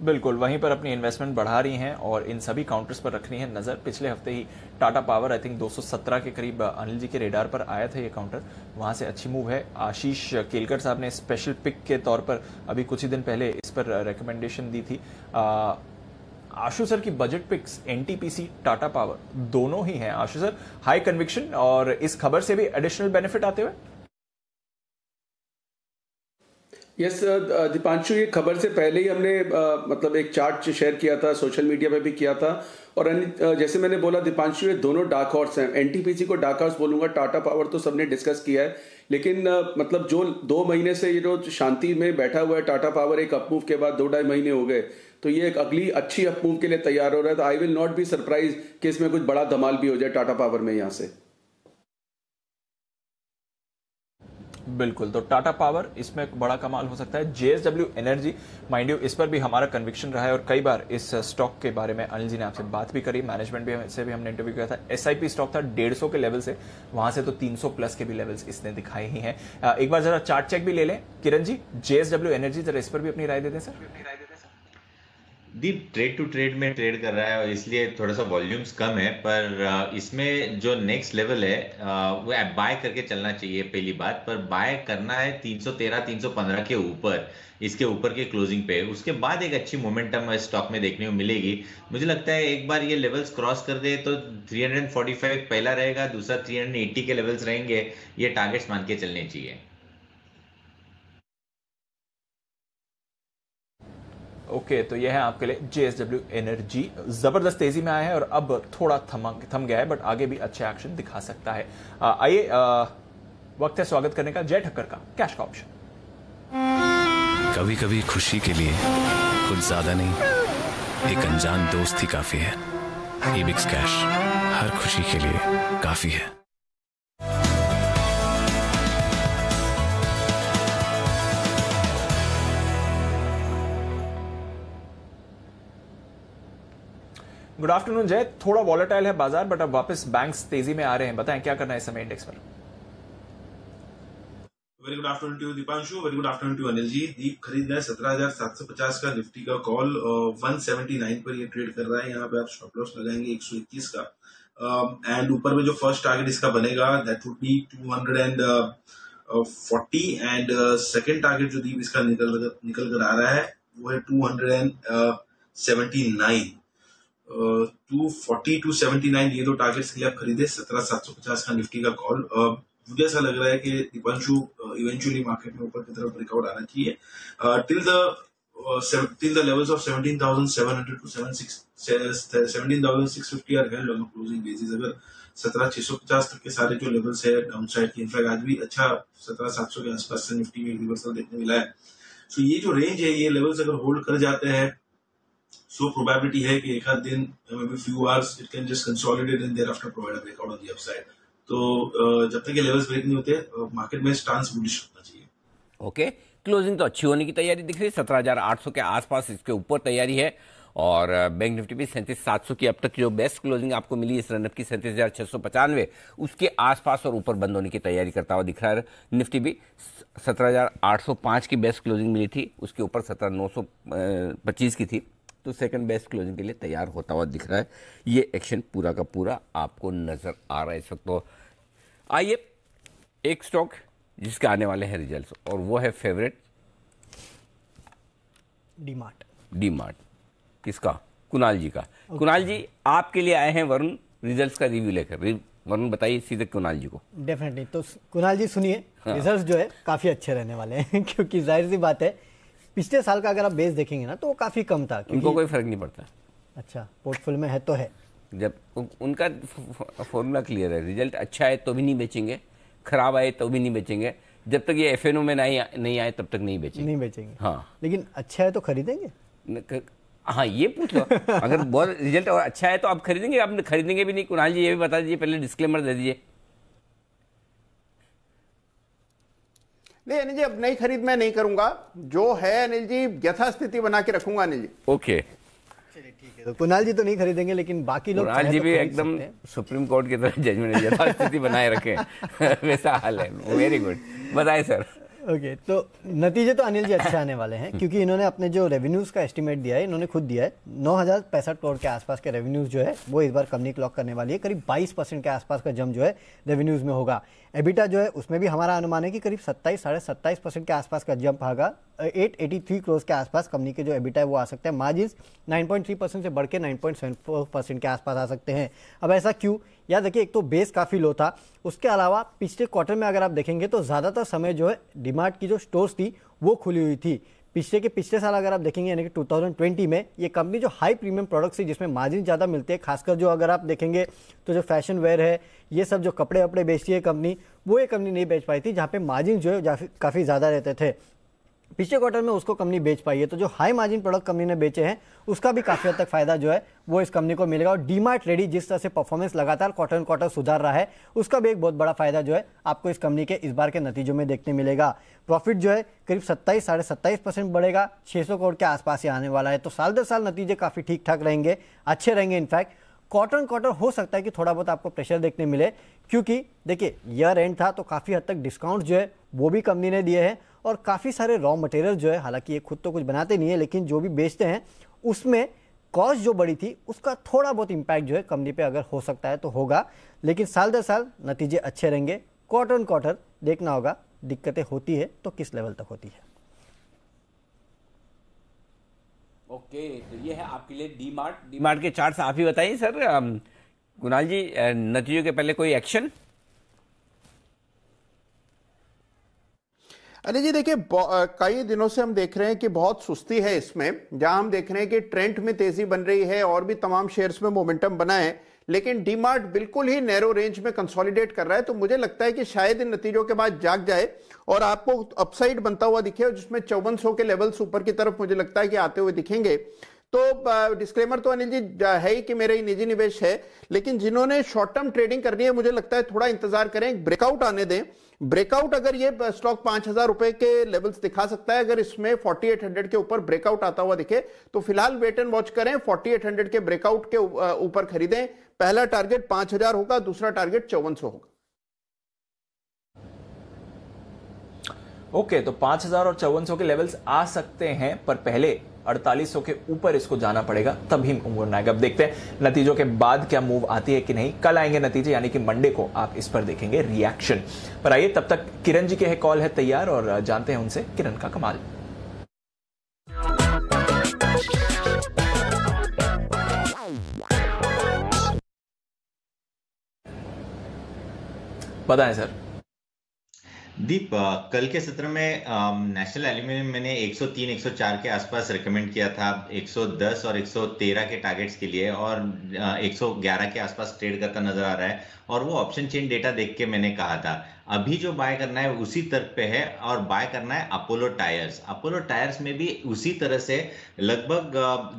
बिल्कुल, वहीं पर अपनी इन्वेस्टमेंट बढ़ा रही हैं और इन सभी काउंटर्स पर रखनी है नजर। पिछले हफ्ते ही टाटा पावर आई थिंक 217 के करीब अनिल जी के रेडार पर आया था ये काउंटर, वहां से अच्छी मूव है। आशीष केलकर साहब ने स्पेशल पिक के तौर पर अभी कुछ ही दिन पहले इस पर रिकमेंडेशन दी थी। आशु सर की budget picks NTPC Tata Power दोनों ही हैं। आशु सर, हाई कन्विक्शन और इस खबर से भी एडिशनल बेनिफिट आते हुए? यस दीपांशु, ये खबर से पहले ही हमने मतलब एक चार्ट शेयर किया था, सोशल मीडिया पे भी किया था, और जैसे मैंने बोला दीपांशु, ये दोनों डार्क हॉर्स हैं। एनटीपीसी को डार्क हॉर्स बोलूंगा, टाटा पावर तो सबने डिस्कस किया है, लेकिन मतलब जो 2 महीने से ये जो शांति में बैठा हुआ है टाटा पावर, एक अपमूव के बाद 2-2.5 महीने हो गए, तो ये एक अगली अच्छी अपमूव के लिए तैयार हो रहा है। तो I will not be surprise कि इसमें कुछ बड़ा धमाल भी हो जाए टाटा पावर में यहाँ से। बिल्कुल, तो टाटा पावर इसमें एक बड़ा कमाल हो सकता है। जेएसडब्ल्यू एनर्जी, माइंड यू, इस पर भी हमारा कन्विक्शन रहा है और कई बार इस स्टॉक के बारे में अनिल जी ने आपसे बात भी करी, मैनेजमेंट भी से भी हमने इंटरव्यू किया था। एसआईपी स्टॉक था 150 के लेवल से, वहां से तो 300 प्लस के भी लेवल्स इसने दिखाए ही हैं। एक बार जरा चार्ट चेक भी ले लें किरण जी, जेएसडब्ल्यू एनर्जी, जरा इस पर भी अपनी राय दे दें sir. Deep trade to trade में ट्रेड कर रहा है और इसलिए थोड़ा सा वॉल्यूम्स कम है, पर इसमें जो नेक्स्ट लेवल है वो बाय करके चलना चाहिए पहली बात। पर बाय करना है 313-315 के ऊपर, इसके ऊपर के क्लोजिंग पे, उसके बाद एक अच्छी मोमेंटम स्टॉक में देखने को मिलेगी। मुझे लगता है एक बार ये लेवल्स क्रॉस कर दे तो 345 पहला रहेगा, दूसरा 380 के लेवल्स रहेंगे, ये टारगेट्स मान के चलने चाहिए। ओके, तो यह है आपके लिए जेएसडब्ल्यू एनर्जी। जबरदस्त तेजी में आया है और अब थोड़ा थम गया है, बट आगे भी अच्छे एक्शन दिखा सकता है। आइए, वक्त है स्वागत करने का जय ठक्कर का कैश का ऑप्शन। कभी कभी खुशी के लिए कुछ ज्यादा नहीं, एक अनजान दोस्त ही काफी है। एबिक्स कैश हर खुशी के लिए काफी है। गुड आफ्टरनून जय। थोड़ा वॉलेटाइल है बाजार, बट अब वापस बैंक्स तेजी में आ रहे हैं। बताएं क्या करना है इस समय इंडेक्स पर। Very good afternoon to Deepanshu, very good afternoon to Anil ji. Deep खरीद रहे 17,750 का निफ्टी का कॉल, 179 पर ये ट्रेड कर रहा है। यहाँ पे आप स्टॉप लॉस लगाएंगे 121 का, एंड ऊपर में जो फर्स्ट टारगेट इसका बनेगा that would be 240, and second target जो दीप इसका निकल कर आ रहा है वो है 279। 240 279 ये दो टारगेट्स के लिए आप खरीदे 17,750 का निफ्टी का कॉल। मुझे ऐसा लग रहा है कि दीपांशु इवेंचुअली मार्केट में ऊपर की तरफ ब्रेकआउट आना चाहिए till the levels of 17,700 to 17,650 are held on closing basis. अगर 17,650 तक के सारे जो लेवल्स है डाउनसाइड की, इनफैक्ट आज भी अच्छा 17,700 के आसपास से निफ्टी में रिवर्सल देखने मिला है। सो ये जो रेंज है, ये लेवल्स अगर होल्ड कर जाते हैं, सो प्रोबेबिलिटी है कि एक आध दिन, few hours, it can just consolidate and thereafter provide a breakout on the upside. तो जब तक ये लेवल्स ब्रेक नहीं होते, मार्केट में स्टांस बुलिश होना चाहिए। ओके, क्लोजिंग तो अच्छी होने की तैयारी दिख रही है, 17,800 के आसपास इसके ऊपर तैयारी है। और बैंक निफ्टी भी 37,700 की अब तक जो बेस्ट क्लोजिंग आपको मिली इस रनअप की 37,695, उसके आसपास और ऊपर बंद होने की तैयारी करता हुआ दिख रहा है। निफ्टी भी 17,805 की बेस्ट क्लोजिंग मिली थी, उसके ऊपर 17,925 की थी, तो सेकंड बेस्ट क्लोजिंग के लिए तैयार होता हुआ दिख रहा है। ये एक्शन पूरा का पूरा आपको नजर आ रहा है इस वक्त। तो आइए एक स्टॉक जिसके आने वाले हैं रिजल्ट्स, और वो है फेवरेट डीमार्ट। किसका? कुणाल जी का। कुणाल जी आपके लिए आए हैं वरुण रिजल्ट्स का रिव्यू लेकर। वरुण बताइए सीधे कुणाल जी को। डेफिनेटली, तो कुणाल जी सुनिए, रिजल्ट्स जो है काफी अच्छे रहने वाले हैं क्योंकि जाहिर सी बात है पिछले साल का अगर आप बेस देखेंगे ना तो वो काफी कम था। उनको कोई फर्क नहीं पड़ता। अच्छा, पोर्टफोलियो में है तो है, जब उनका फॉर्मूला क्लियर है, रिजल्ट अच्छा है तो भी नहीं बेचेंगे, खराब आए तो भी नहीं बेचेंगे, जब तक ये एफएनओ में नहीं आए तब तक नहीं बेचेंगे। हाँ, लेकिन अच्छा है तो खरीदेंगे। हाँ, ये पूछ लो। अगर बहुत रिजल्ट और अच्छा है तो आप खरीदेंगे, आप खरीदेंगे भी नहीं। कुणाल जी ये भी बता दीजिए, पहले डिस्क्लेमर दे दीजिए। नहीं अनिल जी, अब नई खरीद मैं नहीं करूंगा, जो है अनिल जी यथास्थिति बना के रखूंगा अनिल जी। ओके, चलिए ठीक है। तो कुणाल जी तो नहीं खरीदेंगे, लेकिन बाकी लोग कुणाल जी भी एकदम सुप्रीम कोर्ट की तरह जजमेंट यथास्थिति बनाए रखे वैसा हाल है। वेरी गुड, बताइए सर। ओके, तो नतीजे तो अनिल जी अच्छे आने वाले हैं क्योंकि इन्होंने अपने जो रेवेन्यूज का एस्टिमेट दिया है, इन्होंने खुद दिया है 9,065 करोड़ के आसपास के रेवेन्यूज जो है वो इस बार कंपनी क्लॉक करने वाली है। करीब 22% के आसपास का जंप जो है रेवेन्यूज में होगा। एबिटा जो है उसमें भी हमारा अनुमान है कि करीब 27-27.5% के आसपास का जंप आएगा। 883 करोड़ के आसपास कंपनी के जो एबिटा है वो आ सकते हैं। मार्जिन 9.3% से बढ़ के 9.74% के आसपास आ सकते हैं। अब ऐसा क्यों? या देखिए, एक तो बेस काफ़ी लो था, उसके अलावा पिछले क्वार्टर में अगर आप देखेंगे तो ज़्यादातर समय जो है डीमार्ट की जो स्टोर्स थी वो खुली हुई थी। पिछले साल अगर आप देखेंगे यानी कि 2020 में ये कंपनी जो हाई प्रीमियम प्रोडक्ट्स है जिसमें मार्जिन ज़्यादा मिलते हैं, खासकर जो अगर आप देखेंगे तो जो फैशन वेयर है, ये सब जो कपड़े वपड़े बेचती है कंपनी, वो ये कंपनी नहीं बेच पाई थी, जहाँ पे मार्जिन जो है काफ़ी ज़्यादा रहते थे। पिछले क्वार्टर में उसको कंपनी बेच पाई है, तो जो हाई मार्जिन प्रोडक्ट कंपनी ने बेचे हैं उसका भी काफ़ी हद तक फायदा जो है वो इस कंपनी को मिलेगा। और डीमार्ट रेडी जिस तरह से परफॉर्मेंस लगातार क्वार्टर सुधार रहा है, उसका भी एक बहुत बड़ा फायदा जो है आपको इस कंपनी के इस बार के नतीजों में देखने मिलेगा। प्रॉफिट जो है करीब 27-27.5% बढ़ेगा, 600 करोड़ के आसपास ही आने वाला है। तो साल दर साल नतीजे काफ़ी ठीक ठाक रहेंगे, अच्छे रहेंगे। इनफैक्ट क्वार्टर हो सकता है कि थोड़ा बहुत आपको प्रेशर देखने मिले, क्योंकि देखिए ईयर एंड था तो काफ़ी हद तक डिस्काउंट जो है वो भी कंपनी ने दिए हैं, और काफ़ी सारे रॉ मटेरियल जो है, हालांकि ये खुद तो कुछ बनाते नहीं है, लेकिन जो भी बेचते हैं उसमें कॉस्ट जो बढ़ी थी उसका थोड़ा बहुत इंपैक्ट जो है कंपनी पे अगर हो सकता है तो होगा। लेकिन साल दर साल नतीजे अच्छे रहेंगे। क्वार्टर देखना होगा दिक्कतें होती है तो किस लेवल तक होती है। ओके, तो ये है आपके लिए डीमार्ट के चार्ट्स आप ही बताइए सर। कुणाल जी, नतीजों के पहले कोई एक्शन? अरे जी देखिए, कई दिनों से हम देख रहे हैं कि बहुत सुस्ती है इसमें, जहां हम देख रहे हैं कि ट्रेंड में तेजी बन रही है और भी तमाम शेयर्स में मोमेंटम बना है, लेकिन डीमार्ट बिल्कुल ही नैरो रेंज में कंसोलिडेट कर रहा है। तो मुझे लगता है कि शायद इन नतीजों के बाद जाग जाए और आपको अपसाइड बनता हुआ दिखे, जिसमें 5400 के लेवल्स ऊपर की तरफ मुझे लगता है कि आते हुए दिखेंगे। तो डिस्क्लेमर तो अनिल जी है ही कि मेरा ही निजी निवेश है, लेकिन जिन्होंने शॉर्ट टर्म ट्रेडिंग करनी है मुझे लगता है थोड़ा इंतजार करें, ब्रेकआउट आने दें। ब्रेकआउट अगर ये स्टॉक 5,000 रुपए के लेवल्स दिखा सकता है, अगर इसमें 4800 के ऊपर ब्रेकआउट आता हुआ दिखे तो फिलहाल वेट एंड वॉच करें। 4800 के ब्रेकआउट के ऊपर खरीदें। पहला टारगेट 5,000 होगा, दूसरा टारगेट 5400 होगा। ओके, तो 5,000 और 5400 के लेवल्स आ सकते हैं, पर पहले 4800 के ऊपर इसको जाना पड़ेगा, तभी मूव आएगा। अब देखते हैं नतीजों के बाद क्या मूव आती है कि नहीं। कल आएंगे नतीजे, यानी कि मंडे को आप इस पर देखेंगे रिएक्शन। पर आइए तब तक किरण जी के कॉल है तैयार और जानते हैं उनसे किरण का कमाल। बताएं सर। दीप, कल के सत्र में नेशनल एल्यूमिनियम मैंने 103 104 के आसपास रिकमेंड किया था, 110 और 113 के टारगेट्स के लिए, और 111 के आसपास ट्रेड करता नजर आ रहा है। और वो ऑप्शन चेन डेटा देख के मैंने कहा था अभी जो बाय करना है उसी तर्क पे है, और बाय करना है अपोलो टायर्स। अपोलो टायर्स में भी उसी तरह से लगभग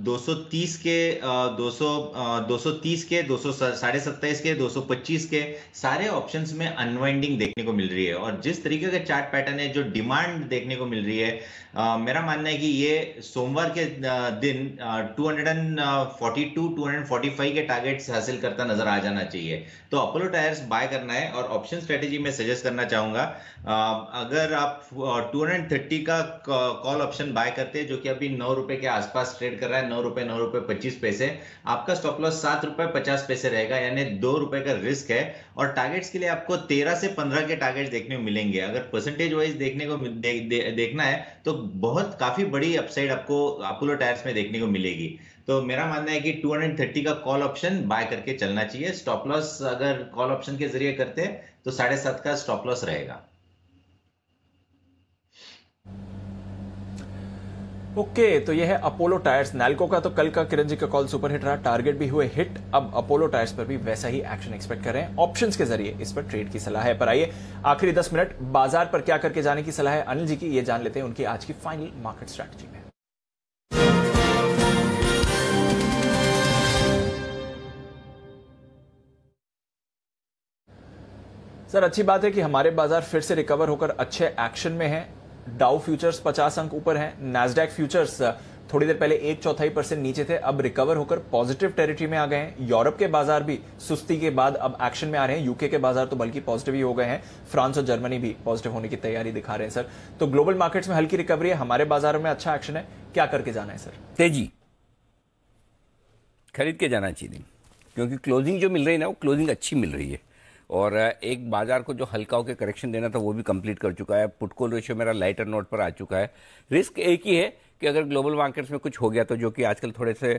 230 के 230 के 227.5 के 225 के सारे ऑप्शंस में अनवाइंडिंग देखने को मिल रही है। और जिस तरीके का चार्ट पैटर्न है, जो डिमांड देखने को मिल रही है, मेरा मानना है कि ये सोमवार के दिन 242 245 के टारगेट्स हासिल करता नजर आ जाना चाहिए। तो अपोलो टायर्स बाय करना है। और ऑप्शन स्ट्रेटेजी में सजेस्ट करना चाहूंगा, अगर आप 230 का कॉल ऑप्शन बाय करते हैं, जो कि अभी 9 रुपए के आसपास ट्रेड कर रहा है, 9 रुपए 25 पैसे, आपका स्टॉप लॉस 7 रुपए 50 पैसे रहेगा, यानी 2 रुपए का रिस्क है। और टारगेट्स के लिए आपको 13 से 15 के टारगेट्स देखने को मिलेंगे। अगर परसेंटेज वाइज देखने को देखना है तो बहुत काफी बड़ी अपसाइड आपको अपोलो टायर्स में देखने को मिलेगी। तो मेरा मानना है कि 230 का कॉल ऑप्शन बाय करके चलना चाहिए। स्टॉप लॉस अगर कॉल ऑप्शन के जरिए करते हैं तो 7.5 का स्टॉप लॉस रहेगा। ओके, तो यह है अपोलो टायर्स। नैल्को का तो कल का किरण जी का कॉल सुपर हिट रहा, टारगेट भी हुए हिट। अब अपोलो टायर्स पर भी वैसा ही एक्शन एक्सपेक्ट करें, ऑप्शंस के जरिए इस पर ट्रेड की सलाह है। पर आइए आखिरी 10 मिनट बाजार पर क्या करके जाने की सलाह है अनिल जी की, ये जान लेते हैं उनकी आज की फाइनल मार्केट स्ट्रैटेजी में। सर, अच्छी बात है कि हमारे बाजार फिर से रिकवर होकर अच्छे एक्शन में हैं। डाउ फ्यूचर्स 50 अंक ऊपर हैं, नैस्डैक फ्यूचर्स थोड़ी देर पहले 1/4% नीचे थे, अब रिकवर होकर पॉजिटिव टेरिटरी में आ गए हैं। यूरोप के बाजार भी सुस्ती के बाद अब एक्शन में आ रहे हैं, यूके के बाजार तो बल्कि पॉजिटिव ही हो गए हैं, फ्रांस और जर्मनी भी पॉजिटिव होने की तैयारी दिखा रहे हैं। सर, तो ग्लोबल मार्केट्स में हल्की रिकवरी है, हमारे बाजारों में अच्छा एक्शन है, क्या करके जाना है सर? तेजी खरीद के जाना चाहिए, क्योंकि क्लोजिंग जो मिल रही है ना, वो क्लोजिंग अच्छी मिल रही है। और एक बाजार को जो हल्का होकर करेक्शन देना था वो भी कंप्लीट कर चुका है। पुट कॉल रेशियो मेरा लाइटर नोट पर आ चुका है। रिस्क एक ही है कि अगर ग्लोबल मार्केट्स में कुछ हो गया तो, जो कि आजकल थोड़े से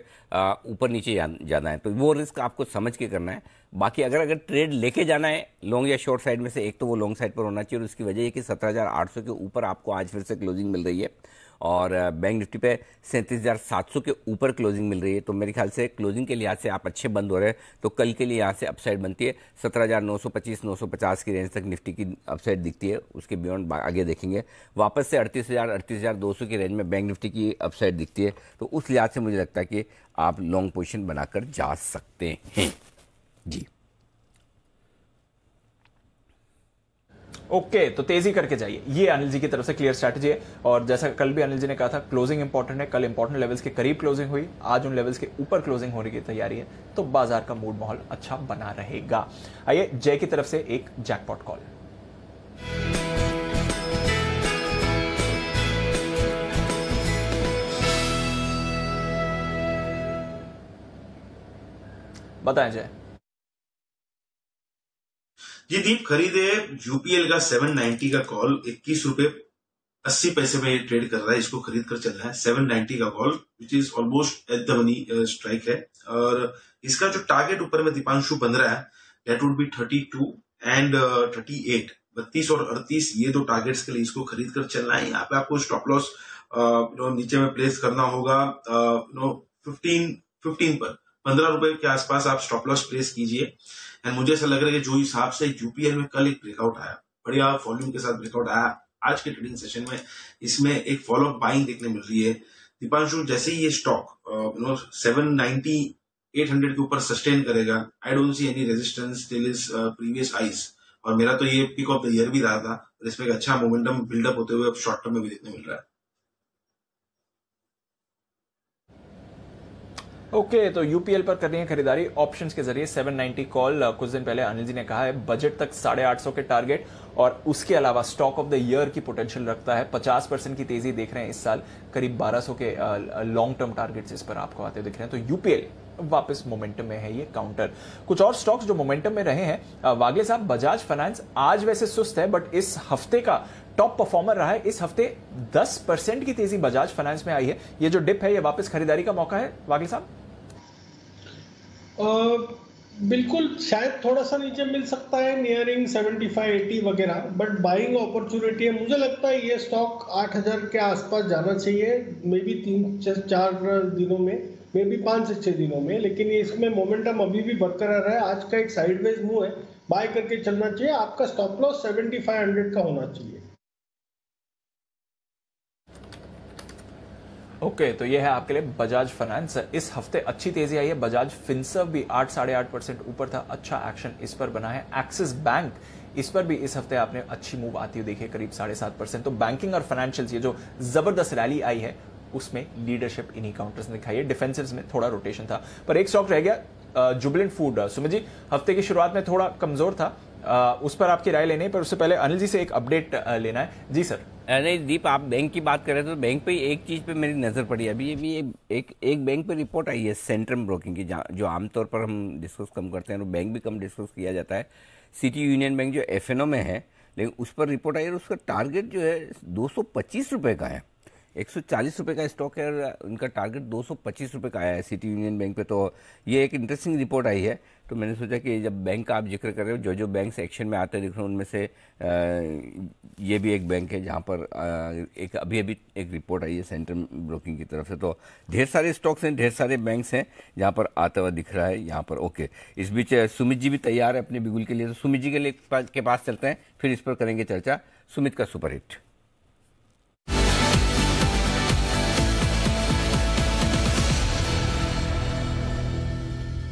ऊपर नीचे जाना है, तो वो रिस्क आपको समझ के करना है। बाकी अगर ट्रेड लेके जाना है लॉन्ग या शॉर्ट साइड में से, एक तो वो लॉन्ग साइड पर होना चाहिए। और उसकी वजह है कि 17,800 के ऊपर आपको आज फिर से क्लोजिंग मिल रही है, और बैंक निफ्टी पे 37,700 के ऊपर क्लोजिंग मिल रही है। तो मेरे ख्याल से क्लोजिंग के लिहाज से आप अच्छे बंद हो रहे हैं, तो कल के लिए यहाँ से अपसाइड बनती है। 17,925 950 की रेंज तक निफ्टी की अपसाइड दिखती है, उसके बियॉन्ड आगे देखेंगे। वापस से 38,000 38,200 की रेंज में बैंक निफ्टी की अपसाइड दिखती है। तो उस लिहाज से मुझे लगता है कि आप लॉन्ग पोजिशन बनाकर जा सकते हैं जी। ओके, तो तेजी करके जाइए, ये अनिल जी की तरफ से क्लियर स्ट्रैटेजी है। और जैसा कल भी अनिल जी ने कहा था, क्लोजिंग इंपॉर्टेंट है। कल इंपॉर्टेंट लेवल्स के करीब क्लोजिंग हुई, आज उन लेवल्स के ऊपर क्लोजिंग होने की तैयारी है, तो बाजार का मूड माहौल अच्छा बना रहेगा। आइए जय की तरफ से एक जैकपॉट कॉल। बताएं जय। जी दीप, खरीदे यूपीएल का 790 का कॉल 21 रुपए 80 पैसे में ट्रेड कर रहा है, इसको खरीद कर चलना है। 790 का call which is almost at the money strike है। और इसका जो टारगेट ऊपर में दीपांशु बन रहा है, दैट वुड बी 32 एंड 38। 32 और 38 ये दो टारगेट्स के लिए इसको खरीद कर चलना है। यहाँ पे आपको स्टॉप लॉस नीचे में प्लेस करना होगा 15 पर, 15 रुपए के आसपास आप स्टॉप लॉस प्लेस कीजिए। एंड मुझे ऐसा लग रहा है कि जो हिसाब से यूपीएल में कल एक ब्रेकआउट आया, बढ़िया वॉल्यूम के साथ ब्रेकआउट आया, आज के ट्रेडिंग सेशन में इसमें एक फॉलो बाइंग देखने मिल रही है। दीपांशु, जैसे ही ये स्टॉक 790 800 के ऊपर सस्टेन करेगा, I don't see any resistance till is previous highs. और मेरा तो ये पिक ऑफ द ईयर भी रहा था, और इसमें एक अच्छा मोमेंटम बिल्डअप होते हुए अब शॉर्ट टर्म में भी देखने मिल रहा है। ओके, तो यूपीएल पर करनी है खरीदारी ऑप्शंस के जरिए 790 कॉल। कुछ दिन पहले अनिल जी ने कहा है बजट तक 850 के टारगेट, और उसके अलावा स्टॉक ऑफ द ईयर की पोटेंशियल रखता है। 50% की तेजी देख रहे हैं इस साल, करीब 1200 के लॉन्ग टर्म टारगेट्स इस पर आपको आते हुए दिख रहे हैं। तो यूपीएल वापस मोमेंटम में है। ये काउंटर कुछ और स्टॉक्स जो मोमेंटम में रहे हैं, वागले साहब, बजाज फाइनेंस आज वैसे सुस्त है, बट इस हफ्ते का टॉप परफॉर्मर रहा है। इस हफ्ते 10% की तेजी बजाज फाइनेंस में आई है। ये जो डिप है, ये वापस खरीदारी का मौका है वागले साहब? बिल्कुल, शायद थोड़ा सा नीचे मिल सकता है, नियरिंग 75-80 वगैरह, बट बाइंग अपॉर्चुनिटी है। मुझे लगता है ये स्टॉक 8000 के आसपास जाना चाहिए, मे बी 3-4 दिनों में, मे बी 5 से 6 दिनों में, लेकिन इसमें मोमेंटम अभी भी बरकरार है। आज का एक साइडवेज मूव है, बाय करके चलना चाहिए। आपका स्टॉप लॉस 7500 का होना चाहिए। ओके, तो ये है आपके लिए बजाज फाइनेंस। इस हफ्ते अच्छी तेजी आई है। बजाज फिनसर्व भी 8-8.5% ऊपर था, अच्छा एक्शन इस पर बना है। एक्सिस बैंक, इस पर भी इस हफ्ते आपने अच्छी मूव आती हुई देखी है, करीब 7.5%। तो बैंकिंग और फाइनेंशियल्स, ये जो जबरदस्त रैली आई है, उसमें लीडरशिप इन्हीं काउंटर्स ने दिखाई है। डिफेंसिव्स में थोड़ा रोटेशन था, पर एक स्टॉक रह गया, जुबिलेंट फूड। सुमित जी, हफ्ते की शुरुआत में थोड़ा कमजोर था, उस पर आपकी राय लेने, पर उससे पहले अनिल जी से एक अपडेट लेना है। जी सर। नहीं दीप, आप बैंक की बात कर रहे थे, तो बैंक पे एक चीज पे मेरी नजर पड़ी। अभी ये भी एक बैंक पे रिपोर्ट आई है सेंट्रम ब्रोकिंग की, जो आमतौर पर हम डिस्कस कम करते हैं, तो बैंक भी कम डिस्कस किया जाता है। सिटी यूनियन बैंक जो एफएनओ में है, लेकिन उस पर रिपोर्ट आई है, उसका टारगेट जो है 225 रुपए का है। 140 रुपए का स्टॉक है, उनका टारगेट 225 रुपए का आया है सिटी यूनियन बैंक पे। तो ये एक इंटरेस्टिंग रिपोर्ट आई है। तो मैंने सोचा कि जब बैंक का आप जिक्र कर रहे हो, जो बैंक एक्शन में आते दिख रहे हैं, उनमें से ये भी एक बैंक है जहां पर एक अभी एक रिपोर्ट आई है सेंट्रल ब्रोकिंग की तरफ से। तो ढेर सारे स्टॉक्स हैं, ढेर सारे बैंक्स हैं जहां पर आता हुआ दिख रहा है यहाँ पर। ओके, इस बीच सुमित जी भी तैयार है अपने बिगुल के लिए, तो सुमित जी के पास चलते हैं, फिर इस पर करेंगे चर्चा। सुमित का सुपरहिट।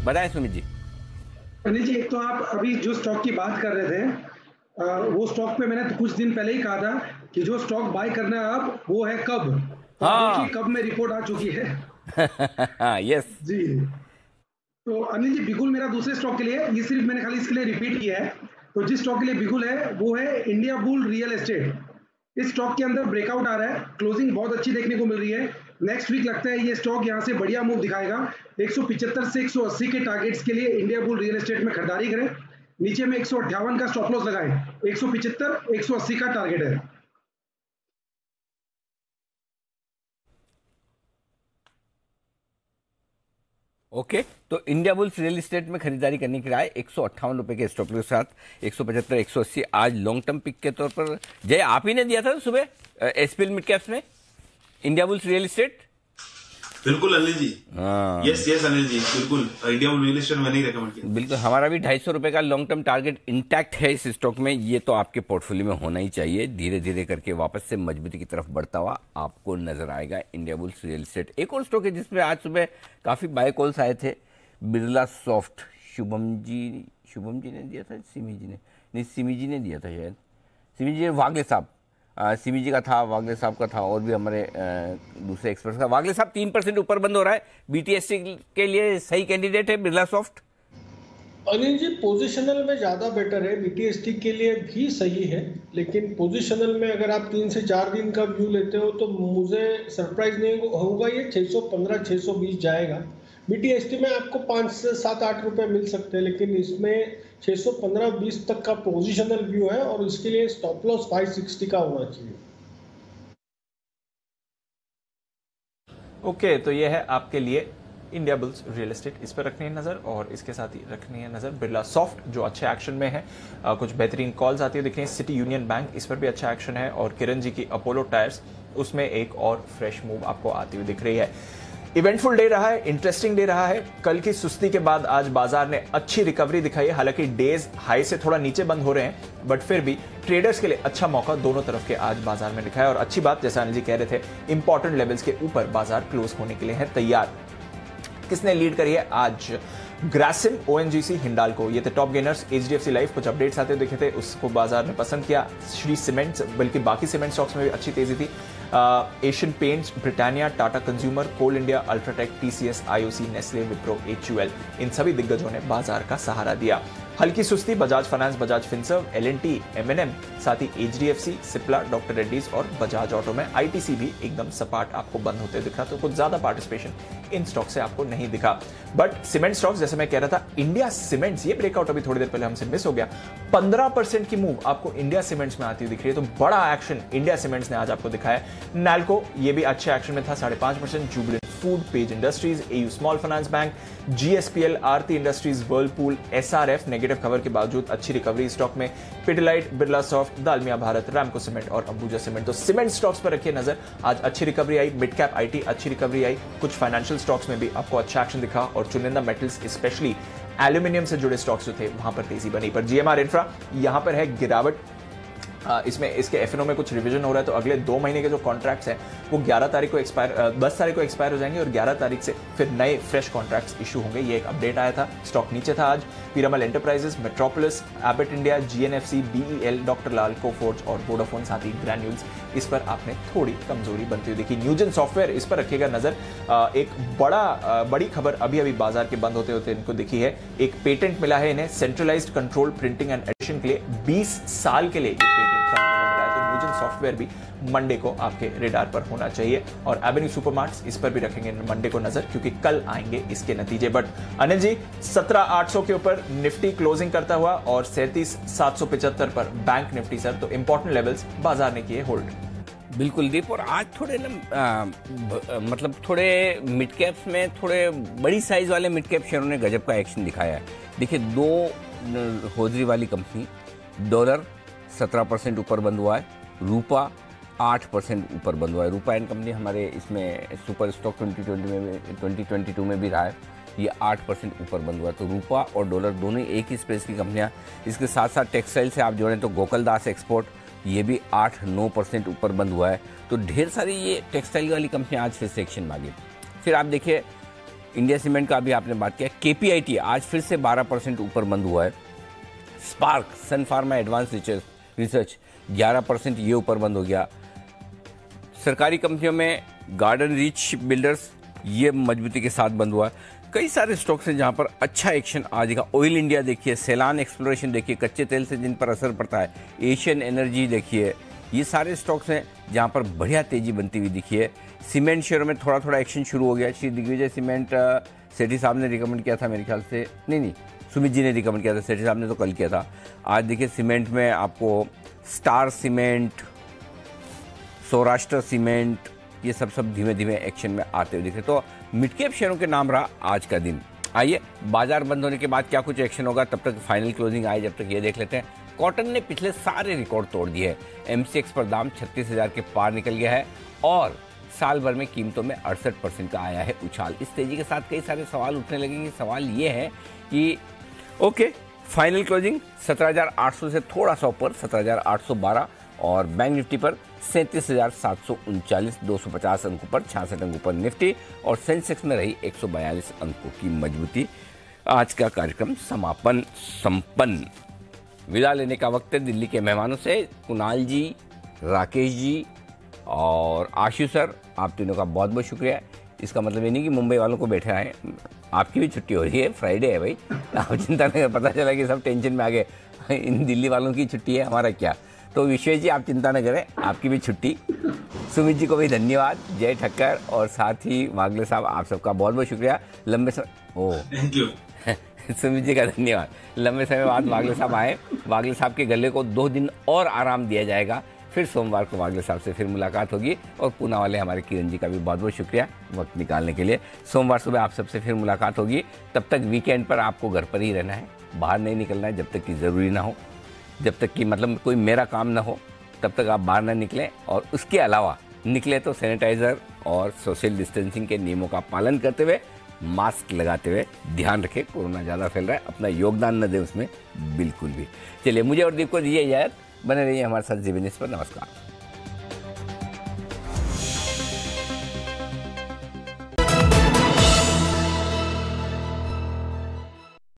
बताएं सुमित जी। अनिल जी, एक तो आप अभी जो स्टॉक की बात कर रहे थे, वो स्टॉक पे मैंने कुछ दिन पहले ही कहा था कि जो स्टॉक बाय करना है आप, वो है कब। हाँ, कब में रिपोर्ट आ चुकी है। यस जी। तो अनिल जी, बिगुल मेरा दूसरे स्टॉक के लिए, ये सिर्फ मैंने खाली इसके लिए रिपीट किया है। तो जिस स्टॉक के लिए बिगुल है वो है इंडिया बुल रियल एस्टेट। इस स्टॉक के अंदर ब्रेकआउट आ रहा है, क्लोजिंग बहुत अच्छी देखने को मिल रही है। नेक्स्ट वीक लगता है ये स्टॉक यहां से बढ़िया मूव दिखाएगा। 175 से 180 के टारगेट्स के लिए इंडिया बुल रियल एस्टेट में खरीदारी करें। नीचे में 158 का स्टॉप लॉस लगाएं। 175 180 का टारगेट है। ओके, तो इंडिया बुल्स रियल एस्टेट में खरीदारी करने की राय 158 रुपए के स्टॉप लॉस के साथ 175 180 आज लॉन्ग टर्म पिक के तौर पर। जय, आप ही ने दिया था सुबह एसपीएल मिड कैप्स में इंडिया बुल्स रियल एस्टेट। बिल्कुल अनिल जी, यस अनिल जी, बिल्कुल इंडिया बुल रियल एस्टेट मैंने ही रेकमेंड किया। बिल्कुल, हमारा भी 250 रुपए का लॉन्ग टर्म टारगेट इंटैक्ट है इस स्टॉक में। ये तो आपके पोर्टफोलियो में होना ही चाहिए। धीरे धीरे करके वापस से मजबूती की तरफ बढ़ता हुआ आपको नजर आएगा इंडिया बुल्स रियल एस्टेट। एक और स्टॉक है जिसपे आज सुबह काफी बाय कॉल्स आए थे, बिरला सॉफ्ट। शुभम जी ने दिया था, सिमी जी ने नहीं, सिमी जी ने दिया था शायद, सिमी जी, वागले साहब, सिमी जी का था, वागले साहब का था, और भी हमारे दूसरे एक्सपर्ट्स का। वागले साहब 3% ऊपर बंद हो रहा है, बीटीएसटी के लिए सही कैंडिडेट है बिरला सॉफ्ट। अनिल जी, पोजिशनल में ज्यादा बेटर है, बीटीएसटी के लिए भी सही है, लेकिन पोजिशनल में अगर आप 3 से 4 दिन का व्यू लेते हो तो मुझे सरप्राइज नहीं होगा ये 615 620 जाएगा। बीटीएसटी में आपको 5 से 7-8 रुपए मिल सकते हैं, लेकिन इसमें 615-20 तक का पोजिशनल व्यू है, और इसके लिए स्टॉप लॉस 560 का होना चाहिए। ओके, तो ये है आपके लिए इंडिया बुल्स रियल एस्टेट, इस पर रखनी है नजर, और इसके साथ ही रखनी है नजर बिरला सॉफ्ट जो अच्छे एक्शन में है। कुछ बेहतरीन कॉल्स आती है दिख रही है। सिटी यूनियन बैंक, इस पर भी अच्छा एक्शन है, और किरण जी की अपोलो टायर्स, उसमें एक और फ्रेश मूव आपको आती हुई दिख रही है। इवेंटफुल डे रहा है, इंटरेस्टिंग डे रहा है। कल की सुस्ती के बाद आज बाजार ने अच्छी रिकवरी दिखाई है। हालांकि डेज हाई से थोड़ा नीचे बंद हो रहे हैं, बट फिर भी ट्रेडर्स के लिए अच्छा मौका दोनों तरफ के आज बाजार में दिखा है। और अच्छी बात, जैसा अनिल जी कह रहे थे, इंपॉर्टेंट लेवल्स के ऊपर बाजार क्लोज होने के लिए है तैयार। किसने लीड करी है आज? ग्रासिम, ओएनजीसी, हिंडाल्को, ये थे टॉप गेनर्स। एचडीएफसी लाइफ कुछ अपडेट्स आते हुए दिखे थे, उसको बाजार ने पसंद किया। श्री सीमेंट्स, बल्कि बाकी सीमेंट स्टॉक्स में भी अच्छी तेजी थी। Asian Paints, Britannia, Tata consumer, Coal India, UltraTech, TCS, IOC, Nestle, Wipro, HUL, इन सभी दिग्गजों ने बाजार का सहारा दिया। हल्की सुस्ती Bajaj finance, Bajaj Finserv, LNT, MNM, साथ ही एचडीएफसी, सिप्ला, डॉक्टर रेड्डीज और बजाज ऑटो में। आईटीसी भी एकदम सपाट आपको बंद होते दिखा, तो कुछ ज्यादा पार्टिसिपेशन इन स्टॉक से आपको नहीं दिखा। बट सीमेंट स्टॉक्स, जैसे मैं कह रहा था, इंडिया सीमेंट्स, ये ब्रेकआउट अभी थोड़ी देर पहले हमसे मिस हो गया। 15% की मूव आपको इंडिया सीमेंट्स में आती हुई दिख रही है, तो बड़ा एक्शन इंडिया सीमेंट्स ने आज आपको दिखाया। नैल्को, ये भी अच्छे एक्शन में था, 5.5%। Jubilant food, Page Industries, AU small finance bank, GSPL, Aarti industries, Whirlpool, SRF, negative खबर के बावजूद अच्छी रिकवरी स्टॉक में। Pidilite, Birla soft, Dalmia Bharat, Ramco cement और अंबुजा सीमेंट। तो सीमेंट स्टॉक्स पर रखिए नजर। आज अच्छी रिकवरी आई, मिड कैप आईटी अच्छी रिकवरी आई, कुछ फाइनेंशियल स्टॉक्स में भी आपको अच्छा एक्शन दिखा, और चुनिंदा मेटल्स, स्पेशली एल्यूमिनियम से जुड़े स्टॉक्स जो थे वहां पर तेजी बनी। पर जीएमआर इंफ्रा, यहां पर है गिरावट। इसमें इसके एफएनओ में कुछ रिवीजन हो रहा है, तो अगले 2 महीने के जो कॉन्ट्रैक्ट्स हैं वो 10 तारीख को एक्सपायर हो जाएंगे, और 11 तारीख से फिर नए फ्रेश कॉन्ट्रैक्ट्स इशू होंगे। ये एक अपडेट आया था। स्टॉक नीचे था आज। Piramal enterprises, Metropolis, Abbott India, GNFC, BEL, doctor Lal, Coforge और वोडाफोन, साथ ही ग्रैन्यूल्स, इस पर आपने थोड़ी कमजोरी बनती हुई देखी। न्यूजन सॉफ्टवेयर, इस पर रखिएगा नजर। एक बड़ी खबर अभी बाजार के बंद होते होते इनको दिखी है। एक पेटेंट मिला है इन्हें centralized control printing and edition के लिए, 20 साल के लिए सॉफ्टवेयर भी मंडे को आपके रेडार पर होना चाहिए। और एवेन्यू सुपरमार्ट्स, इस पर भी रखेंगे मंडे को नजर, क्योंकि कल आएंगे इसके नतीजे। बट अनिल जी, 17,800 के ऊपर निफ्टी क्लोजिंग करता हुआ, और 37,775 पर बैंक निफ्टी सर, तो इंपॉर्टेंट लेवल्स बाजार ने किए होल्ड। बिल्कुल दीप, और आज थोड़े मतलब थोड़े मिड कैप्स में, थोड़े बड़ी साइज वाले मिड कैप शेयरों ने गजब का एक्शन दिखाया है। देखिए, 2 होजरी वाली कंपनी, डॉलर 17% ऊपर बंद हुआ है, रूपा 8% ऊपर बंद हुआ है। रूपा एंड कंपनी हमारे इसमें सुपर स्टॉक 2022 में भी रहा है, ये 8% ऊपर बंद हुआ है। तो रूपा और डॉलर दोनों एक ही स्पेस की कंपनियां। इसके साथ साथ टेक्सटाइल से आप जोड़ें तो गोकुलदास एक्सपोर्ट, ये भी 8-9% ऊपर बंद हुआ है। तो ढेर सारी ये टेक्सटाइल वाली कंपनियां आज फिर से एक्शन मांगी। फिर आप देखिए, इंडिया सीमेंट का भी आपने बात किया, केपीआईटी आज फिर से 12% ऊपर बंद हुआ है। स्पार्क, सन फार्मा एडवांस रिसर्च 11% ये ऊपर बंद हो गया। सरकारी कंपनियों में गार्डन रीच बिल्डर्स, ये मजबूती के साथ बंद हुआ है। कई सारे स्टॉक्स हैं जहां पर अच्छा एक्शन आएगा। ऑयल इंडिया देखिए, सेलान एक्सप्लोरेशन देखिए, कच्चे तेल से जिन पर असर पड़ता है, एशियन एनर्जी देखिए, ये सारे स्टॉक्स हैं जहां पर बढ़िया तेजी बनती हुई दिखी है। सीमेंट शेयरों में थोड़ा एक्शन शुरू हो गया। श्री दिग्विजय सीमेंट, सेठी साहब ने रिकमेंड किया था मेरे ख्याल से, नहीं सुमित जी ने रिकमेंड किया था, सेठी साहब ने तो कल किया था। आज देखिए सीमेंट में आपको स्टार सीमेंट, सौराष्ट्र सीमेंट, ये सब धीमे धीमे एक्शन में आते हुए दिखे। तो मिड कैप शेयरों के नाम रहा आज का दिन। आइए, बाजार बंद होने के बाद क्या कुछ एक्शन होगा, तब तक फाइनल क्लोजिंग आए, जब तक ये देख लेते हैं। कॉटन ने पिछले सारे रिकॉर्ड तोड़ दिए हैं। एमसीएक्स पर दाम 36,000 के पार निकल गया है, और साल भर में कीमतों में 68% का आया है उछाल। इस तेजी के साथ कई सारे सवाल उठने लगेंगे। सवाल ये है कि ओके, फाइनल क्लोजिंग 17,800 से थोड़ा सा ऊपर 17,812, और बैंक निफ्टी पर 37,739, 250 अंकों पर 66 अंकों पर निफ्टी, और सेंसेक्स में रही 142 अंकों की मजबूती। आज का कार्यक्रम संपन्न। विदा लेने का वक्त है दिल्ली के मेहमानों से। कुणाल जी, राकेश जी और आशु सर, आप तीनों का बहुत बहुत शुक्रिया। इसका मतलब ये नहीं कि मुंबई वालों को बैठे आए, आपकी भी छुट्टी हो रही है, फ्राइडे है भाई, आप चिंता नहीं, पता चला कि सब टेंशन में आ गए, इन दिल्ली वालों की छुट्टी है, हमारा क्या। तो विश्वेश जी, आप चिंता न करें, आपकी भी छुट्टी। सुमित जी को भी धन्यवाद, जय ठक्कर, और साथ ही वागले साहब, आप सबका बहुत बहुत शुक्रिया। लंबे समय सुमित जी का धन्यवाद। लंबे समय बाद वागले साहब आए। वागले साहब के गले को 2 दिन और आराम दिया जाएगा, फिर सोमवार को वागले साहब से फिर मुलाकात होगी। और पूना वाले हमारे किरण जी का भी बहुत बहुत शुक्रिया वक्त निकालने के लिए। सोमवार सुबह आप सबसे फिर मुलाकात होगी। तब तक वीकेंड पर आपको घर पर ही रहना है, बाहर नहीं निकलना है जब तक कि ज़रूरी ना हो, जब तक कि मतलब कोई मेरा काम ना हो, तब तक आप बाहर ना निकलें। और उसके अलावा निकले तो सैनिटाइजर और सोशल डिस्टेंसिंग के नियमों का पालन करते हुए, मास्क लगाते हुए ध्यान रखें। कोरोना ज़्यादा फैल रहा है, अपना योगदान न दें उसमें बिल्कुल भी। चलिए, मुझे और दीप को दीजिए इजाज़त। बने रहिए हमारे साथ जी न्यूज़ पर। नमस्कार।